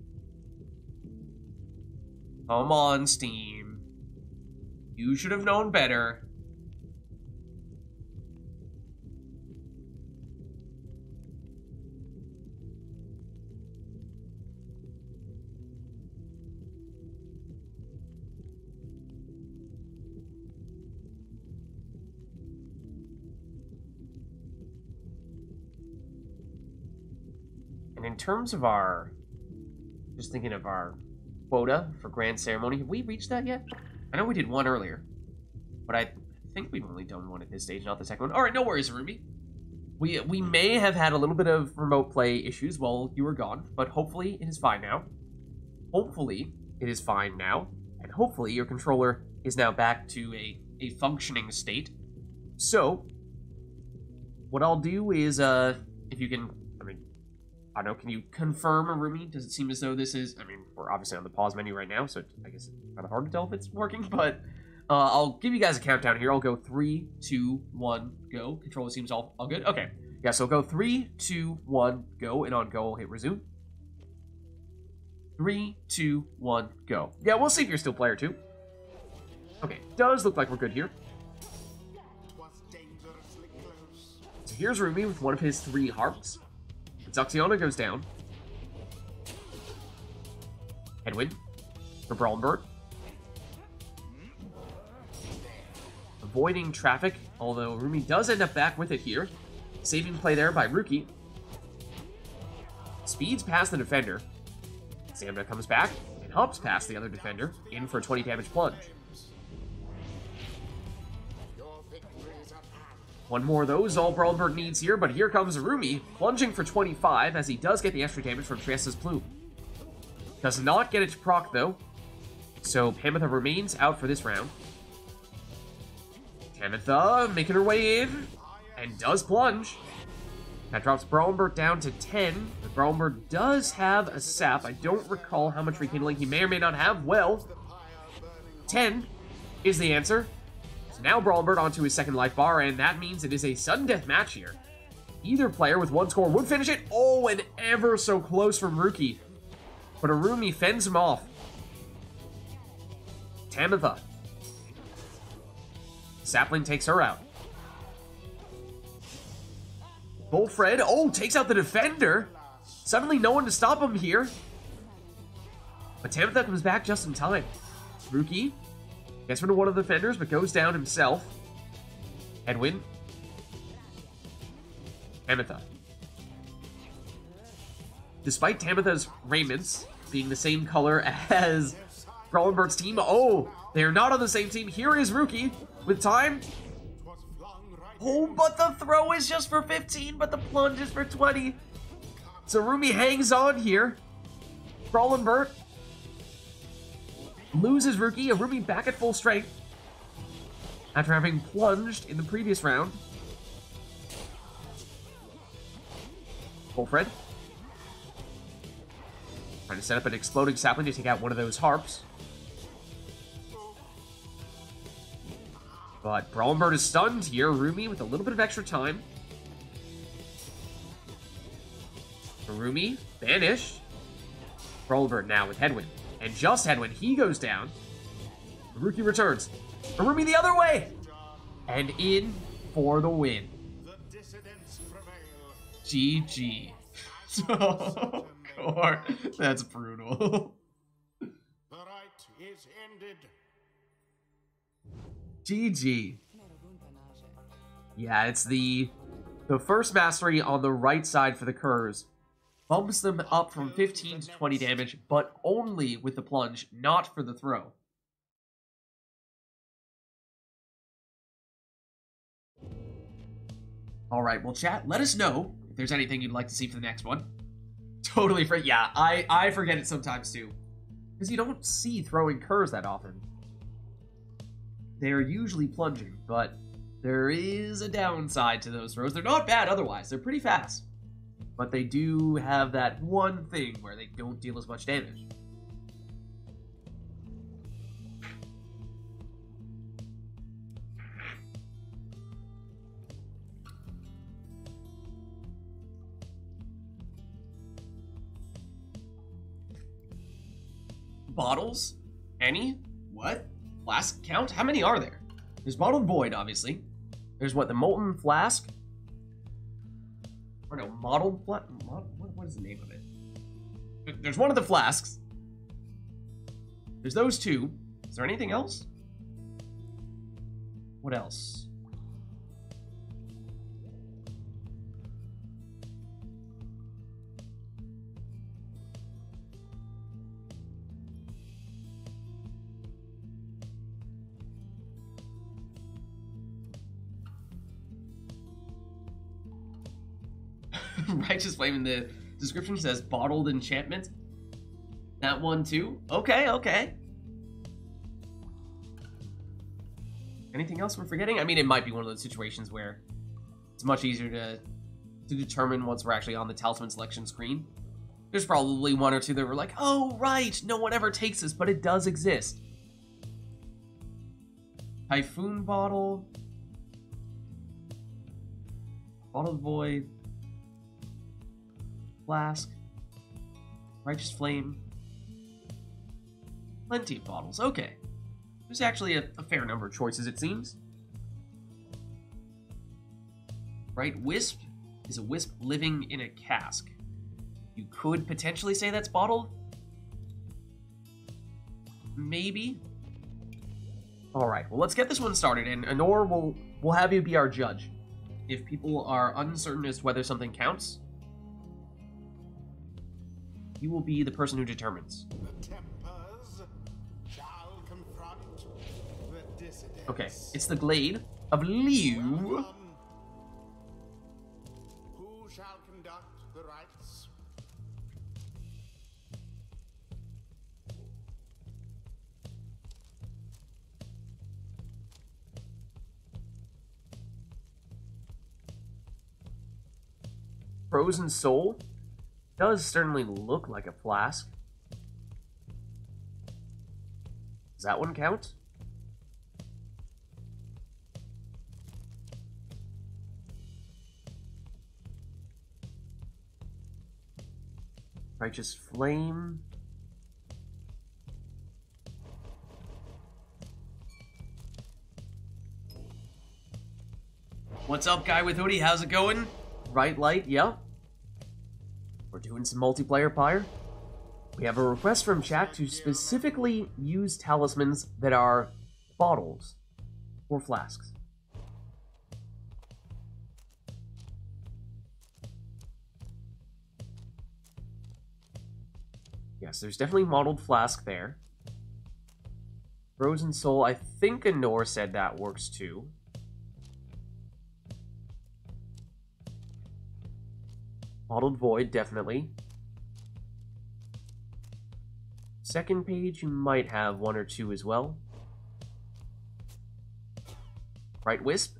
Come on, Steam. You should have known better. And in terms of our, just thinking of our quota for Grand Ceremony, have we reached that yet? I know we did one earlier, but I think we've only done one at this stage, not the second one. All right, no worries, Ruby. We may have had a little bit of remote play issues while you were gone, but hopefully it is fine now. Hopefully it is fine now, and hopefully your controller is now back to a functioning state. So, what I'll do is, if you can, I don't know, can you confirm, Arumi? Does it seem as though this is... I mean, we're obviously on the pause menu right now, so I guess it's kind of hard to tell if it's working, but I'll give you guys a countdown here. I'll go 3, 2, 1, go. Controller seems all good? Okay. Yeah, so go 3, 2, 1, go, and on go, I'll hit resume. 3, 2, 1, go. Yeah, we'll see if you're still player 2. Okay, does look like we're good here. So here's Ruby with one of his 3 harps. Zaxiana goes down. Headwind for Brawlenbert. Avoiding traffic, although Rumi does end up back with it here. Saving play there by Ruki. Speeds past the defender. Samna comes back and hops past the other defender, in for a 20 damage plunge. One more of those, all Brawlenbert needs here, but here comes Arumi, plunging for 25, as he does get the extra damage from Triesta's Plume. Does not get it to proc, though, so Tamitha remains out for this round. Tamitha making her way in, and does plunge. That drops Brawlenbert down to 10, but Brawlenbert does have a sap. I don't recall how much rekindling he may or may not have. Well, 10 is the answer. So now Brawlenbert onto his second life bar, and that means it is a sudden death match here. Either player with 1 score would finish it. Oh, and ever so close from Ruki. But Arumi fends him off. Tamitha. Sapling takes her out. Bullfred, oh, takes out the defender. Suddenly no one to stop him here. But Tamitha comes back just in time. Ruki gets rid of one of the defenders, but goes down himself. Headwind. Tamitha. Despite Tamitha's raiments being the same color as Brawlenbert's team, oh, they are not on the same team. Here is Ruki with time. Oh, but the throw is just for 15, but the plunge is for 20. So Rumi hangs on here. Brawlenbert loses Ruki. Arumi back at full strength after having plunged in the previous round. Bullfred trying to set up an exploding sapling to take out one of those harps. But Brawlenbert is stunned here. Rumi with a little bit of extra time. Rumi banished. Brawlenbert now with Headwind. And just Headwind, he goes down. Ruki returns. Rumi the other way! And in for the win. GG. Oh, God. That's brutal. The right is ended. GG. Yeah, it's the first mastery on the right side for the Kurz. Bumps them up from 15 to 20 damage, but only with the plunge, not for the throw. Alright, well chat, let us know if there's anything you'd like to see for the next one. Totally yeah, I forget it sometimes too. Because you don't see throwing curs that often. They're usually plunging, but there is a downside to those throws. They're not bad otherwise, they're pretty fast. But they do have that one thing where they don't deal as much damage. Bottles? Any? What? Flask count? How many are there? There's Bottled Void, obviously. There's what, the Molten Flask? Or no, Mottled Flask? What is the name of it? There's one of the flasks. There's those two. Is there anything else? What else? Righteous Flame in the description says bottled enchantment. That one too? Okay, okay. Anything else we're forgetting? I mean, it might be one of those situations where it's much easier to determine once we're actually on the talisman selection screen. There's probably one or two that were like, oh, right, no one ever takes this, but it does exist. Typhoon Bottle. Bottled Void. Flask. Righteous Flame. Plenty of bottles. Okay. There's actually a fair number of choices, it seems. Right, Wisp is a wisp living in a cask. You could potentially say that's bottled. Maybe. Alright, well let's get this one started, and Anor will have you be our judge. If people are uncertain as to whether something counts, you will be the person who determines. The Tempers shall confront the dissidents. Okay, it's the Glade of Liu. Welcome. Who shall conduct the rites? Frozen Soul does certainly look like a flask. Does that one count? Righteous Flame. What's up, guy with hoodie? How's it going? Right light, yeah. We're doing some multiplayer Pyre. We have a request from chat to specifically use talismans that are bottles or flasks. Yes, there's definitely mottled flask there. Frozen Soul, I think Anor said that works too. Bottled Void, definitely. Second page, you might have one or two as well. Right, Wisp?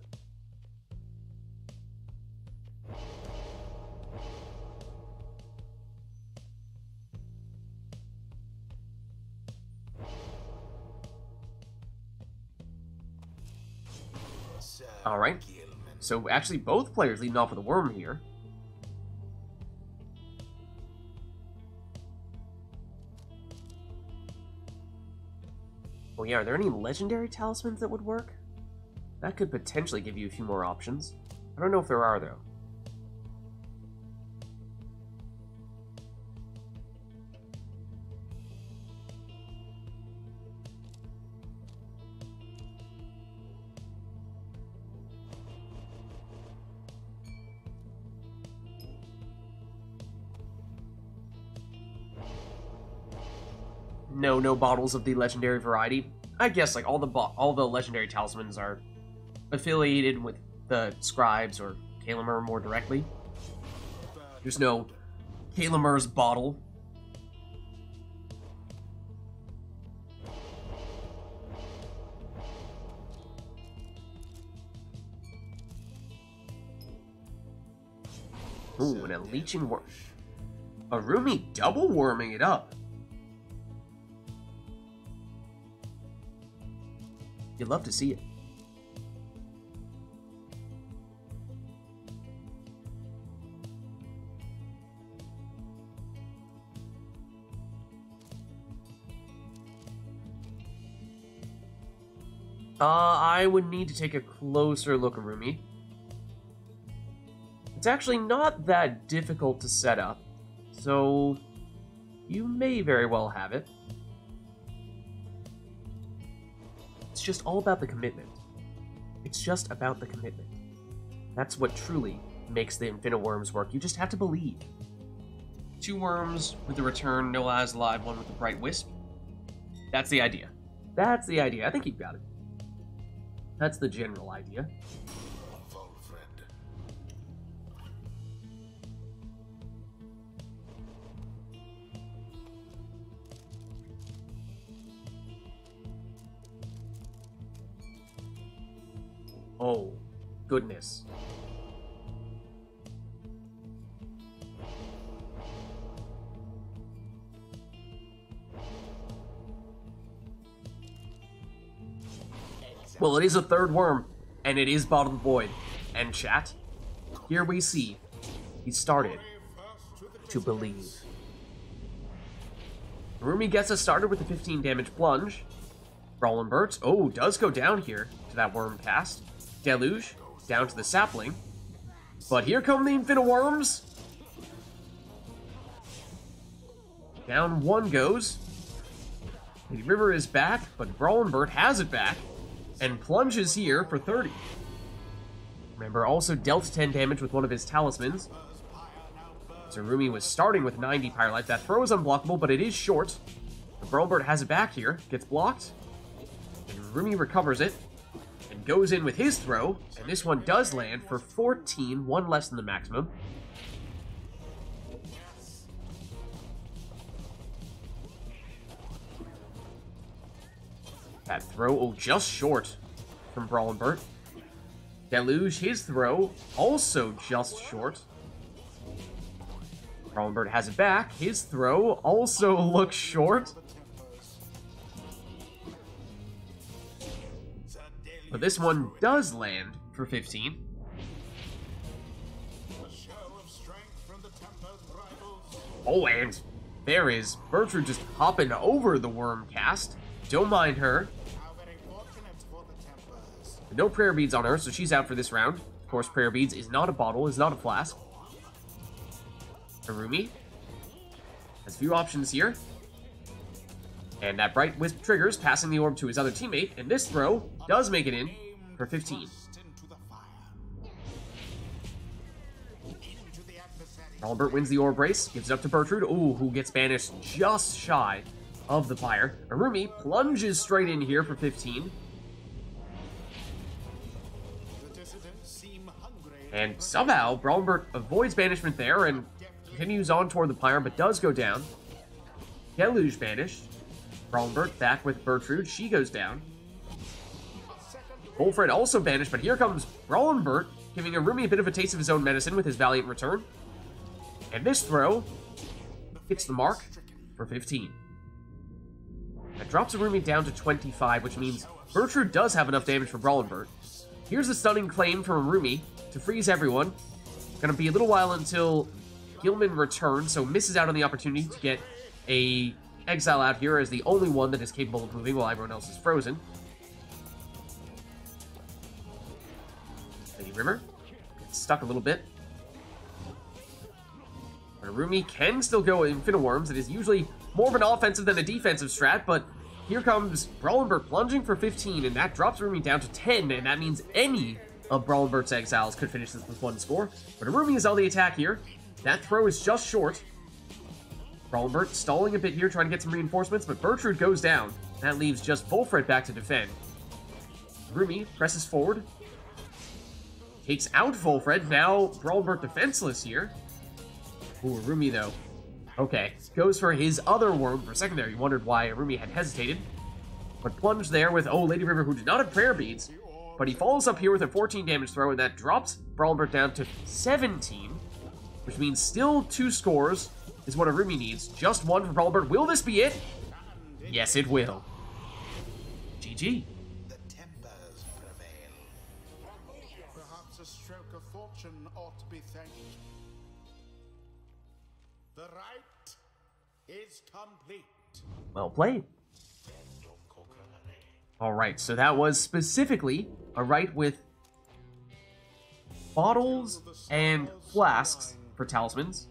Alright. So actually both players leading off with a worm here. Oh yeah, are there any legendary talismans that would work? That could potentially give you a few more options. I don't know if there are, though. no bottles of the legendary variety. I guess like all the legendary talismans are affiliated with the scribes or Kalimur more directly. There's no Kalimur's bottle. Ooh, and a leeching worm. Arumi double worming it up. You'd love to see it. I would need to take a closer look, Arumi. It's actually not that difficult to set up, so you may very well have it. It's just all about the commitment. It's just about the commitment. That's what truly makes the Infinite Worms work. You just have to believe. 2 worms with the return, no as live, 1 with the bright wisp. That's the idea. That's the idea. I think you've got it. That's the general idea. Oh, goodness. Well, it is a 3rd worm, and it is Bottled Void. And chat, here we see he started to believe. Arumi gets us started with the 15 damage plunge. Brawlenbert, oh, does go down here to that worm cast. Deluge, down to the sapling. But here come the Infinite Worms. Down 1 goes. The river is back, but Brawlenbert has it back. And plunges here for 30. Remember, also dealt 10 damage with one of his talismans. So Arumi was starting with 90 Pyre Life. That throw is unblockable, but it is short. The Brawlenbert has it back here, gets blocked. And Arumi recovers it. And goes in with his throw. And this one does land for 14, 1 less than the maximum. That throw, oh, just short from Brawlenbert. Deluge, his throw, also just short. Brawlenbert has it back. His throw also looks short. But this one does land for 15. Oh, and there is Bertrude just hopping over the worm cast. Don't mind her. No prayer beads on her, so she's out for this round. Of course, prayer beads is not a bottle, is not a flask. Arumi has a few options here. And that bright wisp triggers, passing the orb to his other teammate, and this throw does make it in for 15. Albert wins the orb race, gives it up to Bertrude, ooh, who gets banished just shy of the pyre. Arumi plunges straight in here for 15. And somehow, Brawlenbert avoids banishment there and continues on toward the pyre, but does go down. Deluge banished. Brawlenbert back with Bertrude. She goes down. Wolfred also banished, but here comes Brawlenbert, giving Arumi a bit of a taste of his own medicine with his valiant return. And this throw hits the mark for 15. That drops Arumi down to 25, which means Bertrude does have enough damage for Brawlenbert. Here's the stunning claim from Arumi to freeze everyone. Gonna be a little while until Gilman returns, so misses out on the opportunity to get a exile out here as the only one that is capable of moving while everyone else is frozen. Lady River gets stuck a little bit. But Arumi can still go Infinite Worms. It is usually more of an offensive than a defensive strat, but here comes Brawlenbert plunging for 15, and that drops Arumi down to 10, and that means any of Brawlenbert's exiles could finish this with 1 score. But Arumi is on the attack here. That throw is just short. Brawlbert stalling a bit here, trying to get some reinforcements, but Bertrude goes down. That leaves just Volfred back to defend. Rumi presses forward. Takes out Volfred. Now Brawlbert defenseless here. Ooh, Rumi though. Okay, goes for his other worm. For a second there, you wondered why Rumi had hesitated. But plunged there with, oh, Lady River, who did not have prayer beads. But he follows up here with a 14 damage throw, and that drops Brawlbert down to 17. Which means still 2 scores is what Arumi needs. Just 1 for Brawlbert. Will this be it? Yes, it will. GG. The tempers prevail. Perhaps a stroke of fortune ought to be thanked. The rite is complete. Well played. Alright, so that was specifically a rite with bottles and flasks for talismans.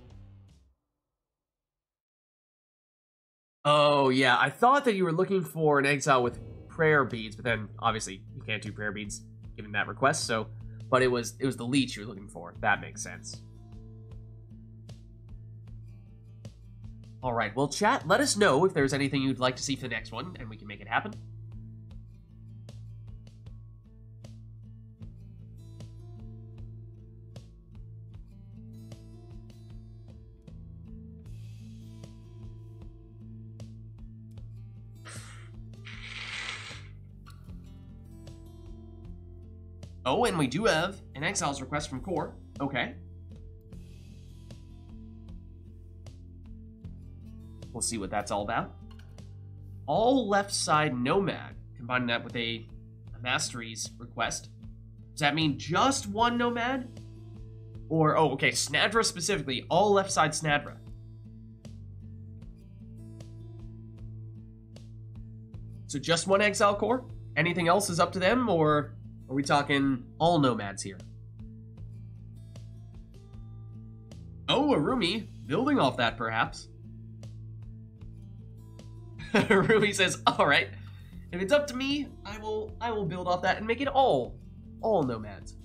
Oh, yeah, I thought that you were looking for an exile with prayer beads, but then obviously you can't do prayer beads given that request, so but it was the leech you were looking for. That makes sense. Alright, well chat, let us know if there's anything you'd like to see for the next one, and we can make it happen. Oh, and we do have an exiles request from Core. Okay. We'll see what that's all about. All left side nomad. Combining that with a masteries request. Does that mean just one nomad? Or, oh, okay, Snadra specifically. All left side Snadra. So just one exile core? Anything else is up to them, or are we talking all nomads here? Oh, Arumi, building off that perhaps. Arumi says, "Alright, if it's up to me, I will build off that and make it all nomads."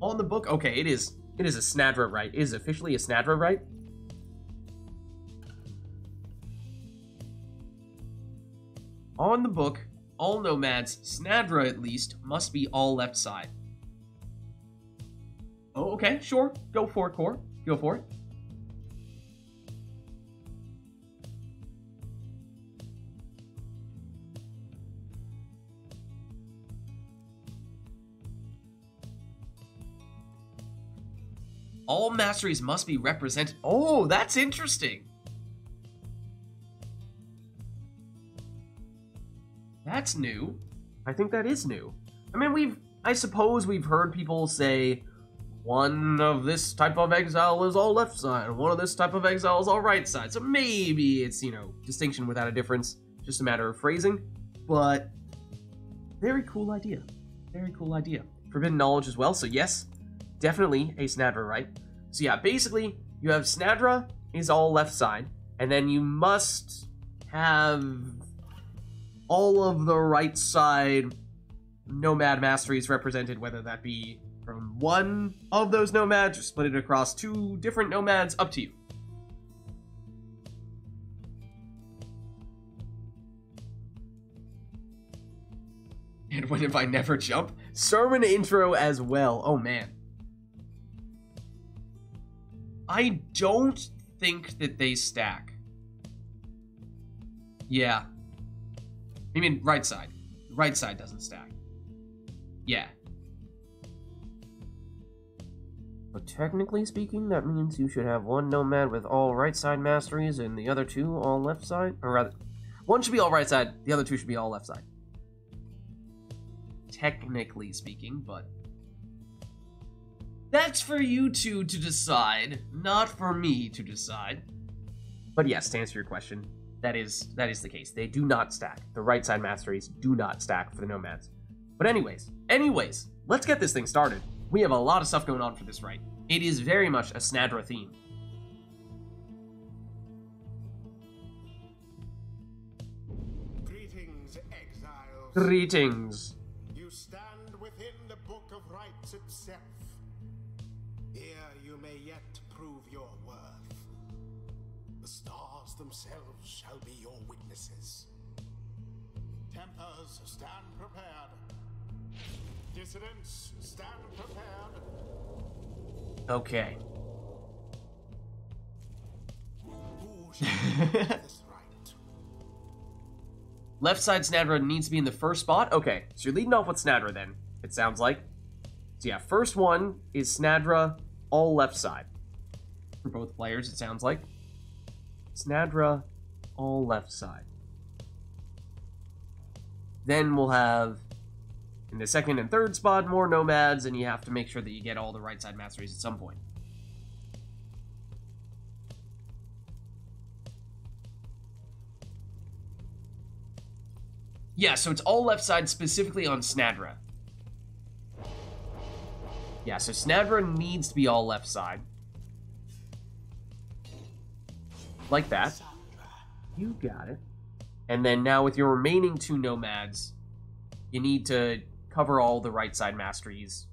On the book, okay, it is a Snadra rite. It is officially a Snadra rite. On the book, all nomads, Snadra at least, must be all left side. Oh, okay, sure. Go for it, Core. Go for it. All masteries must be represented. Oh, that's interesting. That's new. I think that is new. I mean, I suppose we've heard people say one of this type of exile is all left side, and one of this type of exile is all right side. So maybe it's, you know, distinction without a difference, just a matter of phrasing. But very cool idea. Very cool idea. Forbidden knowledge as well, so yes, definitely a Snadra, right? So yeah, basically, you have Snadra is all left side, and then you must have all of the right side nomad masteries represented, whether that be from one of those nomads or split it across 2 different nomads, up to you. And what if I never jump? Sermon intro as well. Oh man. I don't think that they stack. Yeah. I mean, right side. Right side doesn't stack. Yeah. But technically speaking, that means you should have one nomad with all right side masteries and the other 2 all left side. Or rather, one should be all right side, the other 2 should be all left side. Technically speaking, but that's for you two to decide, not for me to decide. But yes, to answer your question, that is the case. They do not stack. The right side masteries do not stack for the nomads. But anyways, let's get this thing started. We have a lot of stuff going on for this rite. It is very much a Snadra theme. Greetings, exiles. Greetings. You stand within the Book of Rites itself. Here you may yet prove your worth. The stars themselves shall be your witnesses. Tempers, stand prepared. Dissidents, stand prepared. Okay. Who shall make this right? Left side Snadra needs to be in the first spot. Okay, so you're leading off with Snadra then, it sounds like. So yeah, first one is Snadra, all left side. For both players, it sounds like. Snadra, all left side. Then we'll have, in the second and third spot, more nomads, and you have to make sure that you get all the right side masteries at some point. Yeah, so it's all left side specifically on Snadra. Yeah, so Snadra needs to be all left side. Like that. You got it. And then now with your remaining 2 nomads, you need to cover all the right side masteries.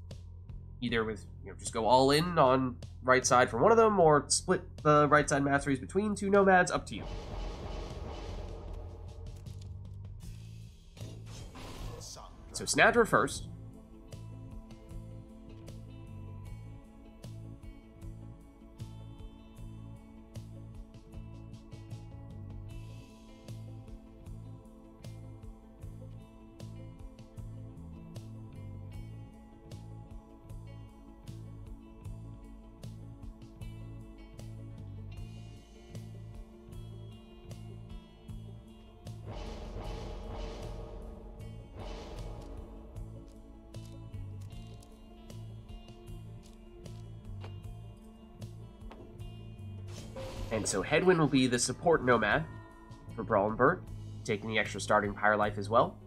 Either with, just go all in on right side for one of them, or split the right side masteries between 2 nomads, up to you. So Snadra first. And so Hedwyn will be the support nomad for Brawl and Burt, taking the extra starting Pyre life as well.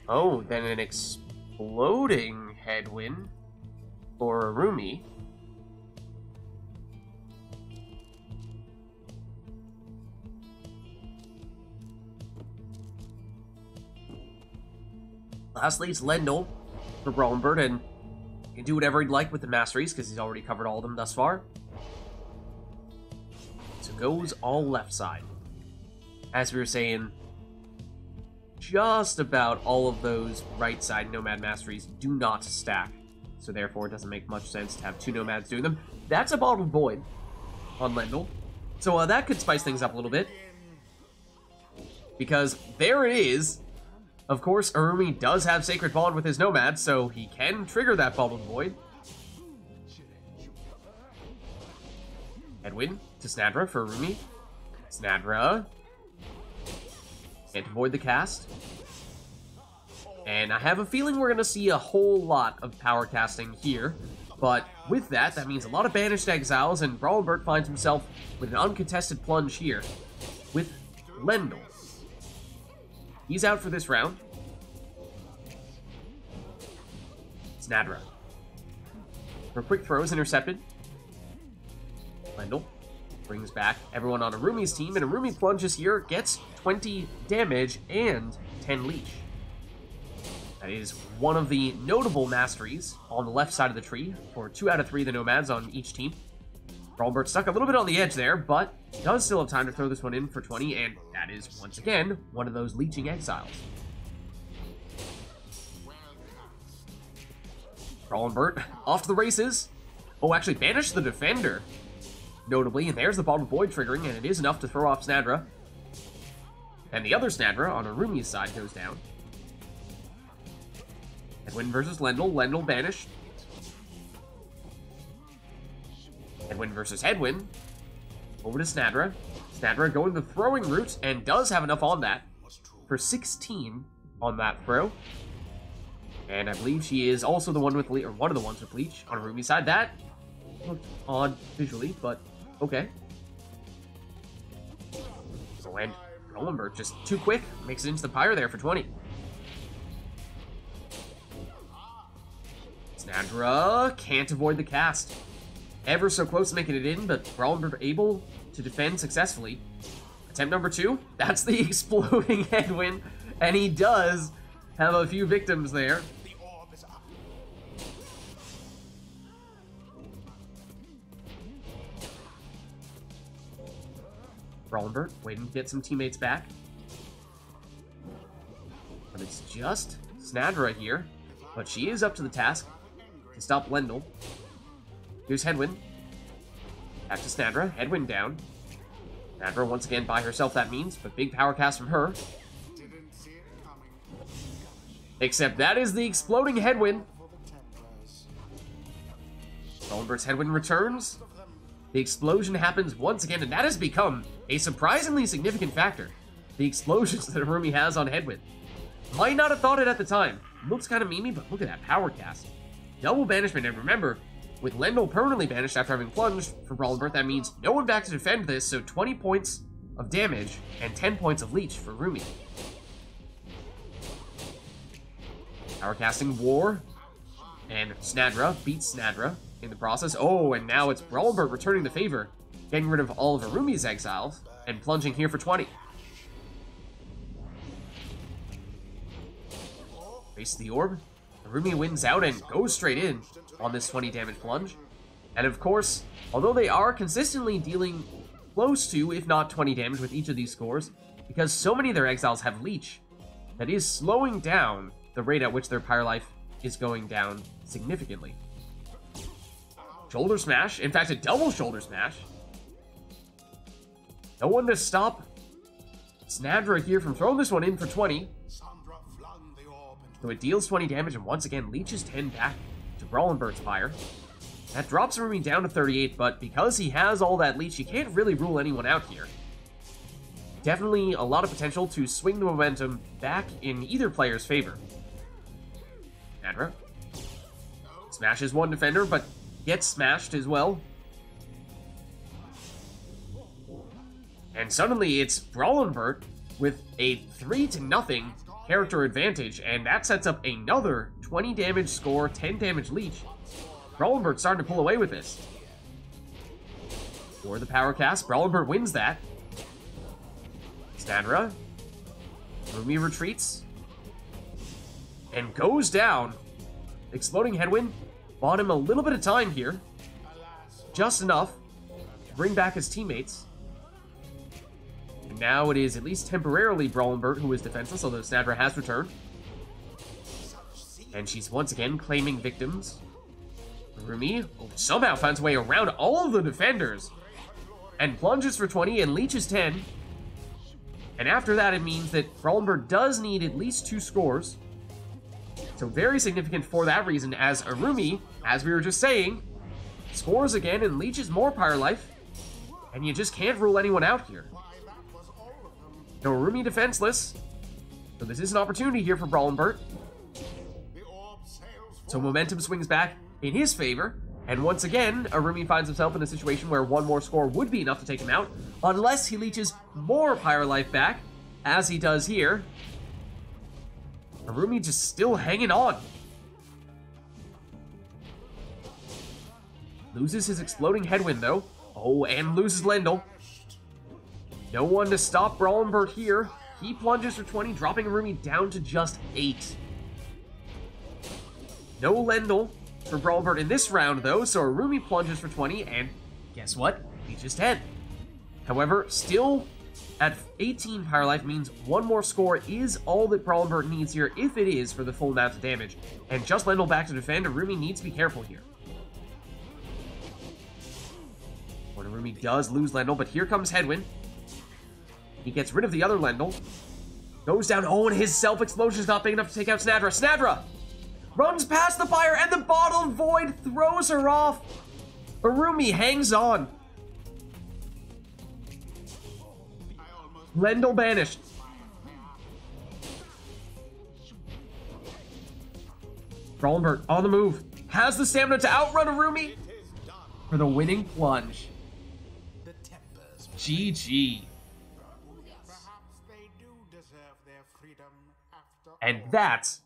Oh, then an exploding Hedwyn for Arumi. Lastly, it's Lendl for Brawl and Burt, and he can do whatever he'd like with the masteries because he's already covered all of them thus far. So goes all left side. As we were saying, just about all of those right side Nomad masteries do not stack. So therefore it doesn't make much sense to have 2 Nomads doing them. That's a Bottled Void on Lendl. So that could spice things up a little bit. Because there it is. Of course, Arumi does have Sacred Bond with his Nomad, so he can trigger that Bottled Void. Hedwyn to Snadra for Arumi. Snadra. Can't avoid the cast. And I have a feeling we're going to see a whole lot of power casting here. But with that, that means a lot of Banished Exiles, and Brawl and Burt finds himself with an uncontested plunge here with Lendl. He's out for this round. Snadra. Her quick throw is intercepted. Lendl brings back everyone on Arumi's team, and Arumi plunges here, gets 20 damage and 10 leash. That is one of the notable masteries on the left side of the tree for 2 out of 3 of the Nomads on each team. Brawl and Burt stuck a little bit on the edge there, but does still have time to throw this one in for 20, and that is, once again, one of those leeching exiles. Brawl and Burt off to the races. Oh, actually banished the defender, notably, and there's the Bottled Void triggering, and it is enough to throw off Snadra. And the other Snadra on Arumi's side goes down. Hedwyn versus Lendl. Lendl banished. Hedwyn versus Hedwyn. Over to Snadra. Snadra going the throwing route and does have enough on that for 16 on that throw. And I believe she is also the one with Leech, or one of the ones with Leech on Arumi's side. That looked odd visually, but okay. So, and Brawl and Burt just too quick. Makes it into the Pyre there for 20. Snadra can't avoid the cast. Ever so close to making it in, but Brawlenbert able to defend successfully. Attempt number 2, that's the exploding headwind, and he does have a few victims there. The orb is up. Brawlenbert waiting to get some teammates back. But it's just Snadra here, but she is up to the task to stop Lendl. Here's Headwind. Back to Snadra. Headwind down. Snadra once again by herself, that means, but big power cast from her. Didn't see it coming. Except that is the exploding Headwind. For the Templars. Brawlenbert's Headwind returns. The explosion happens once again, and that has become a surprisingly significant factor. The explosions that Arumi has on Headwind. Might not have thought it at the time. Looks kind of memey, but look at that power cast. Double banishment, and remember, with Lendl permanently banished after having plunged for Brawlenbert, that means no one back to defend this, so 20 points of damage and 10 points of leech for Rumi. Power casting War, and Snadra beats Snadra in the process. Oh, and now it's Brawlenbert returning the favor, getting rid of all of Arumi's exiles, and plunging here for 20. Face the orb. Arumi wins out and goes straight in on this 20 damage plunge. And of course, although they are consistently dealing close to, if not 20 damage with each of these scores, because so many of their exiles have leech, that is slowing down the rate at which their pyre life is going down significantly. Shoulder smash, in fact a double shoulder smash. No one to stop Snadra here from throwing this one in for 20. Sandra flung the orb into So it deals 20 damage and once again leeches 10 back to Brawlenbert's pyre. That drops Arumi down to 38, but because he has all that leech, you can't really rule anyone out here. Definitely a lot of potential to swing the momentum back in either player's favor. Snadra smashes one defender, but gets smashed as well. And suddenly it's Brawlenbert with a 3-0 character advantage, and that sets up another 20 damage score, 10 damage leech. Brawlenbert's starting to pull away with this. For the power cast, Brawlenbert wins that. Snadra. Rumi retreats. And goes down. Exploding Headwind bought him a little bit of time here. Just enough to bring back his teammates. And now it is at least temporarily Brawlenbert who is defenseless, although Snadra has returned. And she's once again claiming victims. Rumi somehow finds a way around all of the defenders and plunges for 20 and leeches 10. And after that, it means that Brawlenbert does need at least 2 scores. So very significant for that reason, as Arumi, as we were just saying, scores again and leeches more pyre life. And you just can't rule anyone out here. No, Arumi defenseless. So this is an opportunity here for Brawlenbert. So momentum swings back in his favor. And once again, Arumi finds himself in a situation where one more score would be enough to take him out, unless he leeches more pyre life back, as he does here. Arumi just still hanging on. Loses his exploding Headwind, though. Oh, and loses Lendl. No one to stop Brawlenbert here. He plunges for 20, dropping Arumi down to just 8. No Lendl for Brawlenbert in this round, though, so Arumi plunges for 20, and guess what? Leeches 10. However, still at 18 pyre life means one more score is all that Brawlenbert needs here, if it is for the full amount of damage. And just Lendl back to defend, Arumi needs to be careful here. When Arumi does lose Lendl, but here comes Headwind. He gets rid of the other Lendl. Goes down, oh, and his self-explosion is not big enough to take out Snadra. Snadra runs past the fire, and the Bottled Void throws her off. Arumi hangs on. Lendl banished. Brawlenbert on the move. Has the stamina to outrun Arumi for the winning plunge. GG. Perhaps they do deserve their freedom after And that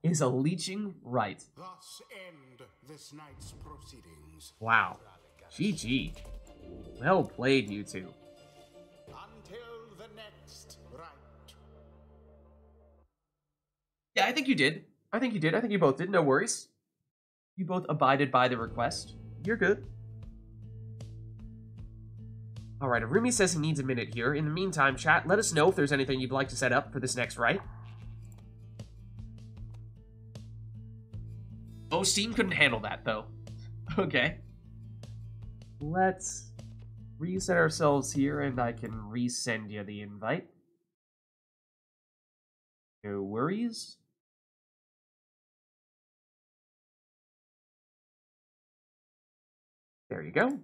is a leeching right. Thus end this night's proceedings. Wow. GG. Well played, you two. Until the next right. Yeah, I think you did. I think you both did. No worries. You both abided by the request. You're good. Alright, Arumi says he needs a minute here. In the meantime, chat, let us know if there's anything you'd like to set up for this next right. Oh, Steam couldn't handle that, though. Okay. Let's reset ourselves here, and I can resend you the invite. No worries. There you go.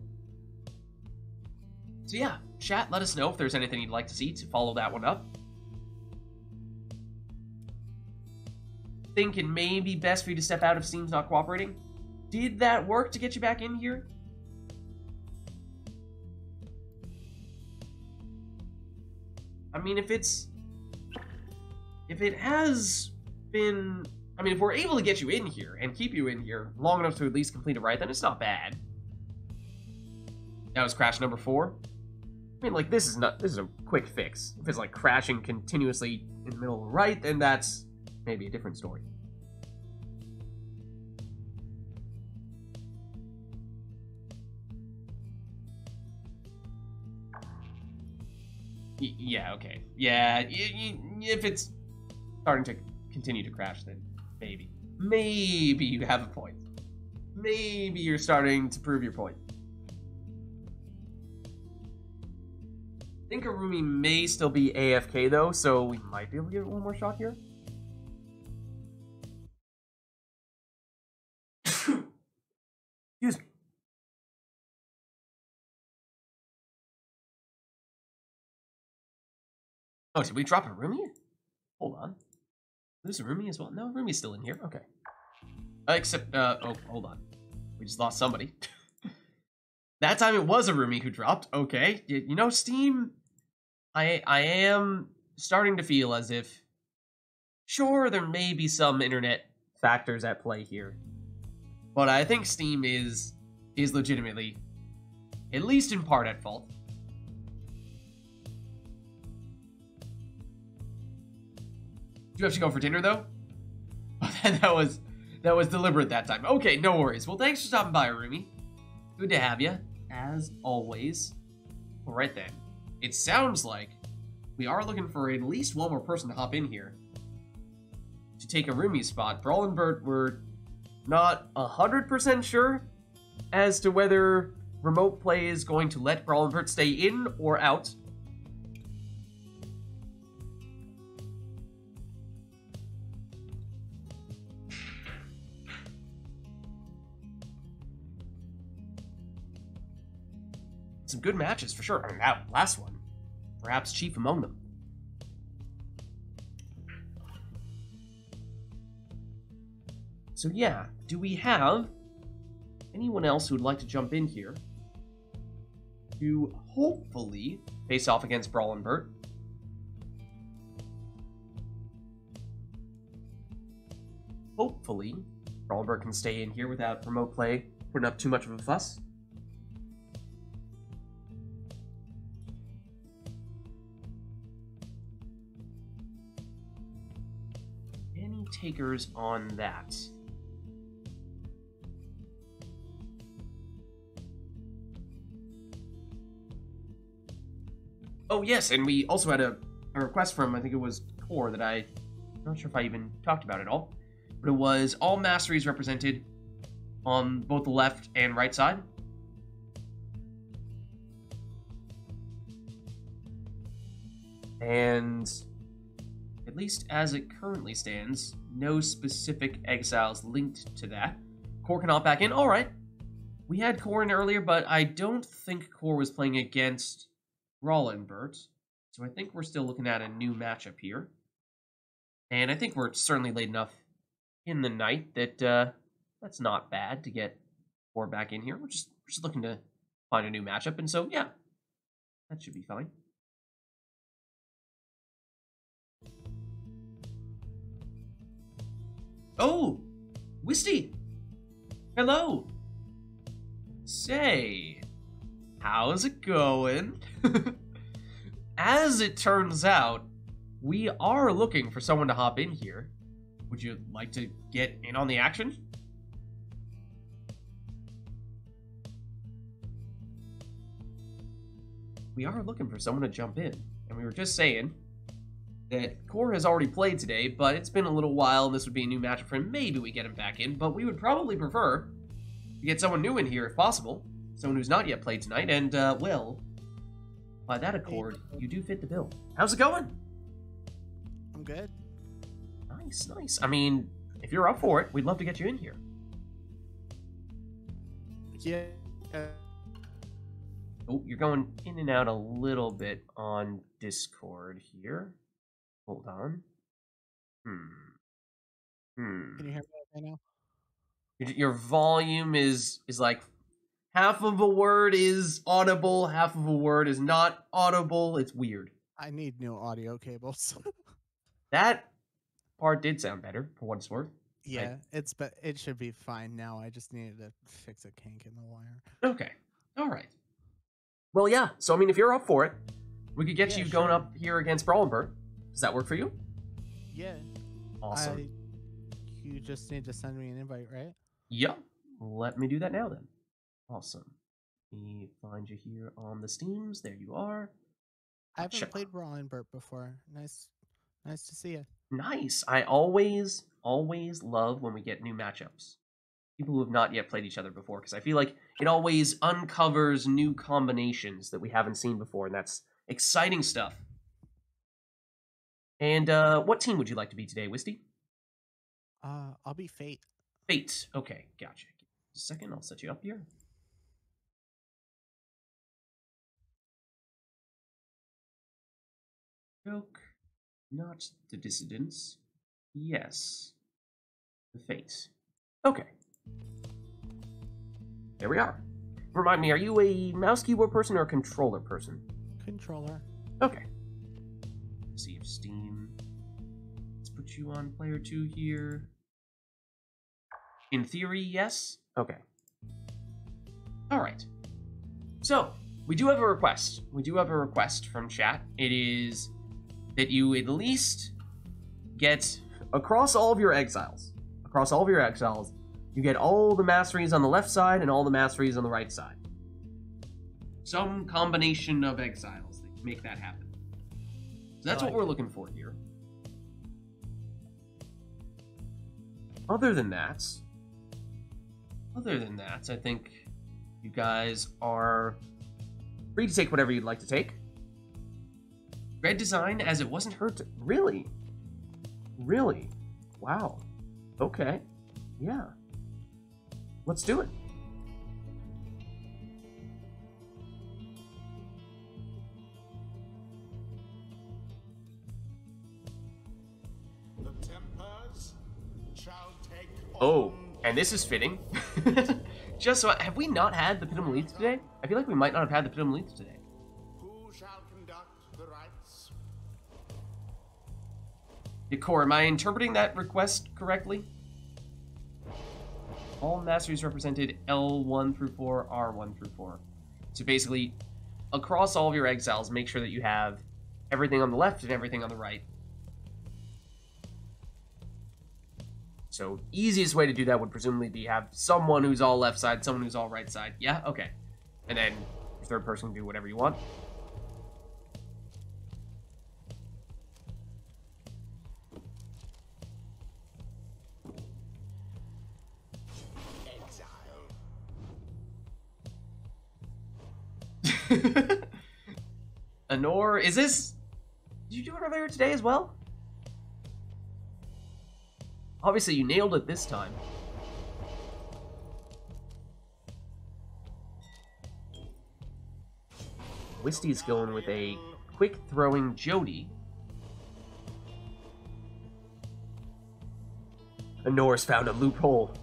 So yeah, chat, let us know if there's anything you'd like to see to follow that one up. Think it may be best for you to step out if Steam's not cooperating. Did that work to get you back in here? I mean, if it has been, I mean, if we're able to get you in here and keep you in here long enough to at least complete a right, then it's not bad. That was crash number 4. I mean, like, this is a quick fix. If it's like crashing continuously in the middle of a right, then that's maybe a different story. Yeah, okay. Yeah, if it's starting to continue to crash, then maybe you have a point. Maybe you're starting to prove your point. I think Arumi may still be AFK though, so we might be able to give it one more shot here. Excuse me. Oh, did we drop Arumi? Hold on. There's Arumi as well. No, Arumi's still in here. Okay. Except, oh, hold on. We just lost somebody. That time it was Arumi who dropped. Okay. You know, Steam, I am starting to feel as if, sure, there may be some internet factors at play here, but I think Steam is legitimately, at least in part, at fault. Do you have to go for dinner though? Oh, that was deliberate that time. Okay, no worries. Well, thanks for stopping by, Arumi. Good to have you, as always. All right then. It sounds like we are looking for at least one more person to hop in here to take Arumi's spot. Brawl and Bert were not 100% sure as to whether remote play is going to let Brawl and Bert stay in or out. Some good matches for sure. I mean, that last one, perhaps chief among them. So yeah, do we have anyone else who would like to jump in here to hopefully face off against Brawl and Bert? Hopefully, Brawl and Bert can stay in here without remote play putting up too much of a fuss. Any takers on that? Oh yes, and we also had a request from, I think it was Core, that I'm not sure if I even talked about it all, but it was all masteries represented on both the left and right side. And at least as it currently stands, no specific exiles linked to that. Core cannot back in. All right. We had Core in earlier, but I don't think Core was playing against Brawl and Bert. So I think we're still looking at a new matchup here. And I think we're certainly late enough in the night that that's not bad to get Core back in here. We're just looking to find a new matchup. And so, yeah, that should be fine. Oh, Wisty. Hello. Say, how's it going? As it turns out, we are looking for someone to hop in here. Would you like to get in on the action? We are looking for someone to jump in, and we were just saying that Core has already played today, but it's been a little while, and this would be a new matchup for him. Maybe we get him back in, but we would probably prefer to get someone new in here if possible, someone who's not yet played tonight, and, well, by that accord, you do fit the bill. How's it going? I'm good. Nice, nice. I mean, if you're up for it, we'd love to get you in here. Yeah. Oh, you're going in and out a little bit on Discord here. Hold on. Can you hear me right now? Your volume is like half of a word is audible, half of a word is not audible. It's weird. I need new audio cables. That part did sound better, for what it's worth. Yeah, it should be fine now. I just needed to fix a kink in the wire. Okay. All right. Well, yeah. So, I mean, if you're up for it, we could get you going up here against Brawlenberg. Does that work for you? Yeah. Awesome. You just need to send me an invite, right? Yep. Let me do that now, then. Awesome. Let me find you here on the Steams. There you are. I haven't played Brawlenberg before. Nice to see you. Nice. I always love when we get new matchups. People who have not yet played each other before, because I feel like it always uncovers new combinations that we haven't seen before, and that's exciting stuff. And what team would you like to be today, Wisty? I'll be Fate. Fate. Okay, gotcha. Give me a second, I'll set you up here. Joke. Not the dissidents. Yes. The Fate. Okay. There we are. Remind me, are you a mouse keyboard person or a controller person? Controller. Okay. Let's see if Steam. Let's put you on player 2 here. In theory, yes? Okay. Alright. So, we do have a request. We do have a request from chat. It is that you at least get, across all of your exiles, you get all the masteries on the left side and all the masteries on the right side. Some combination of exiles that make that happen. So that's what we're looking for here. Other than that, I think you guys are free to take whatever you'd like to take. Red design, as it wasn't hurt. Really? Really? Wow. Okay. Yeah. Let's do it. The Tempers shall take Oh, and this is fitting. Just so, have we not had the Pitum Leads today? I feel like we might not have had the Pitum Leads today. Who shall conduct the rites? Core, am I interpreting that request correctly? All masteries represented L1 through 4, R1 through 4. So basically, across all of your exiles, make sure that you have everything on the left and everything on the right. So, easiest way to do that would presumably be have someone who's all left side, someone who's all right side. Yeah? Okay. And then your third person can do whatever you want. Anor, is this... Did you do it earlier today as well? Obviously, you nailed it this time. Wisty's going with a quick throwing Jody. Anor's found a loophole.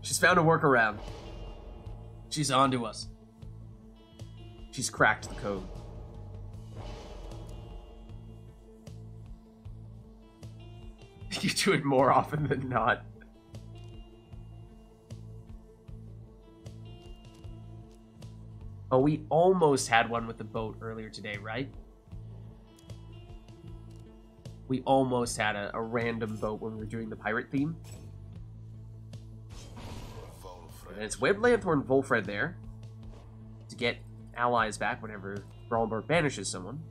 She's found a workaround. She's onto us. She's cracked the code. You do it more often than not. Oh, we almost had one with the boat earlier today, right? We almost had a random boat when we were doing the pirate theme. And it's Web Lanthorn Volfred there to get allies back whenever Brawlbert banishes someone.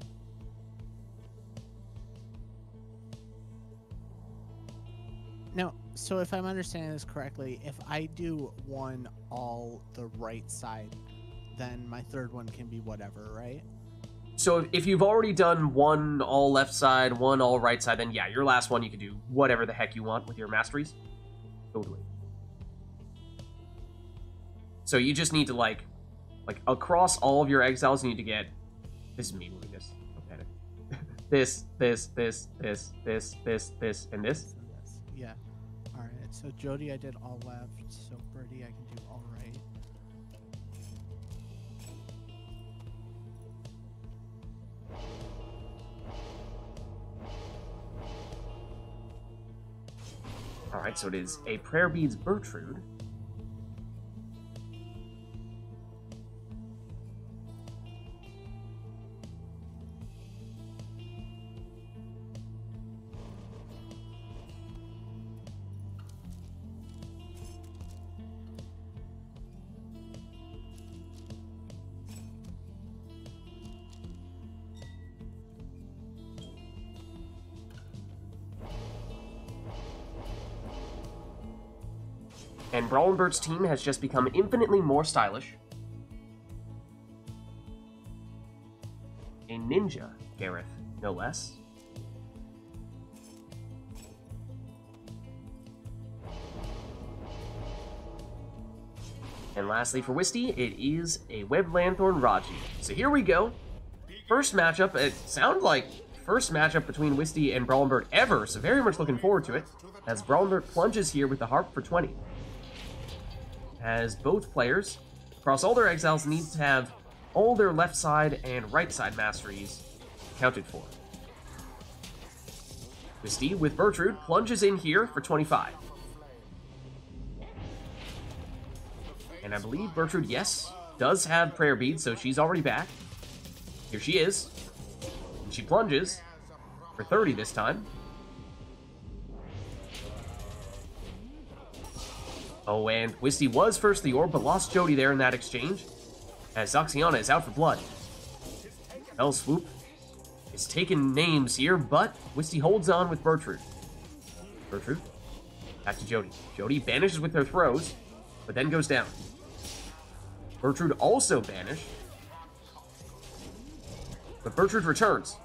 Now, so if I'm understanding this correctly, if I do one all the right side, then my third one can be whatever, right? So if you've already done one all left side, one all right side, then yeah, your last one you can do whatever the heck you want with your masteries. Totally. So you just need to like across all of your exiles, you need to get. This is me moving this. Don't panic. this, and this. So yes, yeah. All right. So Jody, I did all left. So Birdie, I can do all right. All right. So it is a Prayer Beads Bertrude. And Brawlenbert's team has just become infinitely more stylish. A ninja, Gareth, no less. And lastly for Wisty, it is a Web Lanthorn Raji. So here we go. First matchup, it sounds like first matchup between Wisty and Brawlenbert ever, so very much looking forward to it, as Brawlenbert plunges here with the Harp for 20. As both players, across all their exiles, need to have all their left side and right side masteries accounted for. Wisty, with Bertrude, plunges in here for 25. And I believe Bertrude, yes, does have Prayer Beads, so she's already back. Here she is. And she plunges for 30 this time. Oh, and Wisty was first the orb, but lost Jody there in that exchange, as Zoxiana is out for blood. Fell Swoop is taking names here, but Wisty holds on with Bertrude. Bertrude, back to Jody. Jody banishes with her throws, but then goes down. Bertrude also banished, but Bertrude returns.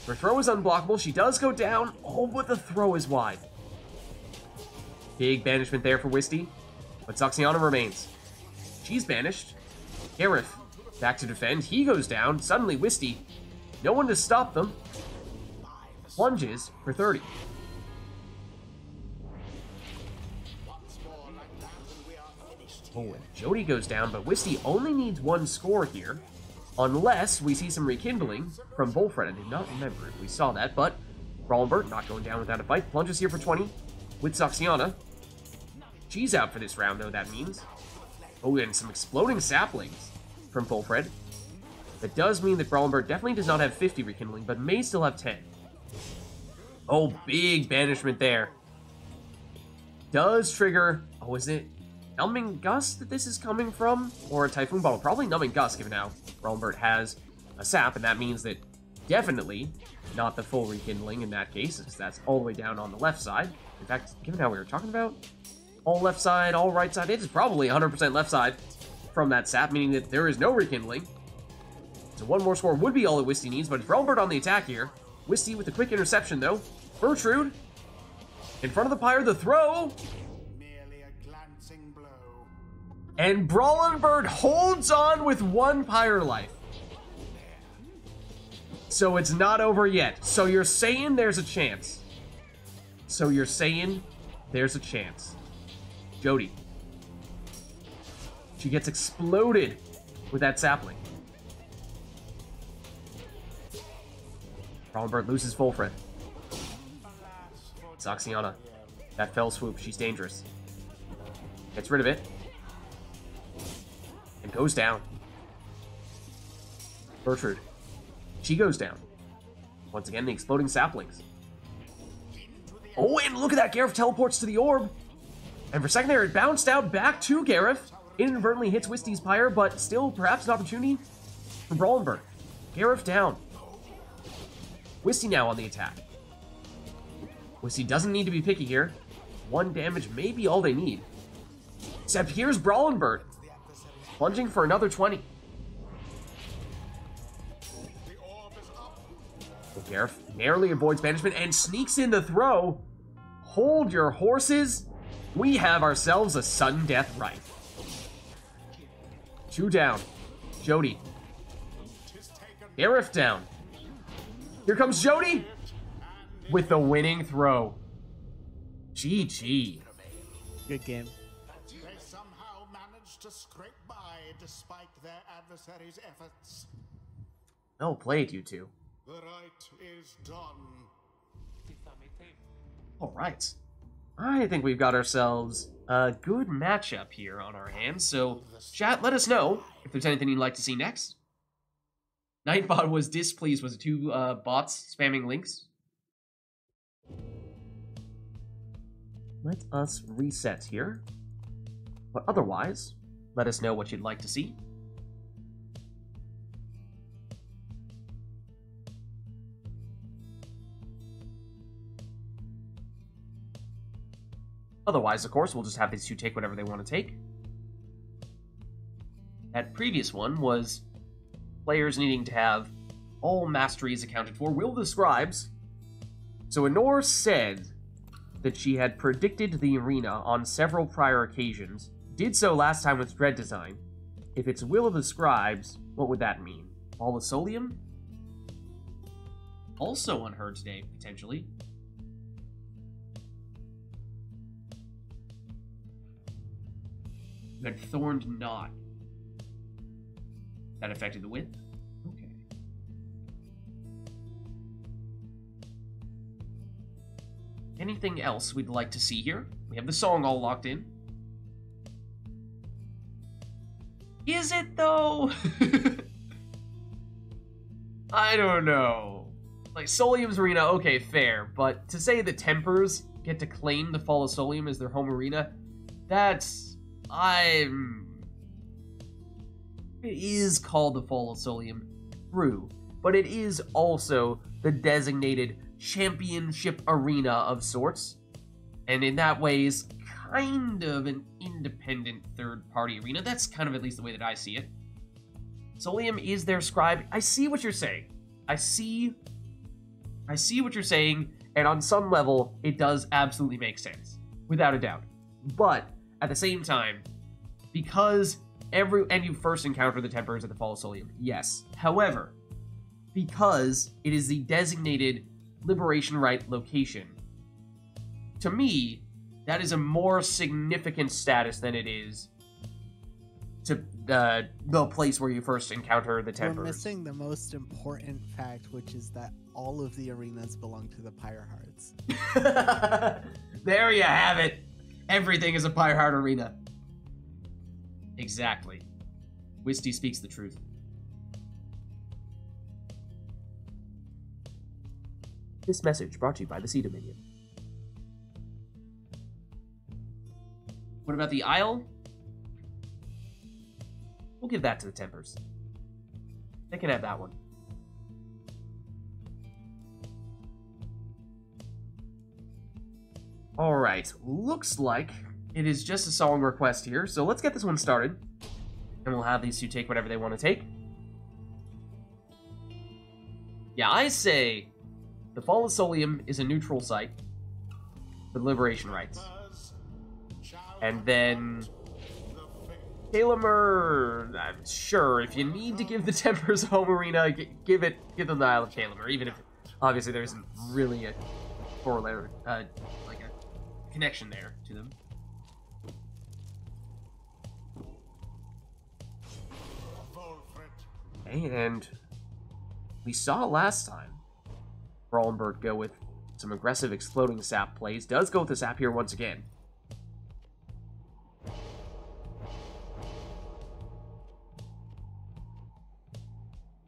Her throw is unblockable, she does go down, oh, but the throw is wide. Big banishment there for Wisty, but Zoxiana remains. She's banished. Gareth, back to defend. He goes down. Suddenly, Wisty, no one to stop them, plunges for 30. Oh, and Jody goes down, but Wisty only needs one score here, unless we see some rekindling from Volfred. I did not remember if we saw that, but Brawlenbert, not going down without a fight, plunges here for 20 with Zoxiana. She's out for this round, though, that means. Oh, and some exploding saplings from Volfred. That does mean that Brawlenbert definitely does not have 50 rekindling, but may still have 10. Oh, big banishment there. Does trigger... Oh, is it Numbing Gust that this is coming from? Or a Typhoon Bottle? Probably Numbing Gust, given how Brawlenbert has a sap, and that means that definitely not the full rekindling in that case, since that's all the way down on the left side. In fact, given how we were talking about all left side, all right side, it is probably 100% left side from that sap, meaning that there is no rekindling. So one more score would be all that Wisty needs, but it's Brawlenbert on the attack here. Wisty with a quick interception, though. Bertrude in front of the pyre, the throw. Merely a glancing blow. And Brawlenbert holds on with one pyre life. So it's not over yet. So you're saying there's a chance. So you're saying there's a chance. Jody. She gets exploded with that sapling. Brawlenbert loses Volfred. Zoxiana. That fell swoop. She's dangerous. Gets rid of it. And goes down. Bertrand. She goes down. Once again, the exploding saplings. Oh, and look at that! Gareth teleports to the orb. And for a second there, it bounced out back to Gareth. Inadvertently hits Wisty's Pyre, but still perhaps an opportunity for Brawlenberg. Gareth down. Wisty now on the attack. Wisty doesn't need to be picky here. 1 damage may be all they need. Except here's Brawlenberg. Plunging for another 20. Gareth narrowly avoids banishment and sneaks in the throw. Hold your horses. We have ourselves a sudden death right. 2 down. Jody. Gareth down. Here comes Jody with the winning throw. GG. Good game. They somehow managed to scrape by despite their adversaries' efforts. Well played, you two. The right is done. All right. I think we've got ourselves a good matchup here on our hands, so chat, let us know if there's anything you'd like to see next. Nightbot was displeased with the 2 bots spamming links. Let us reset here. But otherwise, let us know what you'd like to see. Otherwise, of course, we'll just have these 2 take whatever they want to take. That previous one was players needing to have all masteries accounted for. Will the Scribes. So Honor said that she had predicted the arena on several prior occasions. Did so last time with Dread Design. If it's Will of the Scribes, what would that mean? Ball of Solium? Also on her today, potentially. You had Thorned Knot. That affected the width? Okay. Anything else we'd like to see here? We have the song all locked in. Is it, though? I don't know. Like, Solium's arena, okay, fair. But to say the Tempers get to claim the Fall of Solium as their home arena, that's... It is called the Fall of Solium, true, but it is also the designated championship arena of sorts, and in that way is kind of an independent third-party arena. That's kind of at least the way that I see it. Solium is their scribe. I see what you're saying. I see what you're saying, and on some level, it does absolutely make sense, without a doubt. But at the same time, because and you first encounter the Tempers at the Fall of Solium, yes. However, because it is the designated Liberation Rite location, to me, that is a more significant status than it is to the place where you first encounter the Tempers. We're missing the most important fact, which is that all of the arenas belong to the Pyre Hearts. There you have it. Everything is a Pyre Heart arena. Exactly. Wisty speaks the truth. This message brought to you by the Sea Dominion. What about the Isle? We'll give that to the Tempers. They can have that one. Alright, looks like it is just a song request here, so let's get this one started. And we'll have these two take whatever they want to take. Yeah, I say the Fall of Solium is a neutral site for Liberation Rites. And then Kalimur, I'm sure if you need to give the Tempers home arena, give them the Isle of Kalimur, even if obviously there isn't really a corollary, like a connection there to them. And we saw last time Brawlenberg go with some aggressive exploding sap plays. Does go with the sap here once again.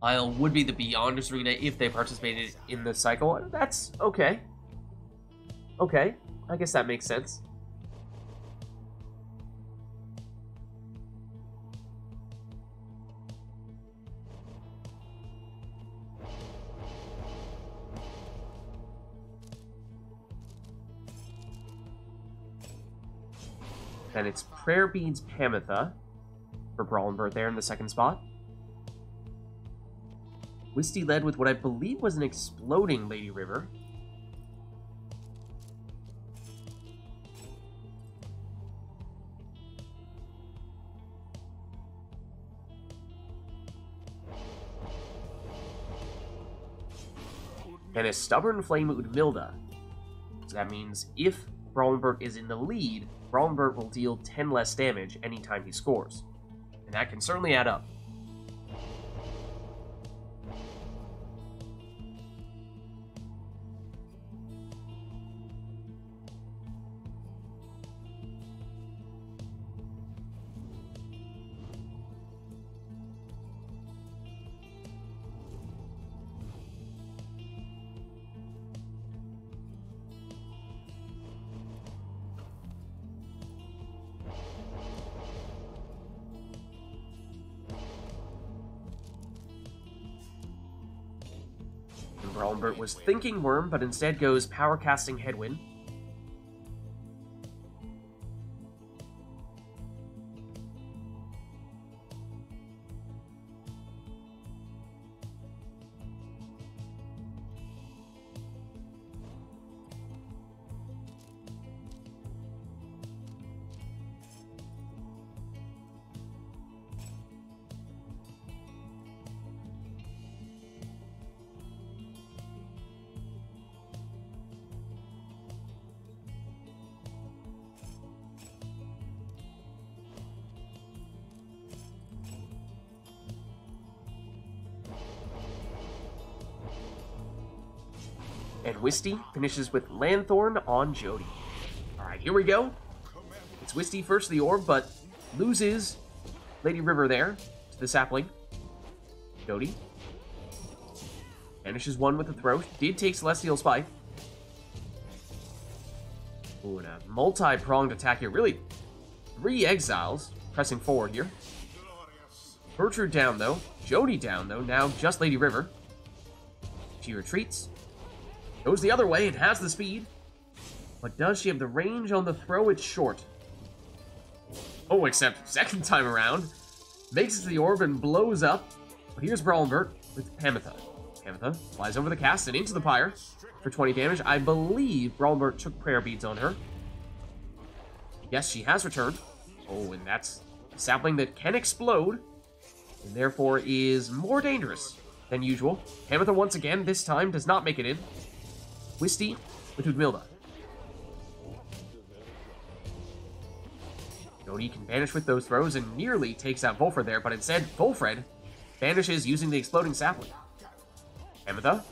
Isle would be the Beyonders Arena if they participated in the cycle. That's okay. Okay, I guess that makes sense. And it's Prayer Beads Pamitha for Brawlenbert there in the second spot. Wisty led with what I believe was an exploding Lady River. And a Stubborn Flame Udmilda. So that means if Brawlenbert is in the lead, Brawlenbert will deal 10 less damage anytime he scores. And that can certainly add up. Brawlenbert was thinking Worm, but instead goes Power Casting Headwind. And Wisty finishes with Lanthorn on Jody. Alright, here we go. It's Wisty first to the orb, but loses Lady River there to the sapling. Jody finishes one with the throw. Did take Celestial Spike. Ooh, and a multi-pronged attack here. Really, 3 exiles pressing forward here. Gertrude down, though. Jody down, though. Now just Lady River. She retreats. Goes the other way and has the speed. But does she have the range on the throw? It's short. Oh, except second time around. Makes it to the orb and blows up. But here's Brawlenbert with Pamitha. Pamitha flies over the cast and into the pyre for 20 damage. I believe Brawlenbert took Prayer Beads on her. Yes, she has returned. Oh, and that's a sapling that can explode. And therefore is more dangerous than usual. Pamitha once again, this time, does not make it in. Wisty with Udmilda. Jody can banish with those throws and nearly takes out Volfred there, but instead, Volfred vanishes using the exploding sapling. Pamitha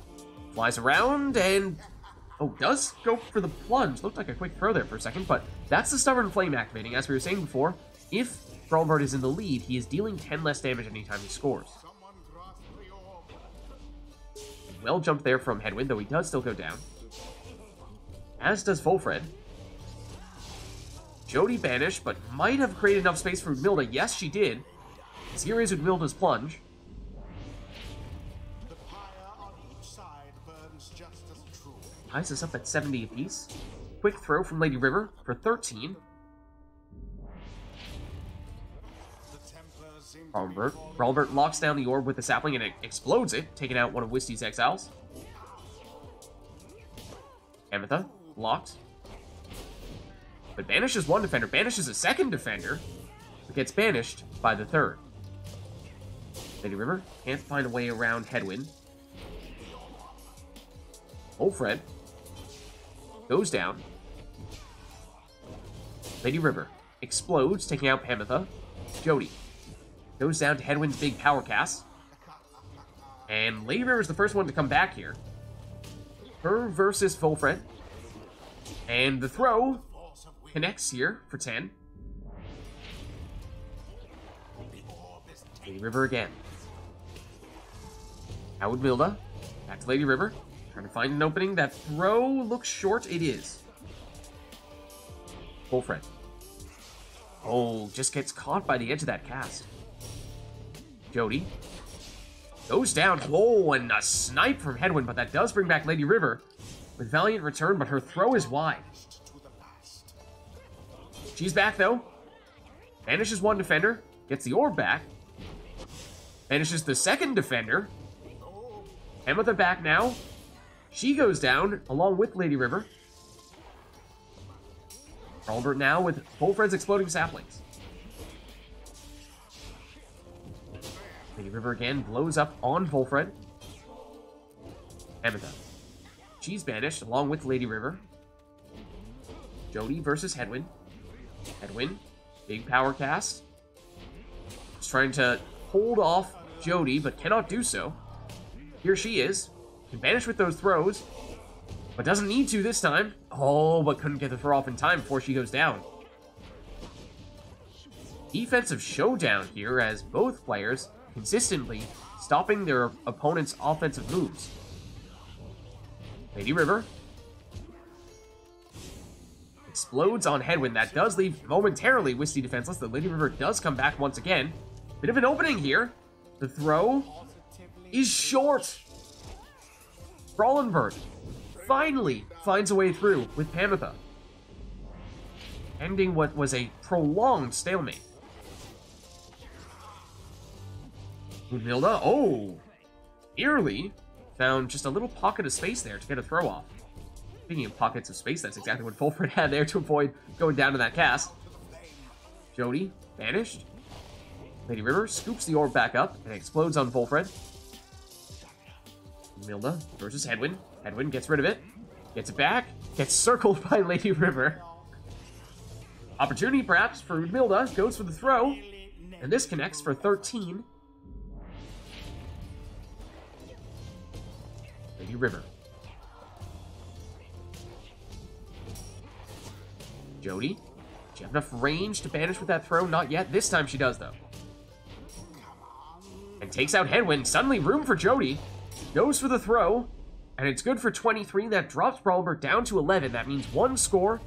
flies around and... oh, does go for the plunge. Looked like a quick throw there for a second, but that's the Stubborn Flame activating. As we were saying before, if Brawlenbert is in the lead, he is dealing 10 less damage anytime he scores. Well jumped there from Headwind, though he does still go down. As does Volfred. Jody banished, but might have created enough space for Udmilda. Yes, she did. Here is Udmilda's plunge. The pyre on each side burns just as true. Ties us up at 70 apiece. Quick throw from Lady River for 13. Brawlenbert locks down the orb with the sapling and it explodes it, taking out one of Wisty's exiles. Pamitha locked. But banishes one defender, banishes a second defender, but gets banished by the third. Lady River can't find a way around Headwind. Volfred goes down. Lady River explodes, taking out Pamitha. Jody goes down to Headwind's big power cast. And Lady River is the first one to come back here. Her versus Volfred. And the throw connects here for 10. Lady River again. Now with Milda. Back to Lady River. Trying to find an opening. That throw looks short. It is. Wolfred. Oh, just gets caught by the edge of that cast. Jody. Goes down. Oh, and a snipe from Hedwyn, but that does bring back Lady River. With Valiant return, but her throw is wide. She's back, though. Banishes one defender. Gets the orb back. Banishes the second defender. Ametha back now. She goes down, along with Lady River. Albert now with Wolfred's exploding saplings. Lady River again blows up on Wolfred. Ametha. She's banished, along with Lady River. Jody versus Hedwyn. Hedwyn, big power cast. Just trying to hold off Jody, but cannot do so. Here she is. Can banish with those throws, but doesn't need to this time. Oh, but couldn't get the throw off in time before she goes down. Defensive showdown here as both players consistently stopping their opponent's offensive moves. Lady River explodes on Hedwyn. That does leave momentarily Wisty defenseless. The Lady River does come back once again. Bit of an opening here. The throw is short. Brawlenberg finally finds a way through with Pamitha, ending what was a prolonged stalemate. Brunhilde, oh, nearly found just a little pocket of space there to get a throw off. Speaking of pockets of space, that's exactly what Wolfred had there to avoid going down to that cast. Jody, banished. Lady River scoops the orb back up and explodes on Wolfred. Milda versus Hedwyn. Hedwyn gets rid of it. Gets it back. Gets circled by Lady River. Opportunity perhaps for Milda. Goes for the throw. And this connects for 13. Lady River. Jody. Does she have enough range to banish with that throw? Not yet. This time she does, though. And takes out Hedwyn. Suddenly room for Jody. Goes for the throw, and it's good for 23. That drops Brawlbert down to 11. That means one score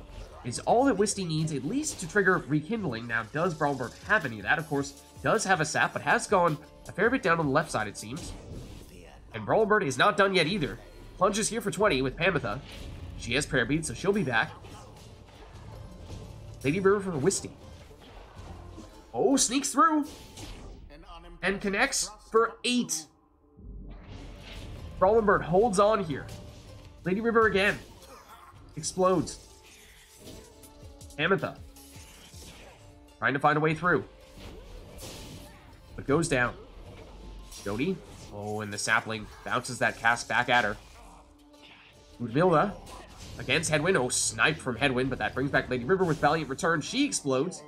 is all that Wisty needs, at least to trigger Rekindling. Now, does Brawlbert have any of that? Of course, does have a sap, but has gone a fair bit down on the left side, it seems. And Brawlbert is not done yet either. Plunges here for 20 with Pamitha. She has Prayer Bead, so she'll be back. Lady River for Wisty. Oh, sneaks through. And connects for 8. Brawlenberg holds on here. Lady River again. Explodes. Ametha. Trying to find a way through. But goes down. Jody. Oh, and the sapling bounces that cast back at her. Udmilda. Against Hedwyn. Oh, snipe from Hedwyn, but that brings back Lady River with Valiant return. She explodes.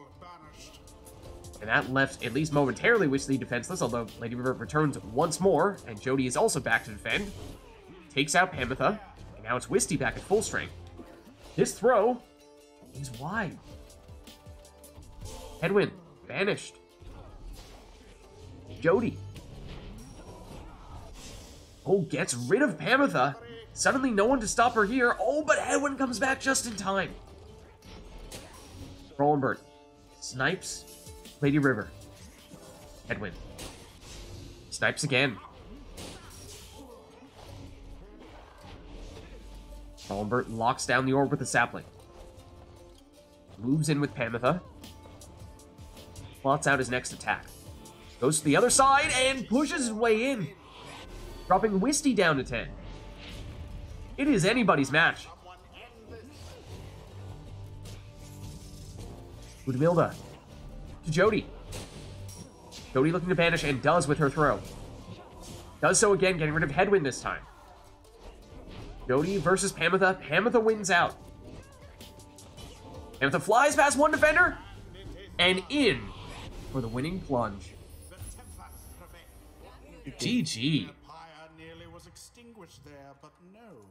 And that left, at least momentarily, Wisty defenseless, although Lady River returns once more, and Jody is also back to defend. Takes out Pamitha, and now it's Wisty back at full strength. This throw is wide. Hedwyn, banished. Jody. Oh, gets rid of Pamitha. Suddenly no one to stop her here. Oh, but Hedwyn comes back just in time. Brawlenberg snipes Lady River. Hedwyn. Snipes again. Brawlenberg locks down the orb with the sapling. Moves in with Pamitha. Plots out his next attack. Goes to the other side and pushes his way in. Dropping Wisty down to 10. It is anybody's match. Udmilda. To Jody. Jody looking to banish and does with her throw. Does so again, getting rid of Hedwyn this time. Jody versus Pamitha. Pamitha wins out. Pamitha flies past one defender and in for the winning plunge. GG. Empire nearly was extinguished there, but no.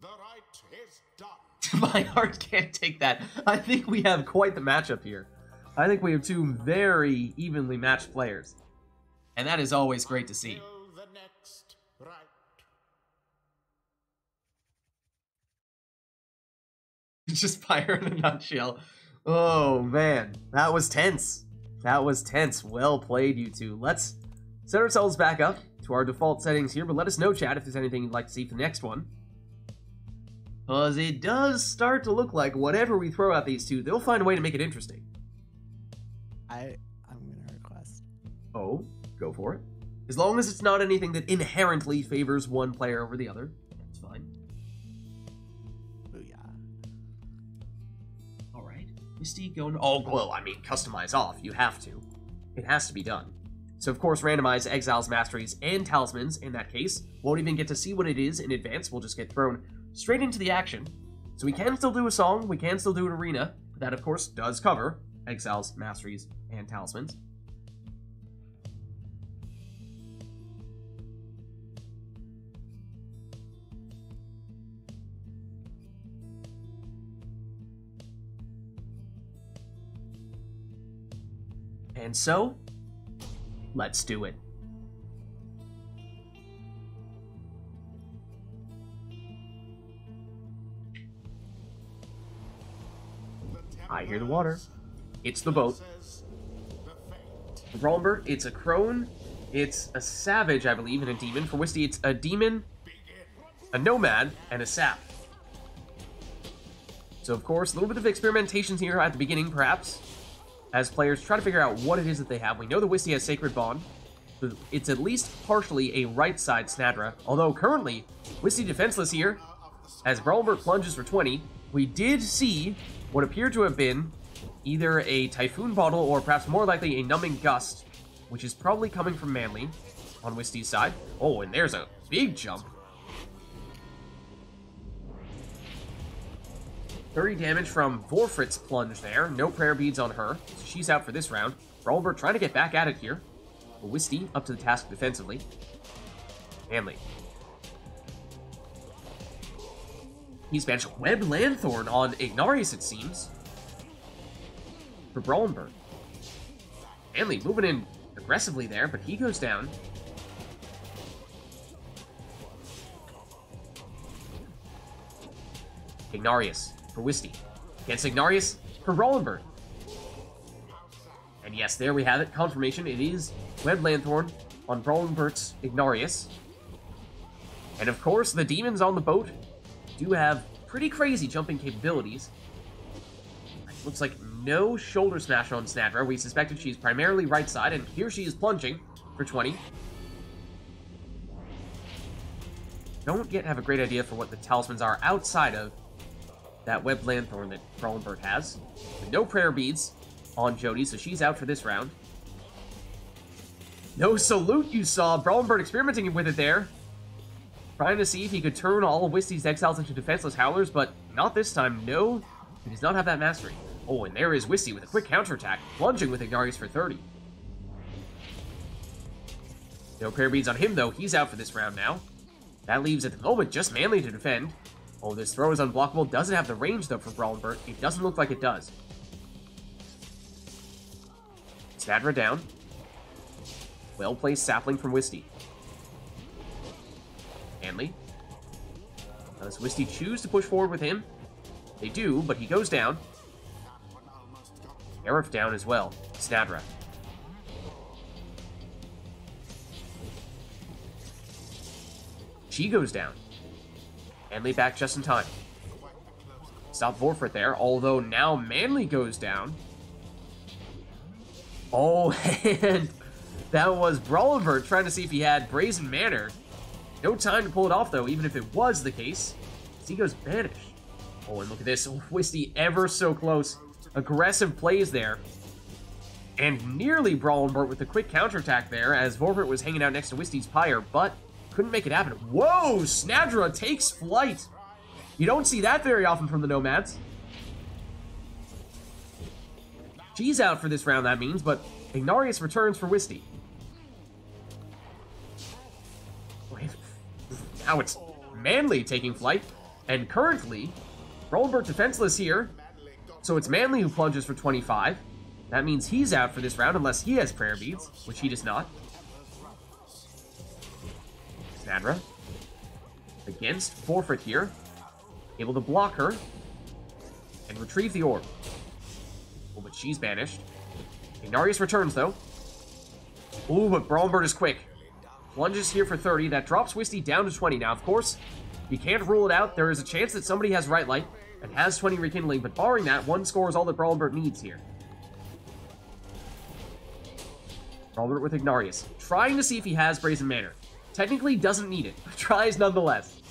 The right is done. My heart can't take that. I think we have quite the matchup here. I think we have two very evenly matched players. And that is always great to see. Till the next right. Just fire in a nutshell. Oh, man. That was tense. That was tense. Well played, you two. Let's set ourselves back up to our default settings here, but let us know, chat, if there's anything you'd like to see for the next one. Because it does start to look like whatever we throw at these two, they'll find a way to make it interesting. I'm gonna request. Oh, go for it. As long as it's not anything that inherently favors one player over the other, that's fine. Booyah. Alright. Misty going... Oh, well, I mean, customize off. You have to. It has to be done. So, of course, randomize Exiles, Masteries, and Talismans in that case. Won't even get to see what it is in advance. We'll just get thrown straight into the action. So we can still do a song, we can still do an arena, but that, of course, does cover Exiles, Masteries, and Talismans. And so, let's do it. I hear the water. It's the boat. For Brawlenbert, it's a crone, it's a savage, I believe, and a demon. For Wisty, it's a demon, a nomad, and a sap. So, of course, a little bit of experimentations here at the beginning, perhaps, as players try to figure out what it is that they have. We know that Wisty has Sacred Bond. It's at least partially a right-side Snadra, although currently, Wisty defenseless here, as Brawlenbert plunges for 20. We did see what appeared to have been either a Typhoon Bottle or perhaps more likely a Numbing Gust, which is probably coming from Manly on Wisty's side. Oh, and there's a big jump. 30 damage from Vorfrit's plunge there. No prayer beads on her. So she's out for this round. Brawlenbert trying to get back at it here. But Wisty up to the task defensively. Manly. He's banished Web Lanthorn on Ignarius, it seems. For Brawlenbert. Manly moving in aggressively there, but he goes down. Ignarius for Wisty. Against Ignarius for Brawlenbert. And yes, there we have it. Confirmation. It is Web Lanthorn on Brawlenbert's Ignarius. And of course, the demons on the boat do have pretty crazy jumping capabilities. Looks like no shoulder smash on Snadra. We suspected she's primarily right side, and here she is plunging for 20. Don't yet have a great idea for what the talismans are outside of that Web Lanthorn that Brawlenbert has. But no prayer beads on Jody, so she's out for this round. No salute you saw. Brawlenbert experimenting with it there. Trying to see if he could turn all of Wisty's exiles into defenseless howlers, but not this time. No, he does not have that mastery. Oh, and there is Wisty with a quick counterattack, plunging with Ignarius for 30. No prayer beads on him, though. He's out for this round now. That leaves, at the moment, just Manly to defend. Oh, this throw is unblockable. Doesn't have the range, though, for Brawlenbert. It doesn't look like it does. Snadra down. Well-placed sapling from Wisty. Manly. Does Wisty choose to push forward with him? They do, but he goes down. Aerith down as well. Snadra. She goes down. Manly back just in time. Stop Vorfrit there, although now Manly goes down. Oh, and that was Brawlenbert trying to see if he had Brazen Manor. No time to pull it off, though, even if it was the case. He goes banished. Oh, and look at this. Wisty ever so close. Aggressive plays there. And nearly Brawlenbert with a quick counterattack there, as Vorfrit was hanging out next to Wisty's pyre, but couldn't make it happen. Whoa! Snadra takes flight. You don't see that very often from the Nomads. She's out for this round, that means, but Ignarius returns for Wisty. Now it's Manly taking flight, and currently, Brawlenbert defenseless here, so it's Manly who plunges for 25. That means he's out for this round unless he has prayer beads, which he does not. Snadra. Against forfeit here. Able to block her. And retrieve the orb. Oh, but she's banished. Ignarius returns, though. Ooh, but Brawling Bird is quick. Plunges here for 30. That drops Wisty down to 20. Now, of course, you can't rule it out. There is a chance that somebody has Right Light and has 20 Rekindling, but barring that, one score is all that Brawling Bird needs here. Brawling Bird with Ignarius. Trying to see if he has Brazen Manor. Technically doesn't need it, but tries nonetheless.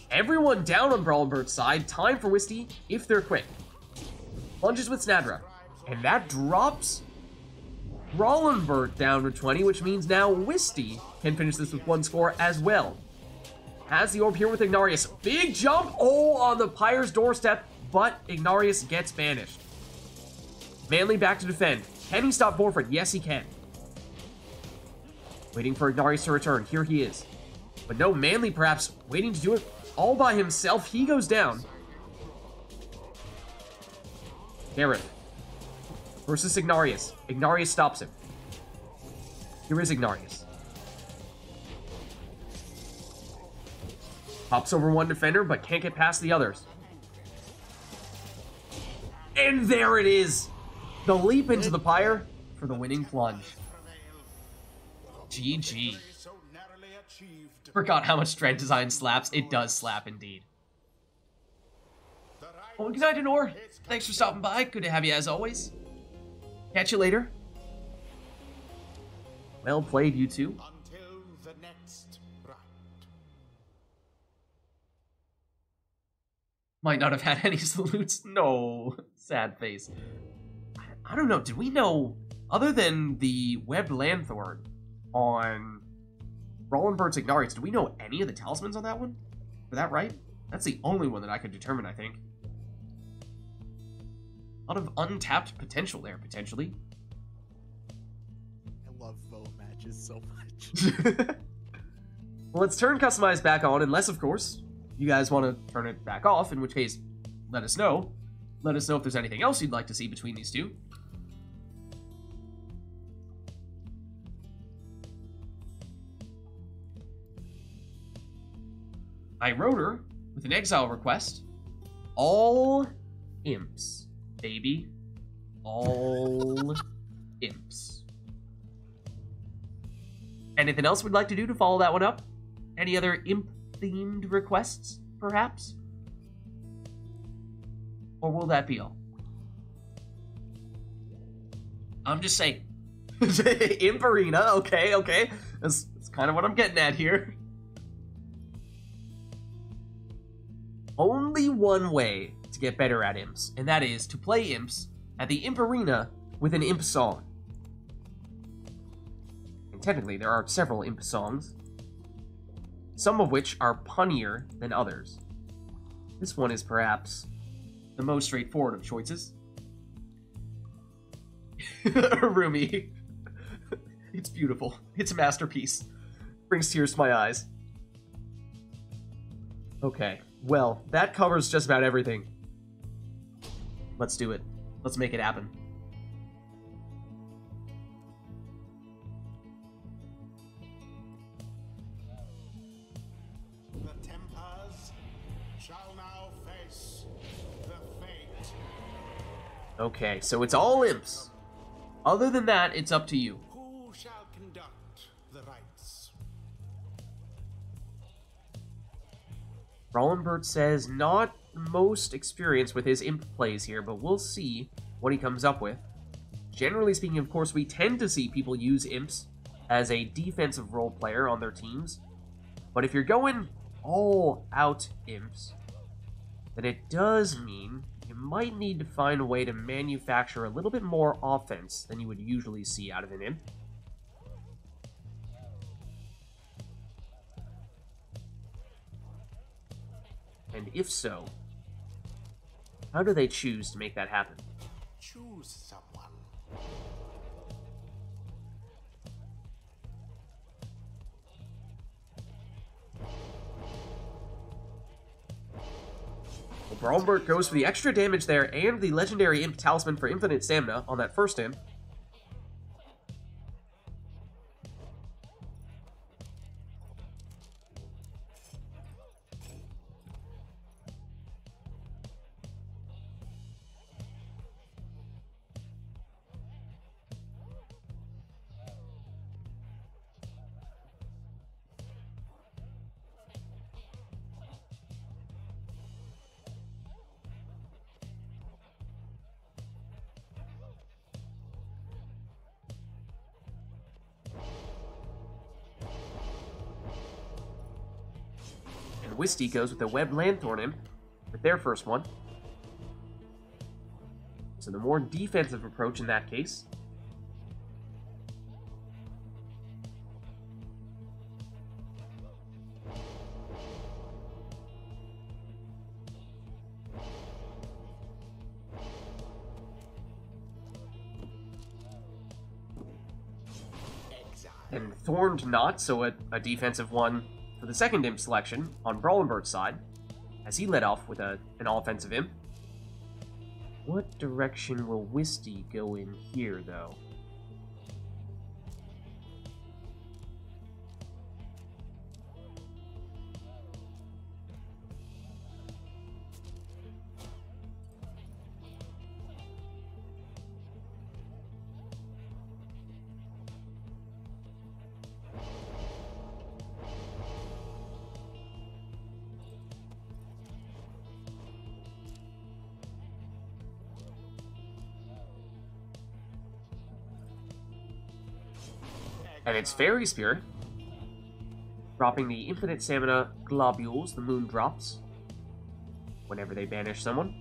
Everyone down on Brawling Bird's side. Time for Wisty, if they're quick. Plunges with Snadra. And that drops Brawling Bird down to 20, which means now Wisty can finish this with one score as well. Has the orb here with Ignarius. Big jump! Oh, on the Pyre's doorstep, but Ignarius gets banished. Manly back to defend. Can he stop Forfeit? Yes, he can. Waiting for Ignarius to return. Here he is. But no, Manly perhaps waiting to do it all by himself. He goes down. Gareth versus Ignarius. Ignarius stops him. Here is Ignarius. Pops over one defender, but can't get past the others. And there it is! The leap into the pyre for the winning plunge. GG. Forgot how much Dread Design slaps. It does slap indeed. Well, good night, Denor. Thanks for stopping by. Good to have you as always. Catch you later. Well played, you two. Until the next round. Might not have had any salutes. No. Sad face. I don't know. Did we know, other than the Webbed Lanthorn on Brawling Bird's Ignarius, do we know any of the talismans on that one? For that right? That's the only one that I could determine, I think. A lot of untapped potential there, potentially. I love vote matches so much. Well, let's turn Customize back on, unless, of course, you guys want to turn it back off, in which case, let us know. Let us know if there's anything else you'd like to see between these two. I wrote her with an exile request. All imps, baby. All imps. Anything else we'd like to do to follow that one up? Any other imp-themed requests, perhaps? Or will that be all? I'm just saying. Imp Arena, okay. That's kind of what I'm getting at here. Only one way to get better at imps, and that is to play imps at the Imp Arena with an imp song. And technically, there are several imp songs, some of which are punnier than others. This one is perhaps the most straightforward of choices. Rumi. It's beautiful. It's a masterpiece. Brings tears to my eyes. Okay. Well, that covers just about everything. Let's do it. Let's make it happen. The Tempers shall now face the fate. Okay, so it's all imps. Other than that, it's up to you. Who shall conduct the rites? Brawling Bird says not most experienced with his imp plays here, but we'll see what he comes up with. Generally speaking, of course, we tend to see people use imps as a defensive role player on their teams. But if you're going all out imps, then it does mean you might need to find a way to manufacture a little bit more offense than you would usually see out of an imp. And if so, how do they choose to make that happen? Choose someone. Well, Brawling Bird goes for the extra damage there and the legendary imp talisman for infinite stamina on that first imp. and Wisty goes with the Web Lanthorn Imp with their first one. So the more defensive approach in that case. And Thorned Knot, so a defensive one for the second imp selection on Brawlenbert's side, as he led off with an offensive imp. What direction will Wisty go in here, though? And it's Fairy Spirit, dropping the Infinite Stamina Globules, the Moon Drops, whenever they banish someone.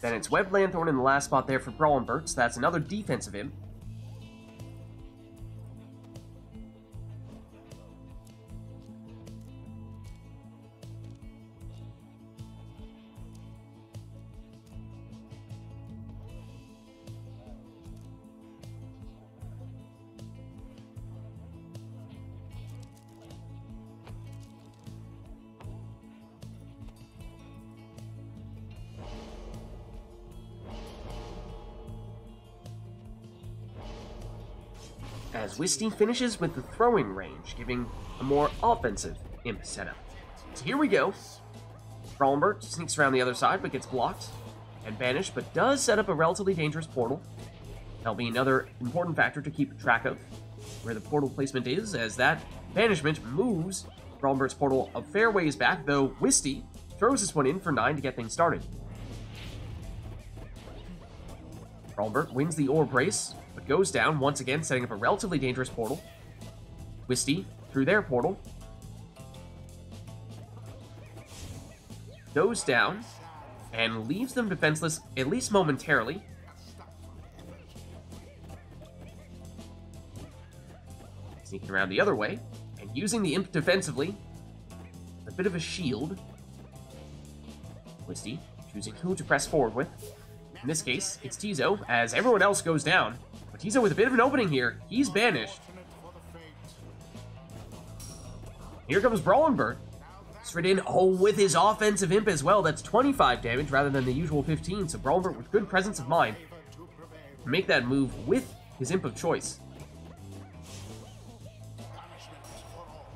Then it's Web Lanthorn in the last spot there for Brawlenbert, so that's another defensive imp. As Wisty finishes with the throwing range, giving a more offensive imp setup. So here we go. Brawlenbert sneaks around the other side, but gets blocked and banished, but does set up a relatively dangerous portal. That'll be another important factor to keep track of, where the portal placement is, as that banishment moves Brawlenbert's portal a fair ways back, though Wisty throws this one in for 9 to get things started. Brawlenbert wins the orb race, but goes down once again, setting up a relatively dangerous portal. Wisty, through their portal, goes down and leaves them defenseless, at least momentarily. Sneaking around the other way, and using the imp defensively, a bit of a shield. Wisty choosing who to press forward with. In this case, it's Tizo, as everyone else goes down. But Tizo with a bit of an opening here. He's banished. Here comes Brawlenbert. Straight in, with his offensive imp as well. That's 25 damage rather than the usual 15, so Brawlenbert with good presence of mind to make that move with his imp of choice.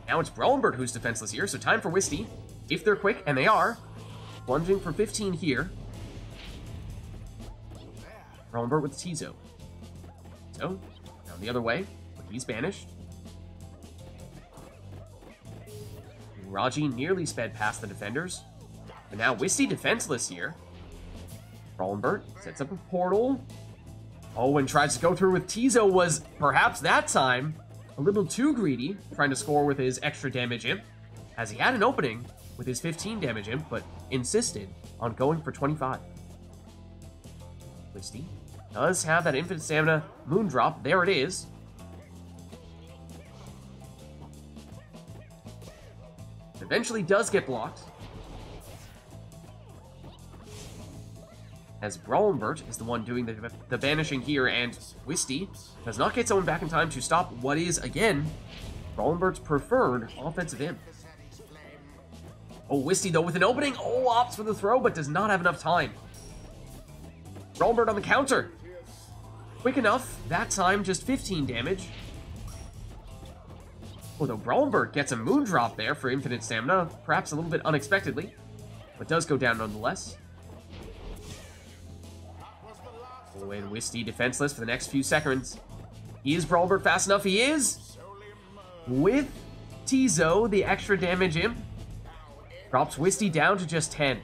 Now it's Brawlenbert who's defenseless here, so time for Wisty. If they're quick, and they are, plunging for 15 here. Brawlenbert with Tizo. So, down the other way, but he's banished. Raji nearly sped past the defenders. But now Wisty defenseless here. Brawlenbert sets up a portal. And tries to go through with Tizo, was perhaps that time a little too greedy, trying to score with his extra damage imp, as he had an opening with his 15 damage imp, but insisted on going for 25. Wisty does have that Infinite Stamina Moon Drop. There it is. Eventually does get blocked, as Brawlenbert is the one doing the banishing here, and Wisty does not get someone back in time to stop what is, again, Brawlenbert's preferred offensive imp. Wisty, though, with an opening, opts for the throw, but does not have enough time. Brawlenbert on the counter. Quick enough, that time, just 15 damage. Though Brawlenbert gets a Moon Drop there for Infinite Stamina, perhaps a little bit unexpectedly, but does go down nonetheless. And Wisty defenseless for the next few seconds. Is Brawlenbert fast enough? He is! With Tizo, the extra damage imp, drops Wisty down to just 10.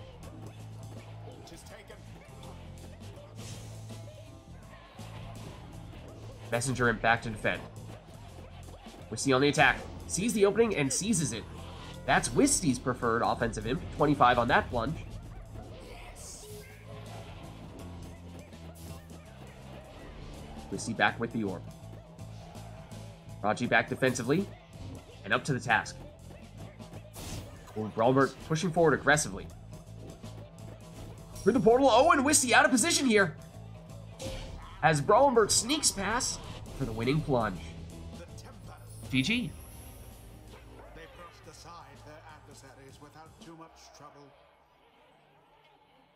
Messenger Imp back to defend. Wisty on the attack. Sees the opening and seizes it. That's Wisty's preferred offensive imp. 25 on that plunge. Wisty back with the orb. Raji back defensively. And up to the task. Brawlbert pushing forward aggressively. Through the portal. Oh, and Wisty out of position here. As Brawlbert sneaks past for the winning plunge. GG. They brushed aside their adversaries without too much trouble.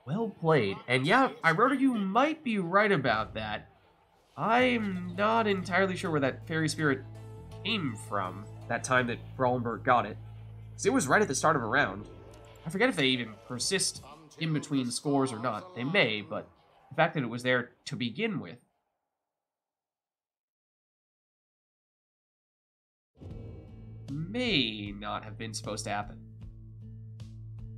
Well played. And yeah, Iroda, you might be right about that. I'm not entirely sure where that Fairy Spirit came from that time that Brawlenberg got it. So it was right at the start of a round. I forget if they even persist in between scores or not. They may, but the fact that it was there to begin with. May not have been supposed to happen.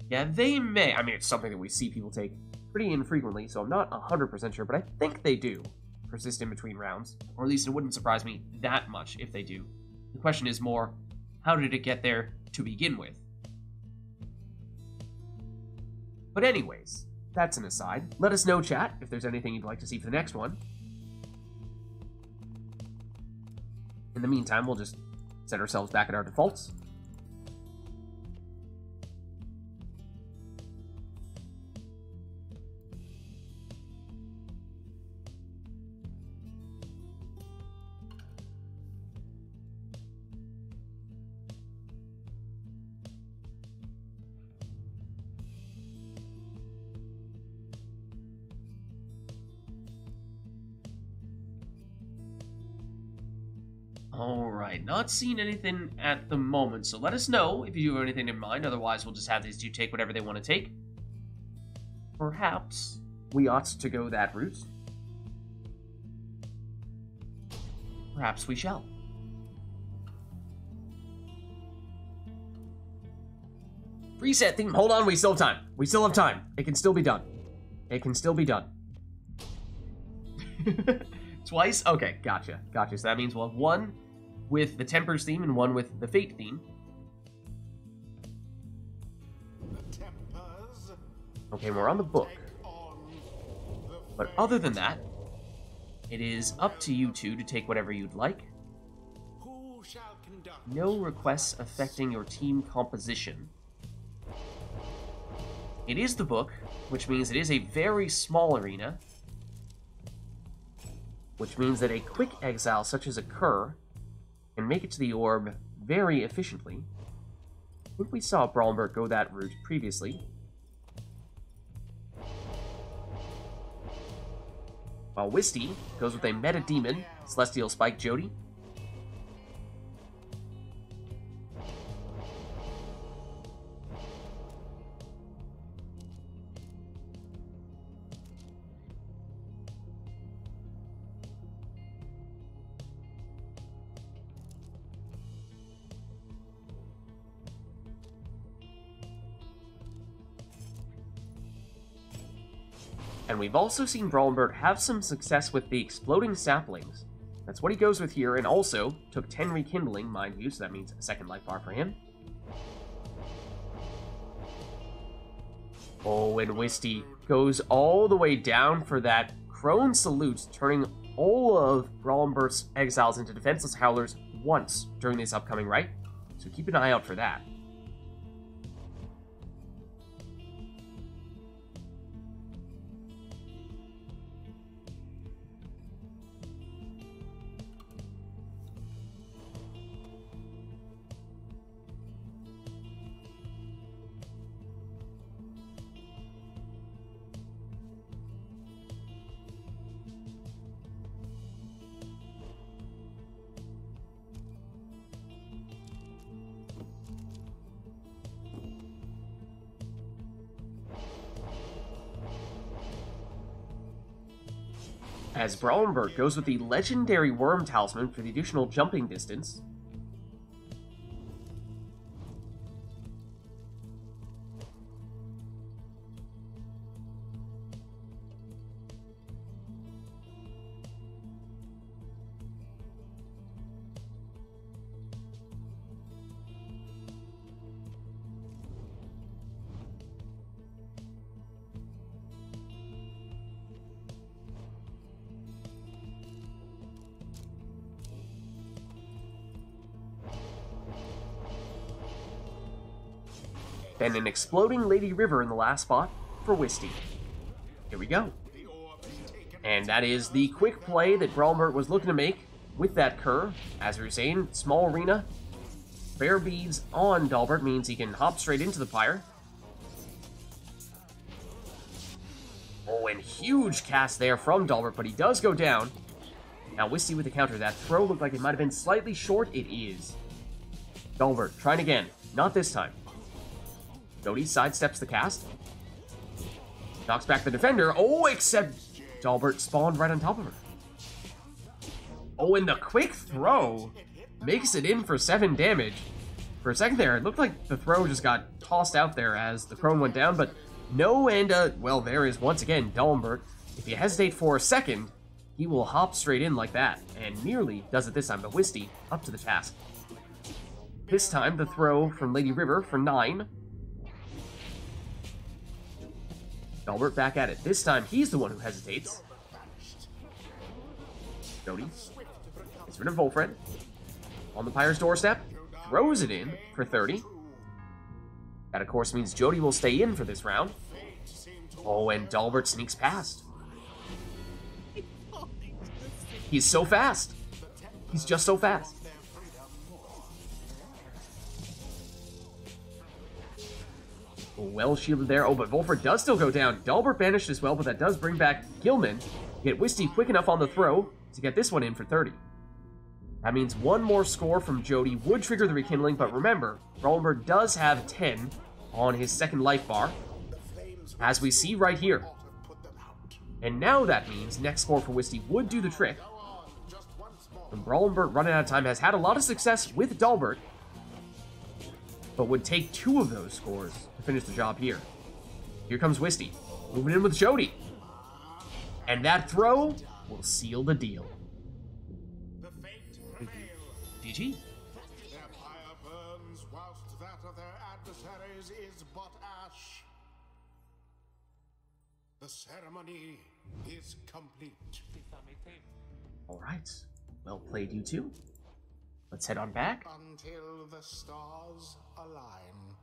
Yeah, they may. I mean, it's something that we see people take pretty infrequently, so I'm not 100% sure, but I think they do persist in between rounds. Or at least it wouldn't surprise me that much if they do. The question is more, how did it get there to begin with? But anyways, that's an aside. Let us know, chat, if there's anything you'd like to see for the next one. In the meantime, we'll just set ourselves back at our defaults. Alright, not seeing anything at the moment, so let us know if you have anything in mind, otherwise we'll just have these two take whatever they want to take. Perhaps we ought to go that route. Perhaps we shall. Reset theme, hold on, we still have time. We still have time. It can still be done. It can still be done. Twice? Okay, gotcha. Gotcha. So that means we'll have one with the Tempers theme and one with the Fate theme. The Tempers Okay, we're on the book. take on the But other than that, it is up to you two to take whatever you'd like. who shall conduct No requests affecting your team composition. It is the book, which means it is a very small arena. Which means that a quick exile such as a Kerr can make it to the orb very efficiently. I think we saw Brawlenberg go that route previously. While Wisty goes with a Meta Demon, Celestial Spike Jody. And we've also seen Brawlenberg have some success with the Exploding Saplings. That's what he goes with here, and also took 10 Rekindling, mind you, so that means a second life bar for him. Oh, and Wisty goes all the way down for that Crone Salute, turning all of Brawlenberg's exiles into defenseless Howlers once during this upcoming right. So keep an eye out for that. As Brawlenberg goes with the legendary Worm Talisman for the additional jumping distance. then an exploding Lady River in the last spot for Wisty. Here we go. And that is the quick play that Brawlbert was looking to make with that Kerr. As we were saying, small arena. Fair beads on Dalbert means he can hop straight into the pyre. Oh, and huge cast there from Dalbert, but he does go down. Now, Wisty with the counter. That throw looked like it might have been slightly short. It is. Dalbert trying again. Not this time. Jody sidesteps the cast. Knocks back the defender. Oh, except Dalbert spawned right on top of her. Oh, and the quick throw makes it in for 7 damage. For a second there, it looked like the throw just got tossed out there as the crone went down, but no, and, well, there is once again Dalbert. If you hesitate for a second, he will hop straight in like that, and nearly does it this time, but Wisty up to the task. This time, the throw from Lady River for 9. Dalbert back at it. This time, he's the one who hesitates. Jody gets rid of Volfred. On the Pyre's doorstep, throws it in for 30. That, of course, means Jody will stay in for this round. Oh, and Dalbert sneaks past. He's so fast. He's just so fast. Well shielded there. Oh, but Volfred does still go down. Dalbert banished as well, but that does bring back Gilman. Get Wisty quick enough on the throw to get this one in for 30. That means one more score from Jody would trigger the rekindling, but remember, Brawlbert does have 10 on his second life bar, as we see right here. And now that means next score for Wisty would do the trick. And Brawlbert, running out of time, has had a lot of success with Dalbert, but would take 2 of those scores to finish the job here. Here comes Wisty, moving in with Jody. And that throw will seal the deal. GG. Their fire burns whilst that of their adversaries is but ash. The ceremony is complete. All right. Well played, you two. Let's head on back. Until the stars align.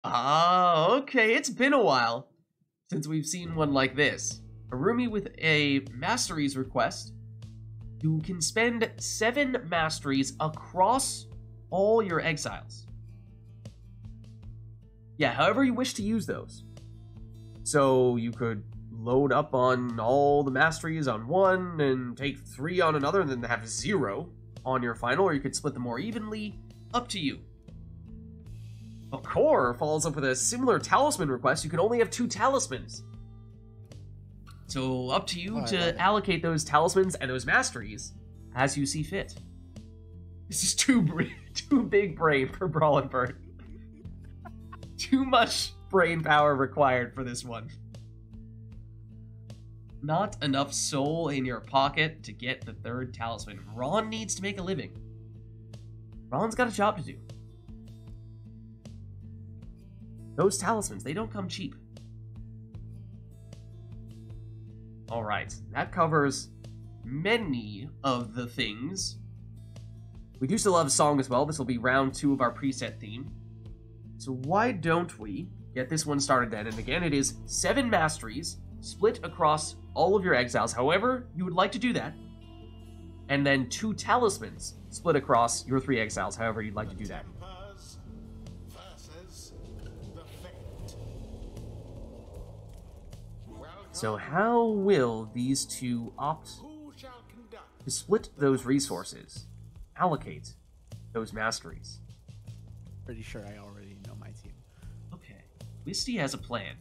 Ah, okay. It's been a while since we've seen one like this. Arumi with a masteries request. You can spend 7 masteries across all your exiles. Yeah, however you wish to use those. So you could load up on all the masteries on one and take 3 on another and then have 0 on your final, or you could split them more evenly. Up to you. Akor follows up with a similar talisman request. You can only have 2 talismans. So up to you to allocate those talismans and those masteries as you see fit. This is too big brain for Brawlbert. Too much brain power required for this one. Not enough soul in your pocket to get the 3rd talisman. Ron needs to make a living. Ron's got a job to do. Those talismans, they don't come cheap. Alright, that covers many of the things. We do still have a song as well. This will be round 2 of our preset theme. So why don't we get this one started then? And again, it is 7 masteries split across all of your exiles, however you would like to do that. And then 2 talismans split across your 3 exiles, however you'd like to do that. So how will these 2 opt to split those resources, allocate those masteries? Pretty sure I already know my team. Okay, Wisty has a plan.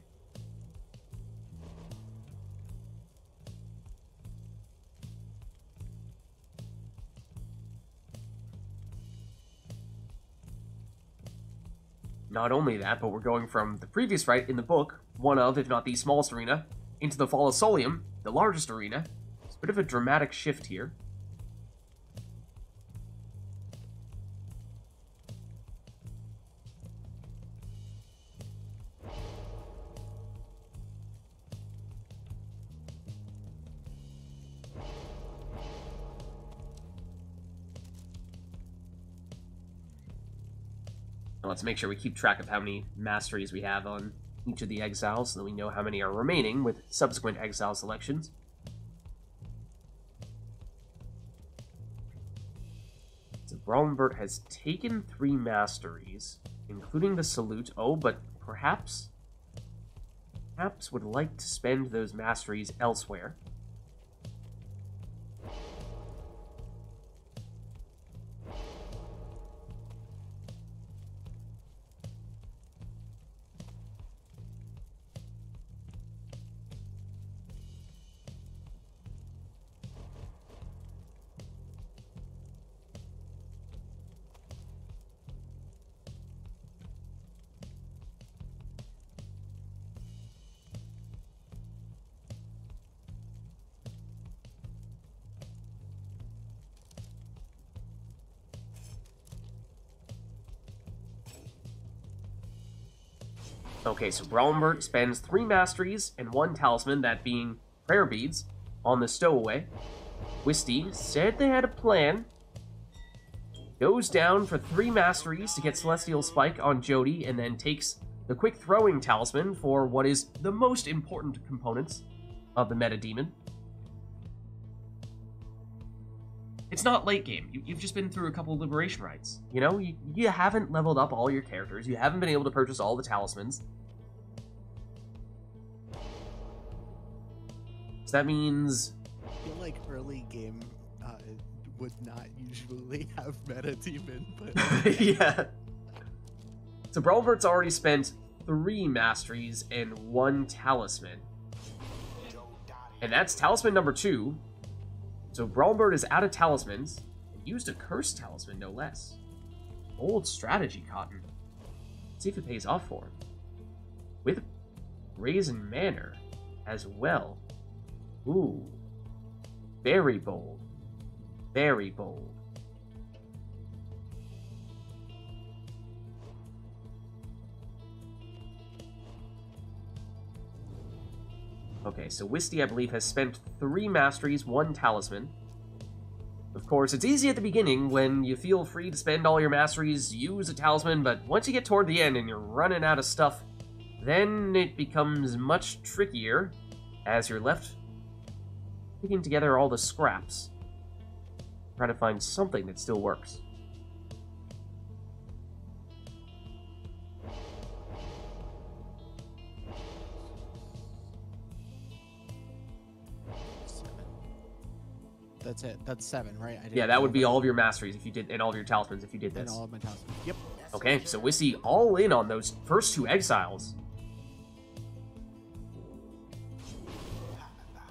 Not only that, but we're going from the previous fight in the book, one of, if not the smallest arena, into the Fall of Solium, the largest arena. It's a bit of a dramatic shift here. let's make sure we keep track of how many masteries we have on each of the exiles so that we know how many are remaining with subsequent exile selections. So Brawlenbert has taken 3 masteries, including the Salute. Oh, but perhaps would like to spend those masteries elsewhere. Okay, so Brawlenbert spends 3 masteries and 1 talisman, that being prayer beads, on the stowaway. Wisty said they had a plan. Goes down for 3 masteries to get Celestial Spike on Jody, and then takes the quick throwing talisman for what is the most important components of the meta demon. It's not late game. You've just been through a couple of liberation rites. You know, you haven't leveled up all your characters. You haven't been able to purchase all the talismans. So that means... I feel like early game would not usually have meta demon, but... yeah. So Brawlenbert's already spent 3 masteries and 1 talisman. And that's talisman number 2. So Brawlenbert is out of talismans, and used a cursed talisman, no less. Old strategy, Cotton. Let's see if it pays off for him. With Brazen Manor as well. Ooh. Very bold. Very bold. Okay, so Wisty, I believe, has spent 3 masteries, 1 talisman. Of course, it's easy at the beginning when you feel free to spend all your masteries, use a talisman, but once you get toward the end and you're running out of stuff, then it becomes much trickier as you're left picking together all the scraps, trying to find something that still works. That's it. That's 7, right? Yeah, that would be all of your masteries if you did, and all of your talismans if you did this. And all of my talismans. Yep. Okay, so Wisty all in on those first 2 exiles.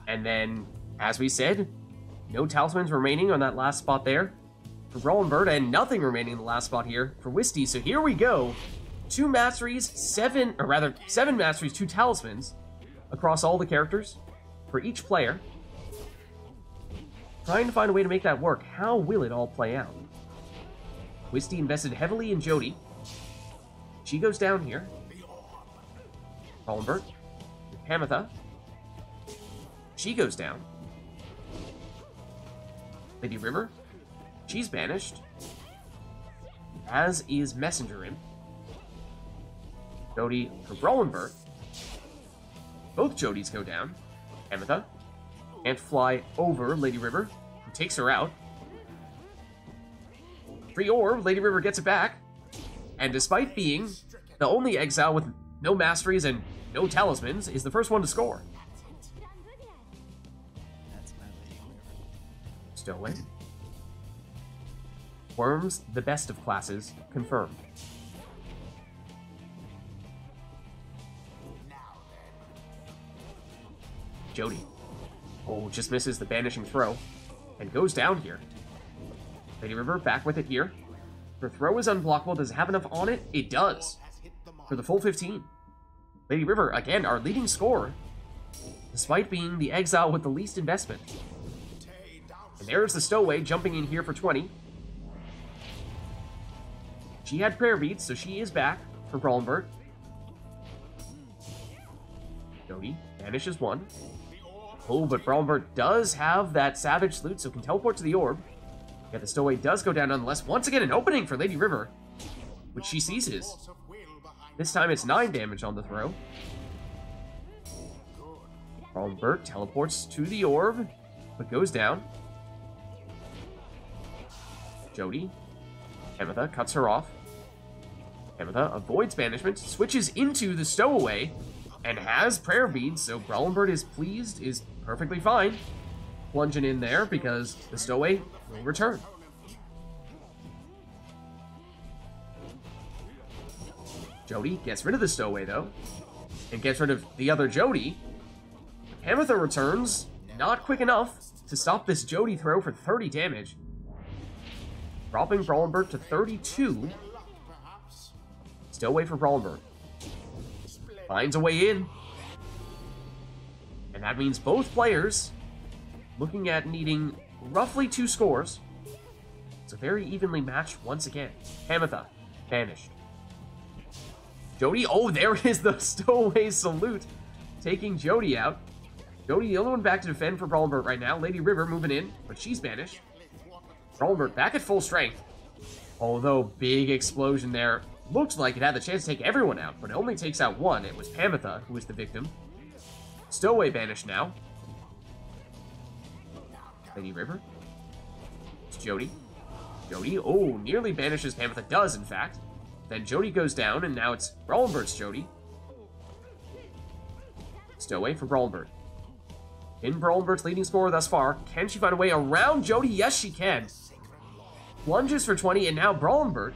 And then, as we said, no talismans remaining on that last spot there for Brawlenbert, and nothing remaining in the last spot here for Wisty. So here we go. 2 masteries, 7 masteries, 2 talismans across all the characters for each player. Trying to find a way to make that work. How will it all play out? Wisty invested heavily in Jody. She goes down here. Brawlenbert. Hamatha. She goes down. Lady River. She's banished. As is Messenger Imp. Jody for Brawlenbert. Both Jodys go down. Hamatha. And fly over Lady River, who takes her out. Free orb, Lady River gets it back. And despite being the only exile with no masteries and no talismans, is the first one to score. That's my Lady River. Stowaway. Worms, the best of classes, confirmed. Jody. Oh, just misses the banishing throw, and goes down here. Lady River back with it here. Her throw is unblockable. Does it have enough on it? It does. For the full 15. Lady River, again, our leading scorer, despite being the exile with the least investment. And there's the Stowaway jumping in here for 20. She had prayer beads, so she is back for Brawlenbert. Jody banishes 1. Oh, but Brawlenbert does have that Savage Salute, so can teleport to the orb. Yet the Stowaway does go down nonetheless. Once again, an opening for Lady River. which she seizes. This time it's 9 damage on the throw. Brawlbert teleports to the orb, but goes down. Jody. Ametha cuts her off. Ametha avoids banishment, switches into the stowaway, and has prayer beads, so Brawlbert is pleased, is perfectly fine. Plunging in there because the stowaway will return. Jody gets rid of the stowaway though, and gets rid of the other Jody. Ametha returns, not quick enough to stop this Jody throw for 30 damage. Dropping Brawlbert to 32. Stowaway for Brawlbert. Finds a way in. And that means both players looking at needing roughly 2 scores. It's a very evenly matched once again. Ametha, banished. Jody, oh, there is the stowaway salute, taking Jody out. Jody, the only one back to defend for Brawlbert right now. Lady River moving in, but she's banished. Brawlbert back at full strength. Although, big explosion there. Looked like it had the chance to take everyone out, but it only takes out one. It was Ametha who was the victim. Stowaway banished now. Lady River. It's Jody. Jody, oh, nearly banishes Ametha, does in fact. Then Jody goes down, and now it's Brawlbert's Jody. Stowaway for Brawlbert. In Brawlbert's leading scorer thus far. Can she find a way around Jody? Yes, she can. Plunges for 20, and now Brawlbert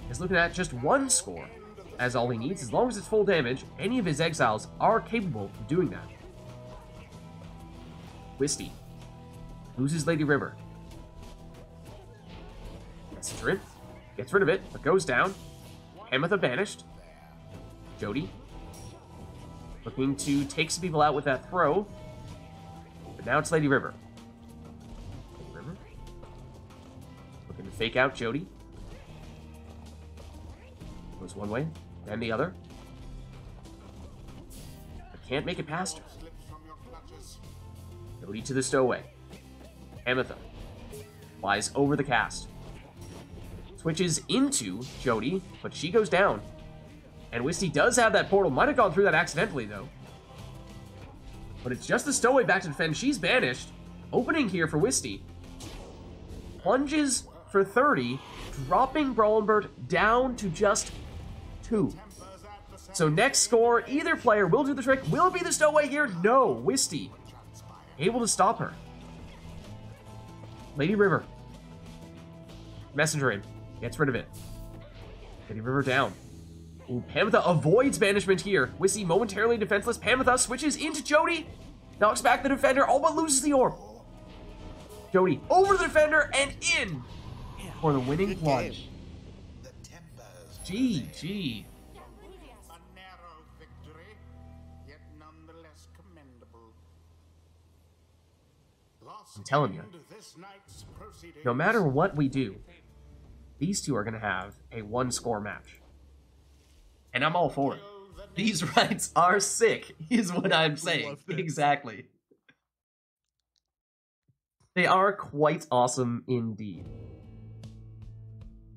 is looking at just 1 score. As all he needs, as long as it's full damage, any of his exiles are capable of doing that. Wisty loses Lady River. Gets rid of it, but goes down. Ametha banished. Jody looking to take some people out with that throw. But now it's Lady River. Lady River looking to fake out Jody. Goes one way, then the other. But can't make it past her. Jody to the stowaway. Ametha flies over the cast. Switches into Jody, but she goes down. And Wisty does have that portal. Might have gone through that accidentally, though. But it's just the stowaway back to defend. She's banished. Opening here for Wisty. Plunges for 30, dropping Brawlbert down to just 2. So next score, either player will do the trick. Will it be the stowaway here? No. Wisty able to stop her. Lady River. Messenger in. Gets rid of it. Lady River down. Ooh, Ametha avoids banishment here. Wisty momentarily defenseless. Ametha switches into Jody. Knocks back the defender, all but loses the orb. Jody over the defender and in for the winning plunge. GG. A narrow victory, yet nonetheless commendable. I'm telling you, no matter what we do, these two are going to have a 1-score match. And I'm all for it. These rights are sick, is what I'm saying. Exactly. They are quite awesome indeed.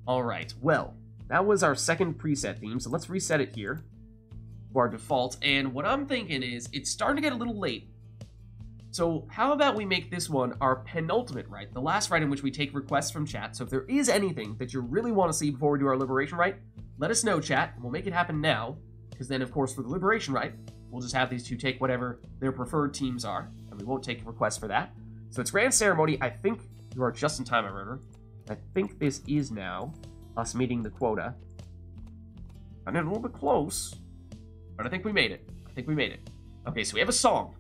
Alright, well, that was our second preset theme, so let's reset it here to our default. And what I'm thinking is, it's starting to get a little late. So how about we make this one our penultimate rite, the last rite in which we take requests from chat. So if there is anything that you really want to see before we do our liberation rite, let us know, chat, and we'll make it happen now. Because then, of course, for the liberation rite, we'll just have these two take whatever their preferred teams are, and we won't take requests for that. So it's Grand Ceremony. I think you are just in time, I remember. I think this is now us meeting the quota. I'm a little bit close, but I think we made it. Okay, so we have a song.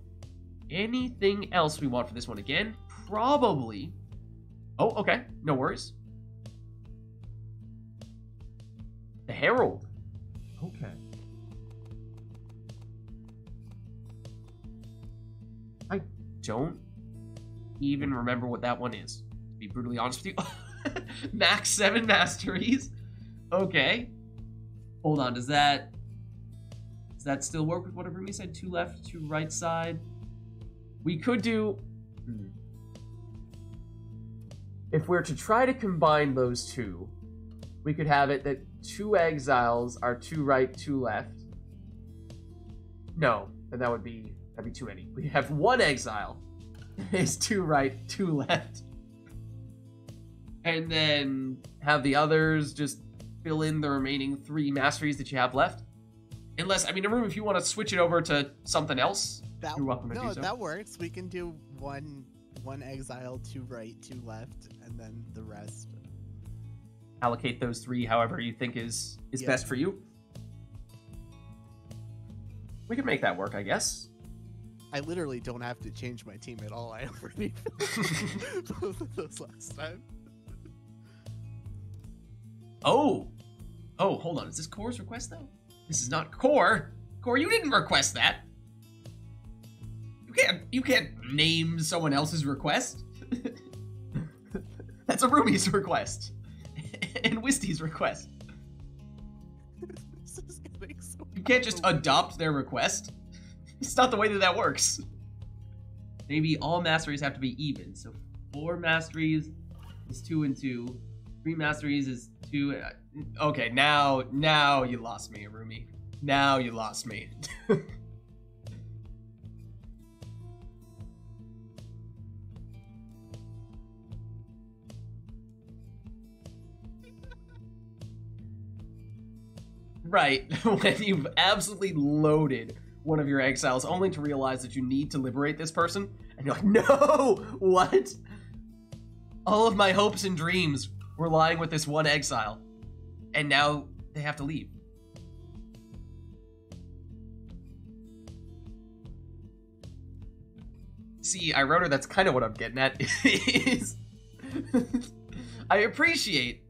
Anything else we want for this one again? Probably. Oh, okay. No worries. The Herald. Okay. I don't even remember what that one is, to be brutally honest with you. Max 7 masteries. Okay. Hold on, does that still work with whatever we said? 2 left, 2 right side. We could do... If we're to try to combine those two, we could have it that 2 exiles are 2 right, 2 left. No, then that'd be too many. We have 1 exile is 2 right, 2 left. And then have the others just fill in the remaining 3 masteries that you have left. Unless, I mean, Arum, if you want to switch it over to something else, you're welcome to do so. That works. We can do one exile, 2 right, 2 left, and then the rest. Allocate those 3 however you think is best for you. We can make that work, I guess. I literally don't have to change my team at all. I already both of those last time. Oh, hold on. Is this Core's request, though? This is not Core. Core, you didn't request that. You can't name someone else's request. That's Arumi's request. And Wisty's request. This is getting so You can't just adopt their request. It's not the way that works. Maybe all masteries have to be even. So 4 masteries is 2 and 2. 3 masteries is 2. Okay, now you lost me, Arumi. Now you lost me. Right, when you've absolutely loaded one of your exiles only to realize that you need to liberate this person, and you're like, no! What? All of my hopes and dreams were lying with this 1 exile, and now they have to leave. See, I wrote her, that's kind of what I'm getting at, is... I appreciate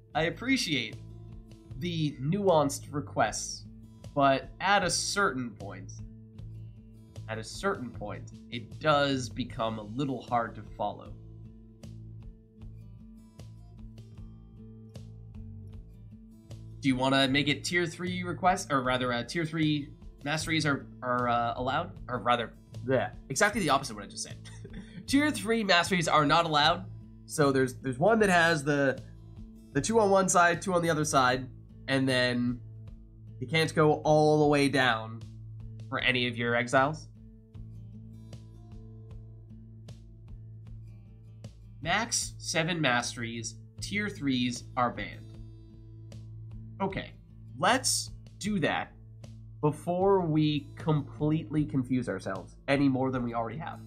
the nuanced requests, but at a certain point, it does become a little hard to follow. Do you want to make it tier 3 requests, or rather, tier 3 masteries are allowed? Or rather, exactly the opposite of what I just said. Tier 3 masteries are not allowed. So there's one that has the 2 on one side, 2 on the other side, and then you can't go all the way down for any of your exiles. Max 7 masteries, tier 3s are banned. Okay, let's do that before we completely confuse ourselves any more than we already have.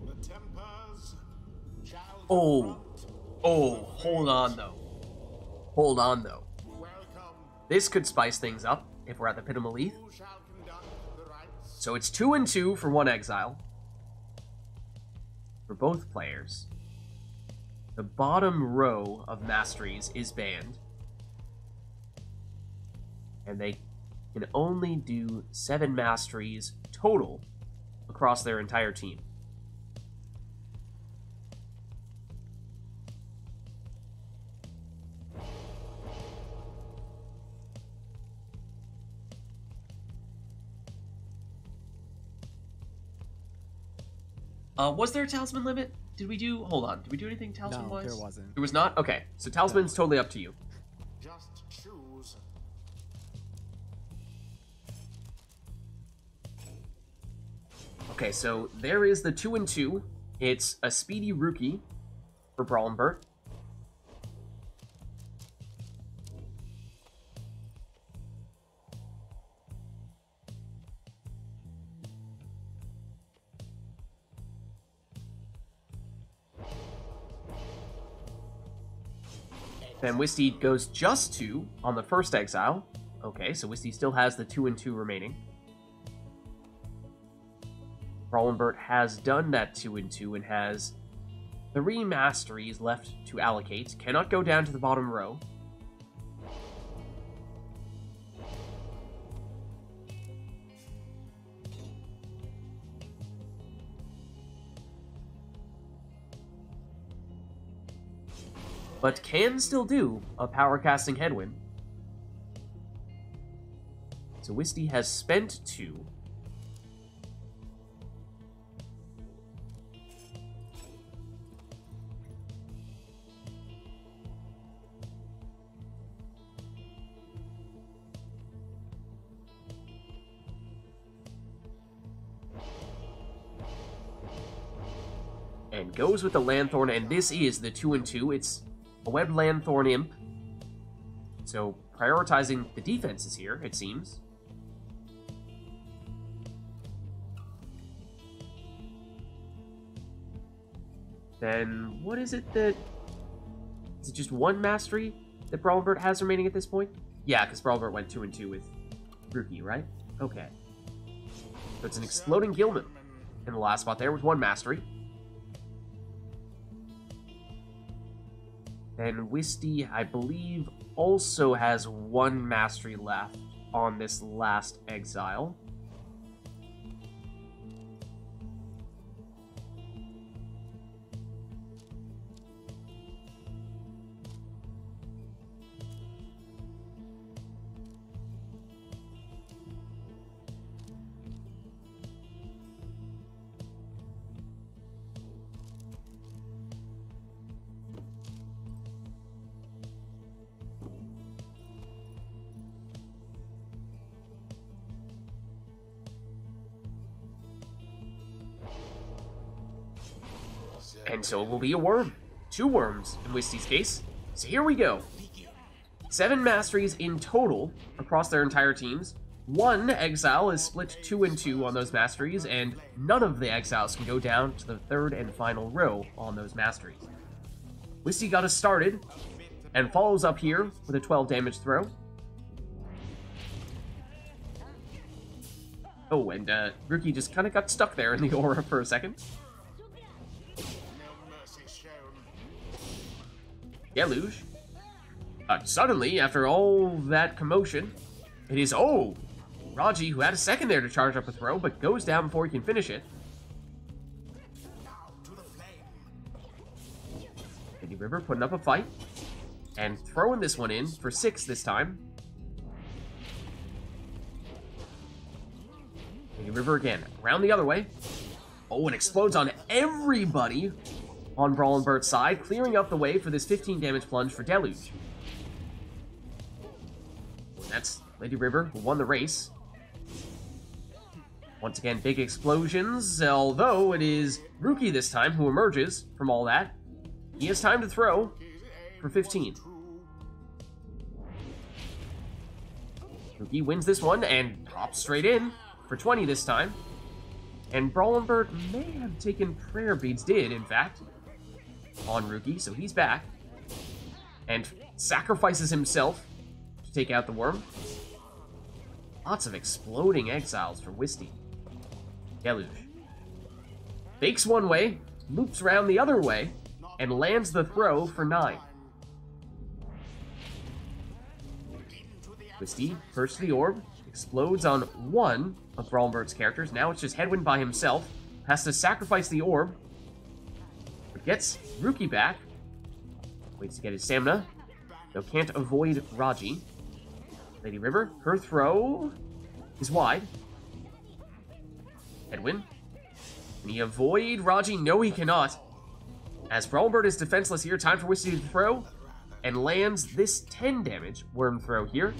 The tempers shall Oh, confront. hold on though. Hold on though. Welcome. This could spice things up if we're at the Pit of Malith. Who shall conduct the rites? So it's 2 and 2 for 1 exile. For both players. The bottom row of masteries is banned. And they can only do 7 masteries total across their entire team. Was there a talisman limit? Did we do... Hold on. Did we do anything talisman-wise? No, there wasn't. There was not? Okay. So talisman's totally up to you. Just choose. Okay, so there is the 2 and 2. It's a speedy rookie for Brawlenbert. Then Wisty goes just 2 on the first exile. Okay, so Wisty still has the 2 and 2 remaining. Brawlenbert has done that 2 and 2 and has 3 masteries left to allocate. Cannot go down to the bottom row. But can still do a power casting headwind. So Wisty has spent 2 and goes with the Lanthorn, and this is the 2-2. It's a Webbed Lanthorn Imp. So, prioritizing the defenses here, it seems. Then, what is it that... Is it just one Mastery that Brawlbert has remaining at this point? Yeah, because Brawlbert went 2-2 with Rookie, right? Okay. So it's an Exploding Gilman in the last spot there with one Mastery. Then Wisty, I believe, also has one Mastery left on this last Exile. And so it will be a worm. 2 worms in Wisty's case. So here we go. 7 masteries in total across their entire teams. 1 exile is split 2-2 on those masteries, and none of the exiles can go down to the 3rd and final row on those masteries. Wisty got us started, and follows up here with a 12 damage throw. Oh, and Rookie just kind of got stuck there in the aura for a second. Deluge. Suddenly, after all that commotion, it is, oh, Raji, who had a second there to charge up a throw, but goes down before he can finish it. Lady River putting up a fight, and throwing this one in for 6 this time. Lady River again, around the other way. Oh, and explodes on everybody on Brawl and Bert's side, clearing up the way for this 15 damage plunge for Deluge. That's Lady River, who won the race. Once again, big explosions, although it is Rookie this time who emerges from all that. He has time to throw for 15. Rookie wins this one and pops straight in for 20 this time. And Brawl and Bert may have taken prayer beads, did, in fact, on Rookie, so he's back. And sacrifices himself to take out the worm. Lots of exploding exiles for Wisty. Deluge. Fakes one way, loops around the other way, and lands the throw for 9. Wisty, first to the orb, explodes on one of Brawl and Bert's characters. Now it's just Headwind by himself. Has to sacrifice the orb. But gets Rookie back. Waits to get his stamina. Though can't avoid Raji. Lady River, her throw is wide. Headwind. Can he avoid Raji? No, he cannot. As Brawl and Bert is defenseless here, time for Wisty to throw. And lands this 10 damage worm throw here.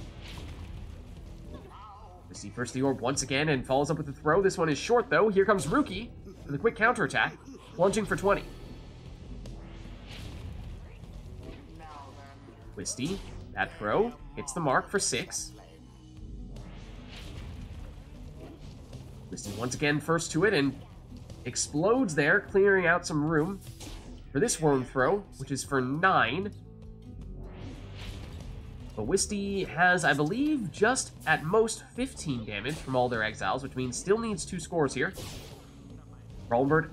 Wisty first the orb once again and follows up with the throw. This one is short though. Here comes Rookie with a quick counterattack, plunging for 20. Wisty, that throw hits the mark for 6. Wisty once again first to it and explodes there, clearing out some room for this worm throw, which is for 9. But Wisty has, I believe, just at most 15 damage from all their exiles, which means still needs 2 scores here. Brawl and Bert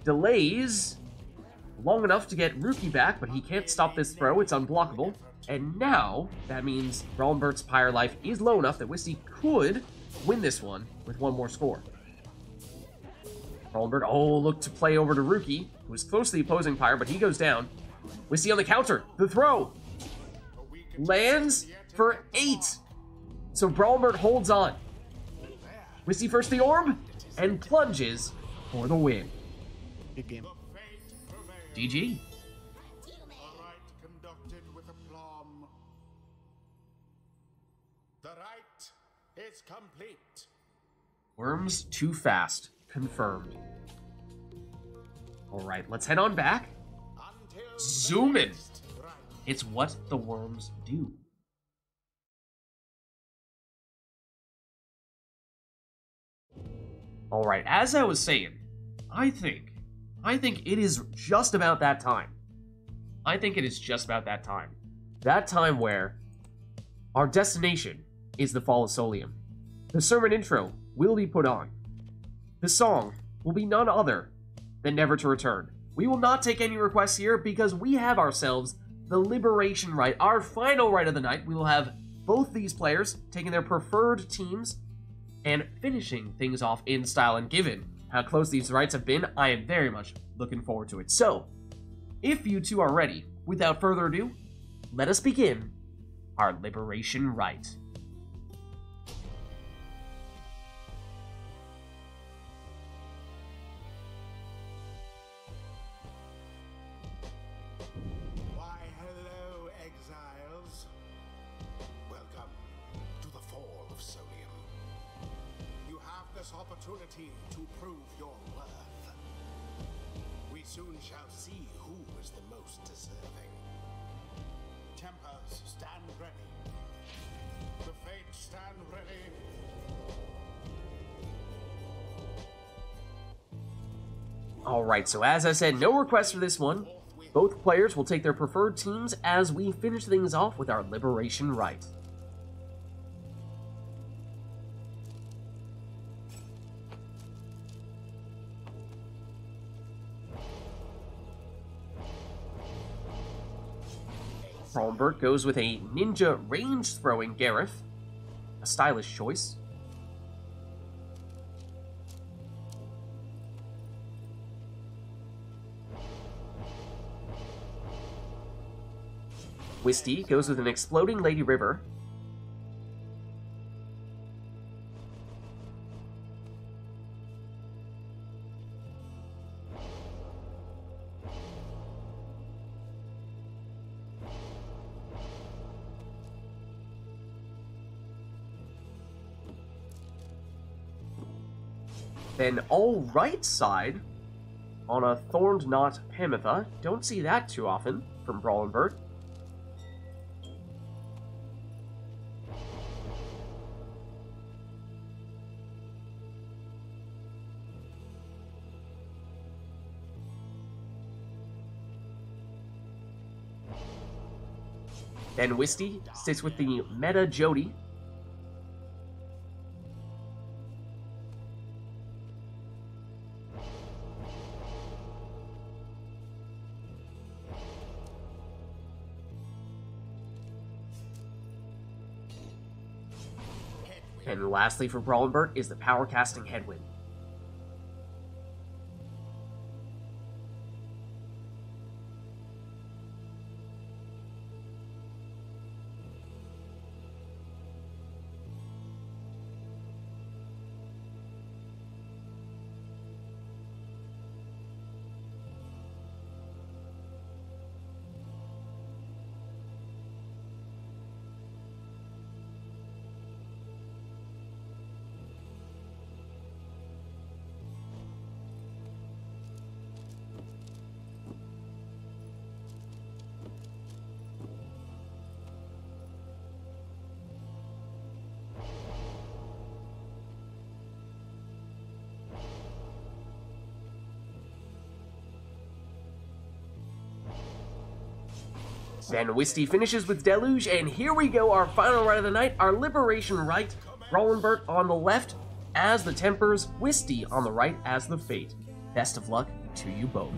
delays long enough to get Rookie back, but he can't stop this throw. It's unblockable. And now, that means Brawl and Bert's Pyre life is low enough that Wisty could win this one with 1 more score. Brawl and Bert, oh, look to play over to Rookie, who is close to the opposing Pyre, but he goes down. Wisty on the counter. The throw lands for 8. So Brawl and Bert holds on. Wisty first the orb and plunges for the win. Good game. GG. Conducted with aplomb. The rite is complete. Worms too fast. Confirmed. Alright, let's head on back. Zoom in. It's what the worms do. Alright, as I was saying, I think it is just about that time. I think it is just about that time. That time where our destination is the Fall of Solium. The sermon intro will be put on. The song will be none other than Never to Return. We will not take any requests here because we have ourselves the Liberation Rite, our final rite of the night. We will have both these players taking their preferred teams and finishing things off in style. And given how close these rites have been, I am very much looking forward to it. So, if you two are ready, without further ado, let us begin our Liberation Rite. Why, hello, exiles. Welcome to the Fall of Solium. You have this opportunity to prove your worth. We soon shall see who is the most deserving. Tempers, stand ready. The Fates, stand ready. Alright, so as I said, no requests for this one. Both players will take their preferred teams as we finish things off with our Liberation Rite. Brawlenbert goes with a ninja range-throwing Gareth, a stylish choice. Wisty goes with an exploding Lady River. Then all right side on a Thorned Knot Hamatha. Don't see that too often from Brawlenbert. Then Wisty sits with the meta Jody. And lastly for Brawlenbert is the power casting Headwind. Then Wisty finishes with Deluge, and here we go, our final rite of the night, our Liberation Rite. Brawlenbert on the left as the Tempers, Wisty on the right as the Fate. Best of luck to you both.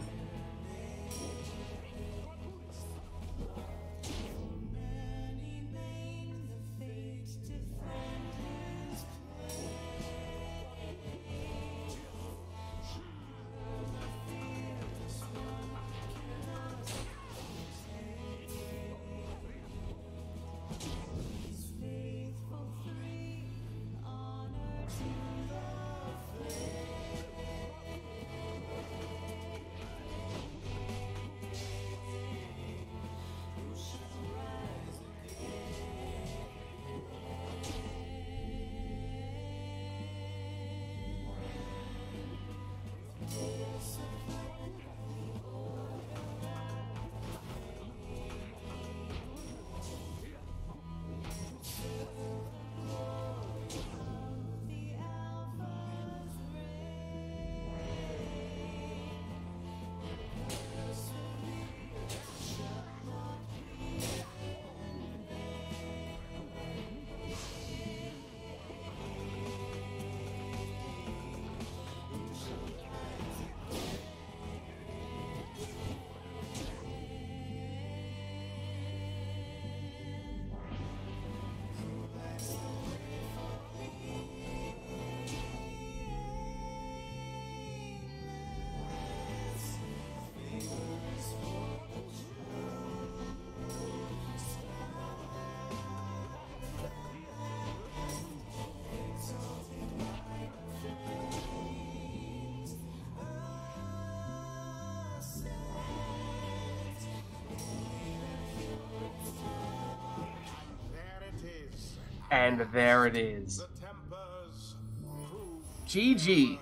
And there it is. The Tempers prove GG.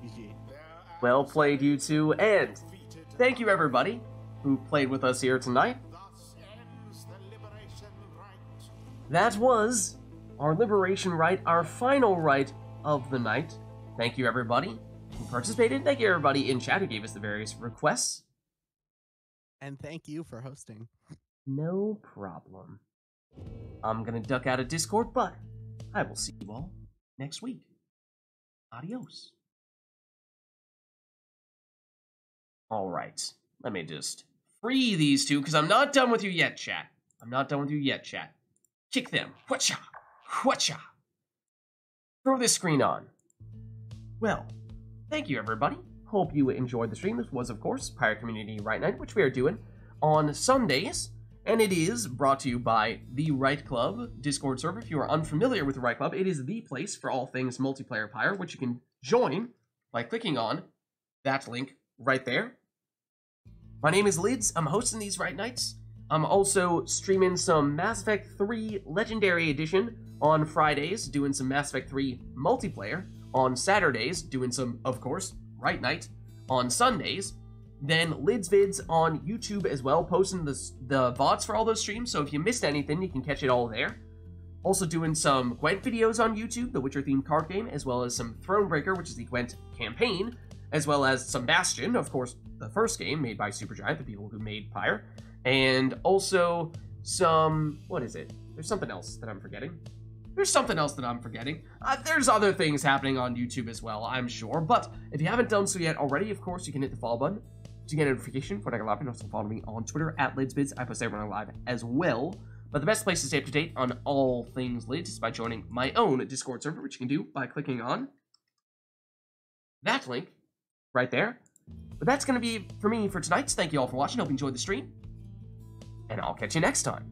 GG. Well played, you two, and thank you everybody who played with us here tonight. thus ends the liberation rite. That was our liberation rite, our final rite of the night. Thank you everybody who participated. Thank you everybody in chat who gave us the various requests. And thank you for hosting. No problem. I'm gonna duck out of Discord, but I will see you all next week. Adios. Alright, let me just free these two, because I'm not done with you yet, chat. I'm not done with you yet, chat. Kick them. Whatcha? Whatcha? Throw this screen on. Well, thank you everybody. Hope you enjoyed the stream. This was, of course, Pirate Community Right Night, which we are doing on Sundays. And it is brought to you by the Right Club Discord server. If you are unfamiliar with the Right Club, it is the place for all things multiplayer Pyre, which you can join by clicking on that link right there. My name is Lids. I'm hosting these Right Nights. I'm also streaming some Mass Effect 3 Legendary Edition on Fridays, doing some Mass Effect 3 multiplayer. On Saturdays, doing some, of course, Right Night. On Sundays, then Lids Vids on YouTube as well, posting the VODs for all those streams, so if you missed anything, you can catch it all there. Also doing some Gwent videos on YouTube, the Witcher-themed card game, as well as some Thronebreaker, which is the Gwent campaign, as well as some Bastion, of course, the first game made by Supergiant, the people who made Pyre, and also some, what is it? There's something else that I'm forgetting. There's other things happening on YouTube as well, I'm sure, but if you haven't done so yet already, of course, you can hit the follow button to get a notification for when I go live, and also follow me on Twitter at LidsVids. I post everyone live as well. But the best place to stay up to date on all things Lids is by joining my own Discord server, which you can do by clicking on that link right there. But that's going to be for me for tonight. So thank you all for watching. Hope you enjoyed the stream, and I'll catch you next time.